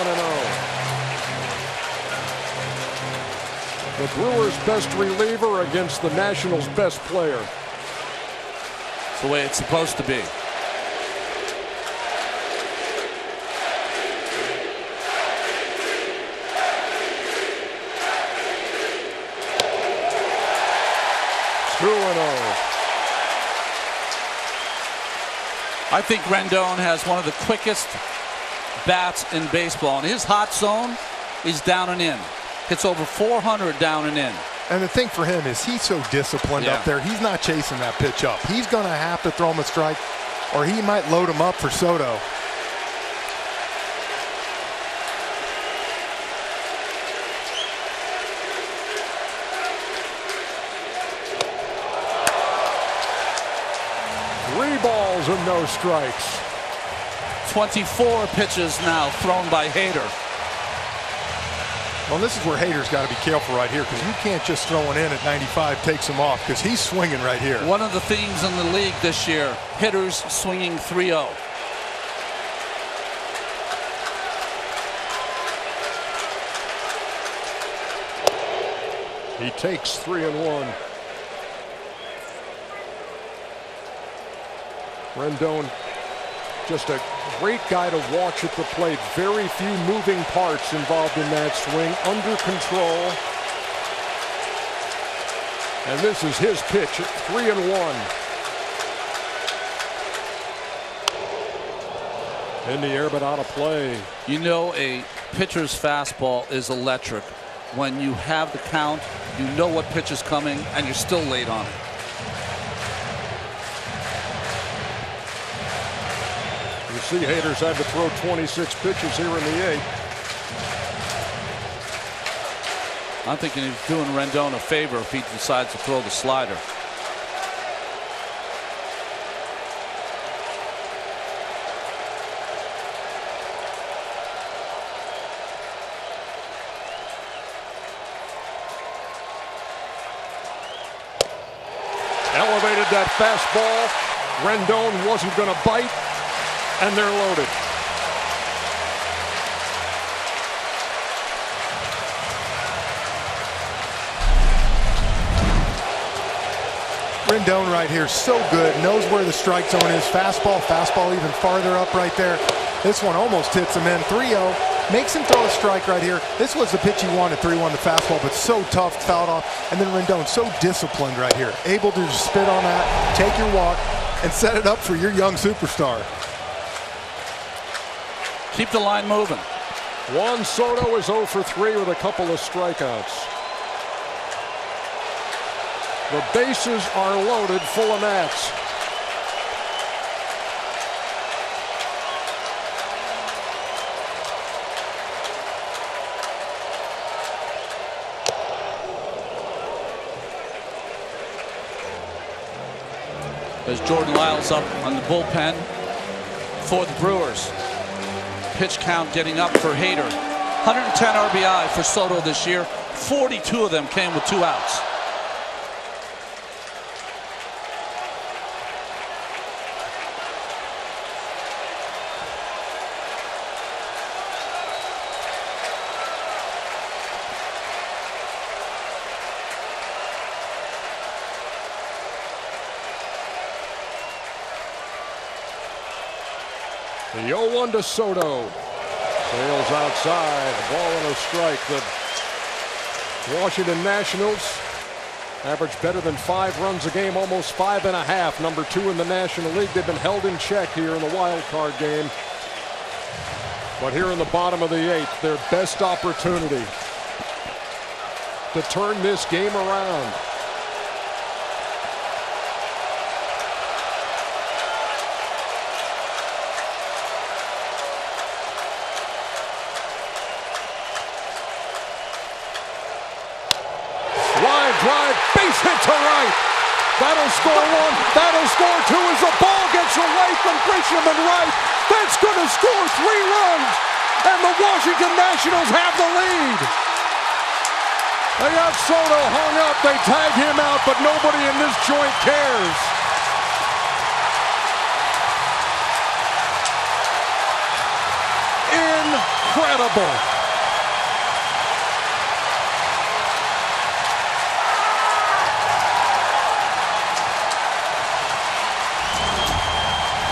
The Brewers' best reliever against the Nationals' best player. It's the way it's supposed to be. I think Rendon has one of the quickest bats in baseball, and his hot zone is down and in. Hits over 400 down and in. And the thing for him is he's so disciplined up there. He's not chasing that pitch up. He's going to have to throw him a strike, or he might load him up for Soto. And no strikes. 24 pitches now thrown by Hader. Well, this is where Hader's got to be careful right here, because you can't just throw it in at 95, takes him off, because he's swinging right here. One of the themes in the league this year, hitters swinging 3-0. He takes 3-1. Rendon, just a great guy to watch at the plate. Very few moving parts involved in that swing. Under control. And this is his pitch at 3-1. In the air, but out of play. You know, a pitcher's fastball is electric. When you have the count, you know what pitch is coming, and you're still late on it. You see Hader's had to throw 26 pitches here in the 8th. I'm thinking he's doing Rendon a favor if he decides to throw the slider. that fastball. Rendon wasn't going to bite, and they're loaded. Rendon right here, so good, knows where the strike zone is. Fastball even farther up right there. This one almost hits him in. 3-0, makes him throw a strike right here. This was the pitch he wanted, 3-1 the fastball, but so tough, fouled off. And then Rendon so disciplined right here, able to just spit on that, take your walk, and set it up for your young superstar. Keep the line moving. Juan Soto is 0 for 3 with a couple of strikeouts. The bases are loaded, full of Nats. As Jordan Lyles up on the bullpen for the Brewers. Pitch count getting up for Hader. 110 RBI for Soto this year. 42 of them came with 2 outs. The 0-1 to Soto. Sails outside. Ball and a strike. The Washington Nationals average better than 5 runs a game, almost 5.5. Number 2 in the National League. They've been held in check here in the wild card game. But here in the bottom of the 8th, their best opportunity to turn this game around. Drive, base hit to right. That'll score 1. That'll score 2 as the ball gets away from Grisham and right. That's going to score 3 runs. And the Washington Nationals have the lead. They got Soto hung up. They tag him out, but nobody in this joint cares. Incredible.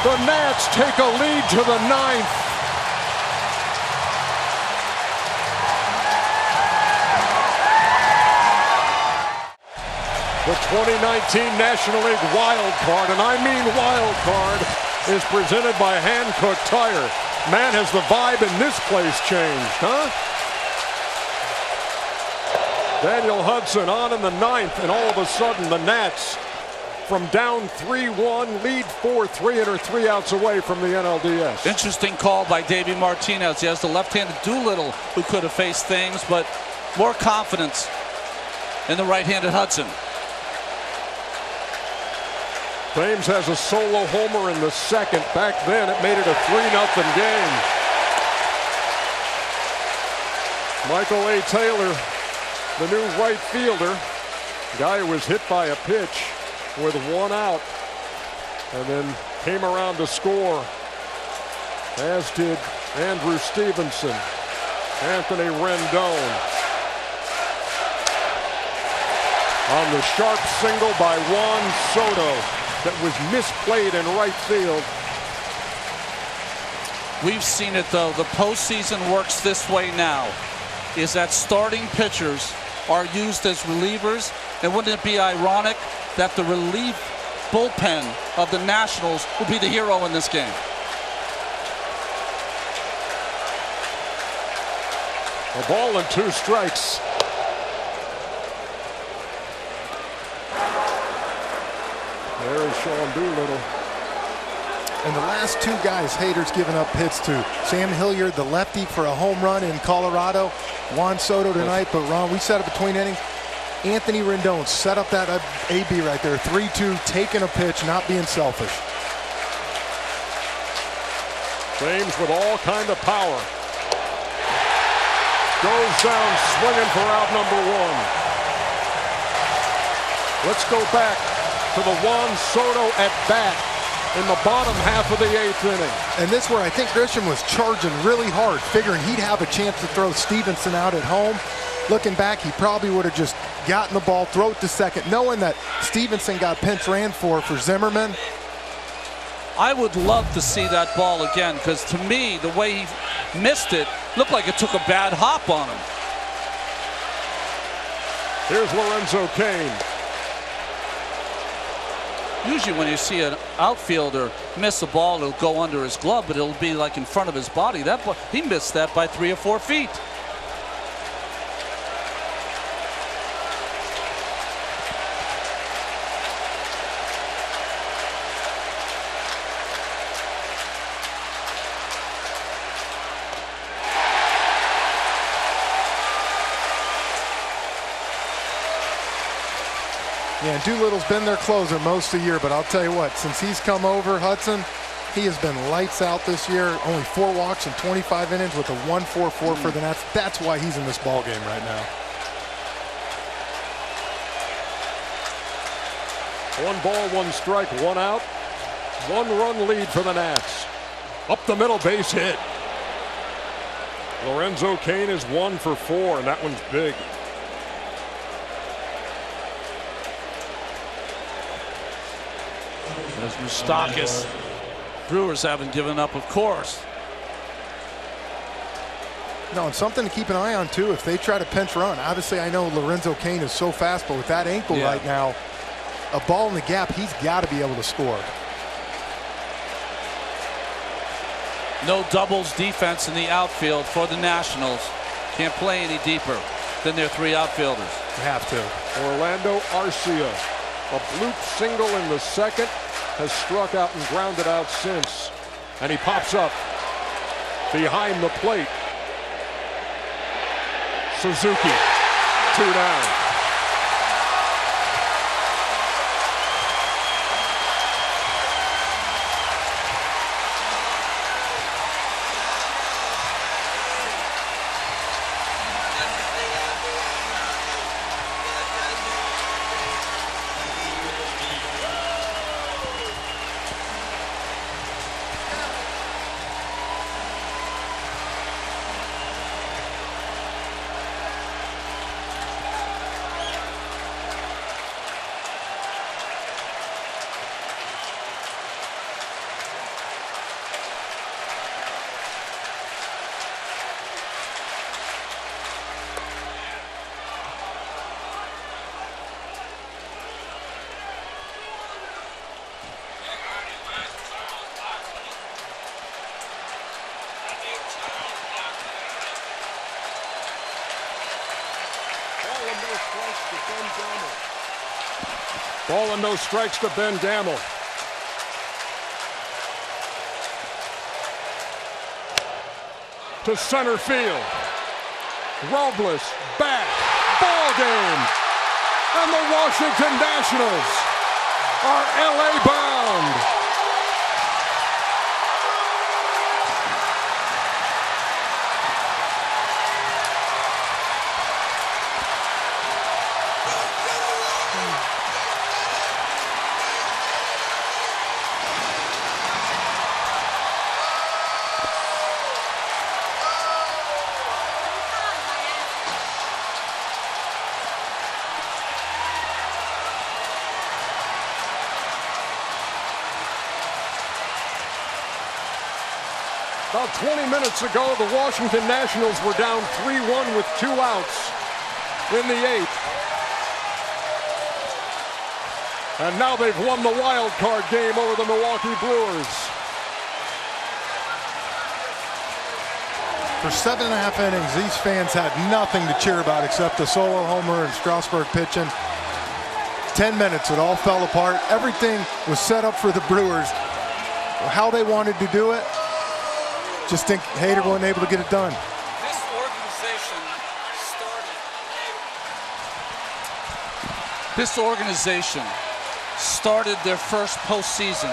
The Nats take a lead to the 9th. The 2019 National League wild card, and I mean wild card, is presented by Hankook Tire. Man, has the vibe in this place changed, huh? Daniel Hudson on in the 9th, and all of a sudden the Nats, from down 3-1, lead 4-3, and are 3 outs away from the NLDS. Interesting call by Davey Martinez. He has the left-handed Doolittle who could have faced Thames, but more confidence in the right-handed Hudson. Thames has a solo homer in the 2nd. Back then, it made it a 3-0 game. Michael A. Taylor, the new right fielder, guy who was hit by a pitch with 1 out, and then came around to score, as did Andrew Stevenson. Anthony Rendon on the sharp single by Juan Soto that was misplayed in right field. We've seen it, though. The postseason works this way now, is that starting pitchers are used as relievers, and wouldn't it be ironic that the relief bullpen of the Nationals will be the hero in this game? A ball and 2 strikes. There is Sean Doolittle. And the last 2 guys Hader's given up hits to. Sam Hilliard, the lefty, for a home run in Colorado. Juan Soto tonight, but Ron, we set up between innings. Anthony Rendon set up that AB right there. 3-2, taking a pitch, not being selfish. Thames with all kind of power. Goes down swinging for out number 1. Let's go back to the Juan Soto at bat in the bottom half of the 8th inning. And this where I think Grisham was charging really hard, figuring he'd have a chance to throw Stevenson out at home. Looking back, he probably would have just gotten the ball, throw it to second, knowing that Stevenson got pinch ran for Zimmerman. I would love to see that ball again, because to me, the way he missed it looked like it took a bad hop on him. Here's Lorenzo Cain. Usually when you see an outfielder miss a ball, it'll go under his glove, but it'll be like in front of his body. That ball, he missed that by 3 or 4 feet. Yeah, Doolittle's been their closer most of the year, but I'll tell you what, since he's come over, Hudson, he has been lights out this year. Only 4 walks in 25 innings with a 1.44 for the Nats. That's why he's in this ball game right now. 1 ball, 1 strike, 1 out. 1-run lead for the Nats. Up the middle, base hit. Lorenzo Cain is 1 for 4, and that one's big. There's Moustakas. Brewers haven't given up, of course. No, and something to keep an eye on, too, if they try to pinch run. Obviously, I know Lorenzo Cain is so fast, but with that ankle right now, a ball in the gap, he's got to be able to score. No doubles defense in the outfield for the Nationals. Can't play any deeper than their 3 outfielders. You have to. Orlando Arcia, a bloop single in the 2nd, has struck out and grounded out since. And he pops up behind the plate. Suzuki, 2 down. Ball and no strikes to Ben Gamel. To center field. Robles back. Ball game. And the Washington Nationals are LA bound. About 20 minutes ago, the Washington Nationals were down 3-1 with 2 outs in the 8th. And now they've won the wild card game over the Milwaukee Brewers. For 7.5 innings, these fans had nothing to cheer about except the solo homer and Strasburg pitching. 10 minutes, it all fell apart. Everything was set up for the Brewers. How they wanted to do it, just think Hader wasn't able to get it done. This organization started their first postseason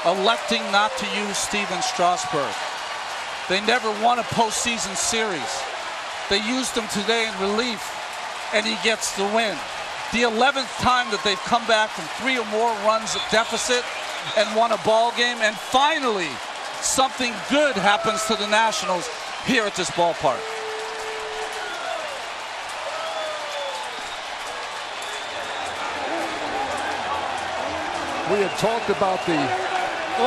electing not to use Steven Strasburg. They never won a postseason series. They used him today in relief, and he gets the win. The 11th time that they've come back from 3 or more runs deficit and won a ball game. And finally, something good happens to the Nationals here at this ballpark. We had talked about the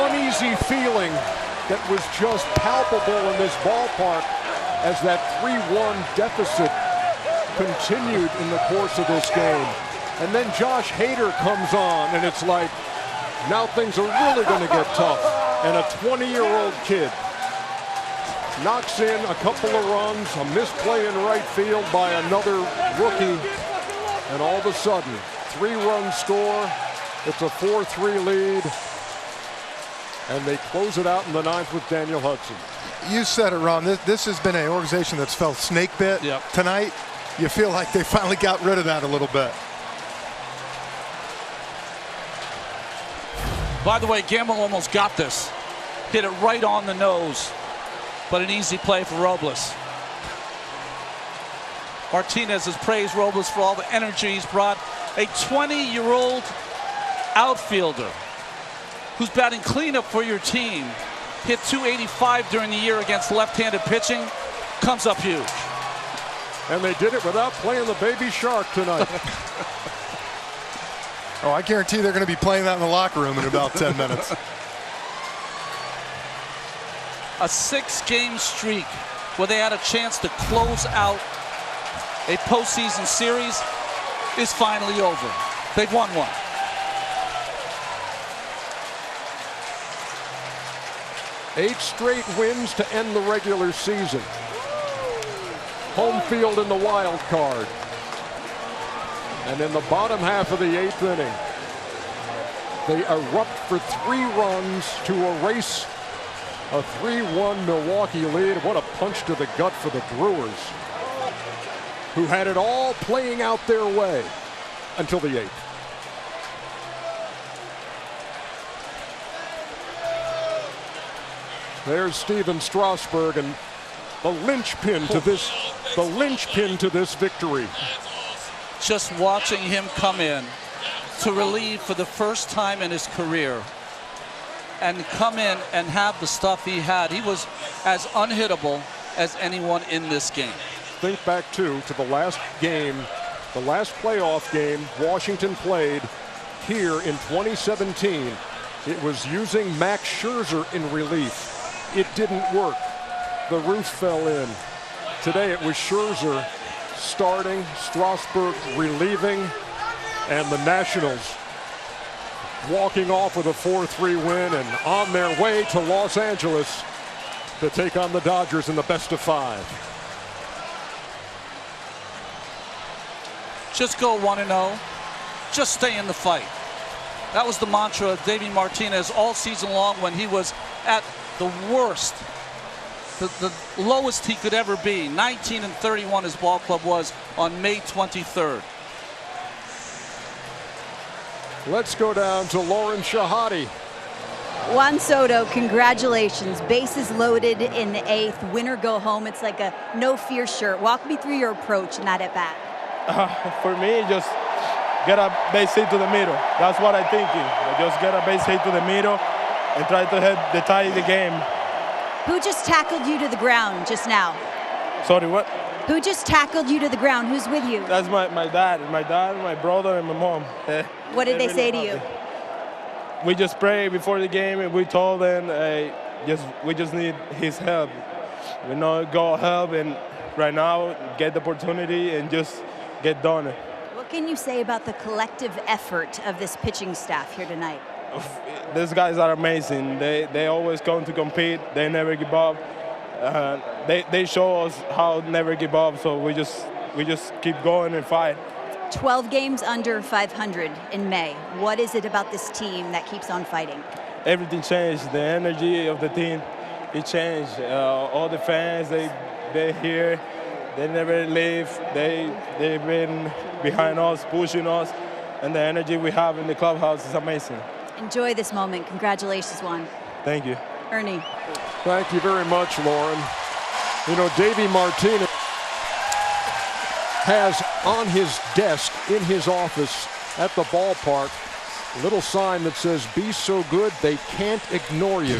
uneasy feeling that was just palpable in this ballpark as that 3-1 deficit continued in the course of this game. And then Josh Hader comes on, and it's like, now things are really going to get tough. And a 20-year-old kid knocks in a couple of runs, a misplay in right field by another rookie, and all of a sudden, 3-run score. It's a 4-3 lead, and they close it out in the 9th with Daniel Hudson. You said it, Ron. This has been an organization that's felt snake bit. Tonight. You feel like they finally got rid of that a little bit. By the way, Gamble almost got this. Hit it right on the nose, but an easy play for Robles. Martinez has praised Robles for all the energy he's brought. A 20-year-old outfielder who's batting cleanup for your team, hit .285 during the year against left-handed pitching, comes up huge. And they did it without playing the baby shark tonight. Oh, I guarantee they're going to be playing that in the locker room in about 10 minutes. A 6-game streak where they had a chance to close out a postseason series is finally over. They've won one. Eight straight wins to end the regular season. Home field in the wild card. And in the bottom half of the 8th inning, they erupt for 3 runs to erase a 3-1 Milwaukee lead. What a punch to the gut for the Brewers, who had it all playing out their way until the 8th. There's Steven Strasburg, and the linchpin to this victory. Just watching him come in to relieve for the first time in his career and come in and have the stuff he had. He was as unhittable as anyone in this game. Think back to the last game, the last playoff game Washington played here in 2017. It was using Max Scherzer in relief. It didn't work. The roof fell in. Today it was Scherzer starting, Strasburg relieving, and the Nationals walking off with a 4-3 win and on their way to Los Angeles to take on the Dodgers in the best of 5. Just go 1-0. Just stay in the fight. That was the mantra of Davey Martinez all season long when he was at the worst, the lowest he could ever be. 19-31 his ball club was on May 23rd. Let's go down to Lauren Shahadi. Juan Soto, congratulations. Bases loaded in the 8th. Win or go home. It's like a no-fear shirt. Walk me through your approach in that at-bat. For me, just get a base hit to the middle. That's what I'm thinking. Just get a base hit to the middle and try to hit the tie of the game. Who just tackled you to the ground just now? Sorry, what? Who just tackled you to the ground? Who's with you? That's my dad, my brother, and my mom. What did they say to you? We just prayed before the game, and we told them we just need his help. We know God help, and right now get the opportunity and just get done. What can you say about the collective effort of this pitching staff here tonight? These guys are amazing. They always come to compete. They never give up. They show us how to never give up. So we just keep going and fight. 12 games under 500 in May. What is it about this team that keeps on fighting? Everything changed. The energy of the team, it changed. All the fans, they're here. They never leave. They've been behind us, pushing us, and the energy we have in the clubhouse is amazing. Enjoy this moment. Congratulations, Juan. Thank you. Ernie. Thank you very much, Lauren. You know, Davey Martinez. has on his desk in his office at the ballpark a little sign that says, "Be so good they can't ignore you."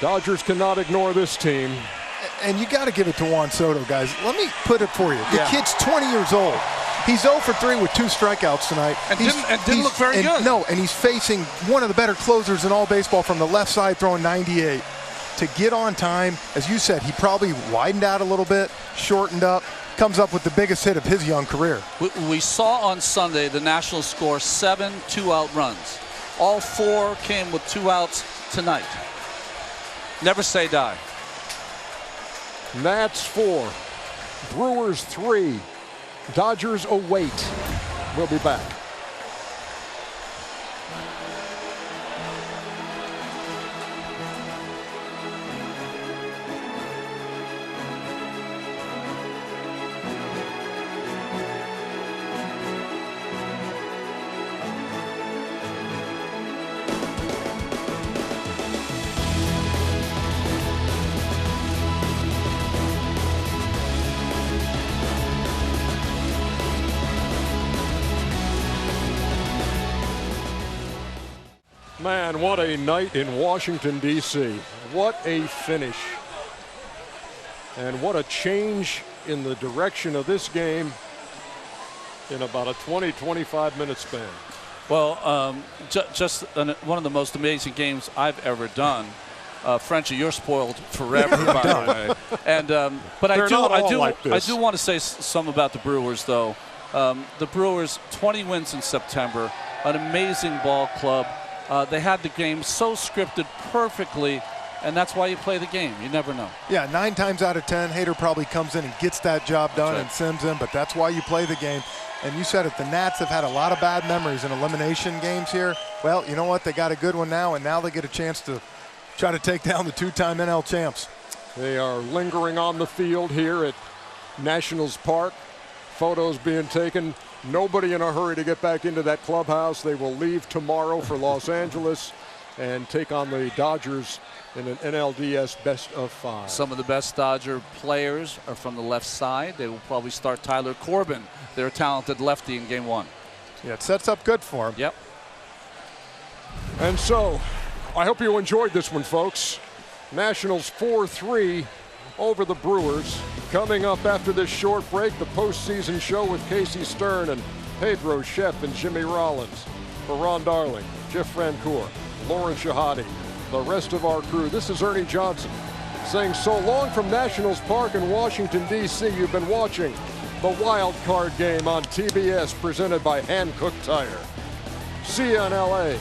Dodgers cannot ignore this team. And you got to give it to Juan Soto, guys. Let me put it for you. The kid's 20 years old. He's 0 for 3 with 2 strikeouts tonight. And didn't look very good. No, and he's facing one of the better closers in all baseball from the left side, throwing 98. To get on time, as you said, he probably widened out a little bit, shortened up, comes up with the biggest hit of his young career. We saw on Sunday the Nationals score 7 2-out runs. All 4 came with 2 outs tonight. Never say die. Nats 4, Brewers 3, Dodgers await. We'll be back. Man, what a night in Washington, D.C. What a finish. And what a change in the direction of this game in about a 20-25 minute span. Well, just one of the most amazing games I've ever done. Frenchie, you're spoiled forever, by the way. And but I do want to say something about the Brewers, though. The Brewers, 20 wins in September, an amazing ball club. They had the game so scripted perfectly, and that's why you play the game. You never know. Yeah, 9 times out of 10, Hader probably comes in and gets that job done and sends him, but that's why you play the game. And you said it, the Nats have had a lot of bad memories in elimination games here. Well, you know what? They got a good one now, and now they get a chance to try to take down the 2-time NL champs. They are lingering on the field here at Nationals Park. Photos being taken. Nobody in a hurry to get back into that clubhouse. They will leave tomorrow for Los Angeles and take on the Dodgers in an NLDS best of 5. Some of the best Dodger players are from the left side. They will probably start Tyler Corbin, their talented lefty, in game 1. Yeah, it sets up good for him. Yep. And so, I hope you enjoyed this one, folks. Nationals 4-3 over the Brewers. Coming up after this short break, the postseason show with Casey Stern and Pedro Shep and Jimmy Rollins. For Ron Darling, Jeff Francoeur, Lauren Shahadi, the rest of our crew, this is Ernie Johnson saying so long from Nationals Park in Washington, D.C. You've been watching the Wild Card Game on TBS, presented by Hankook Tire. See you in L.A.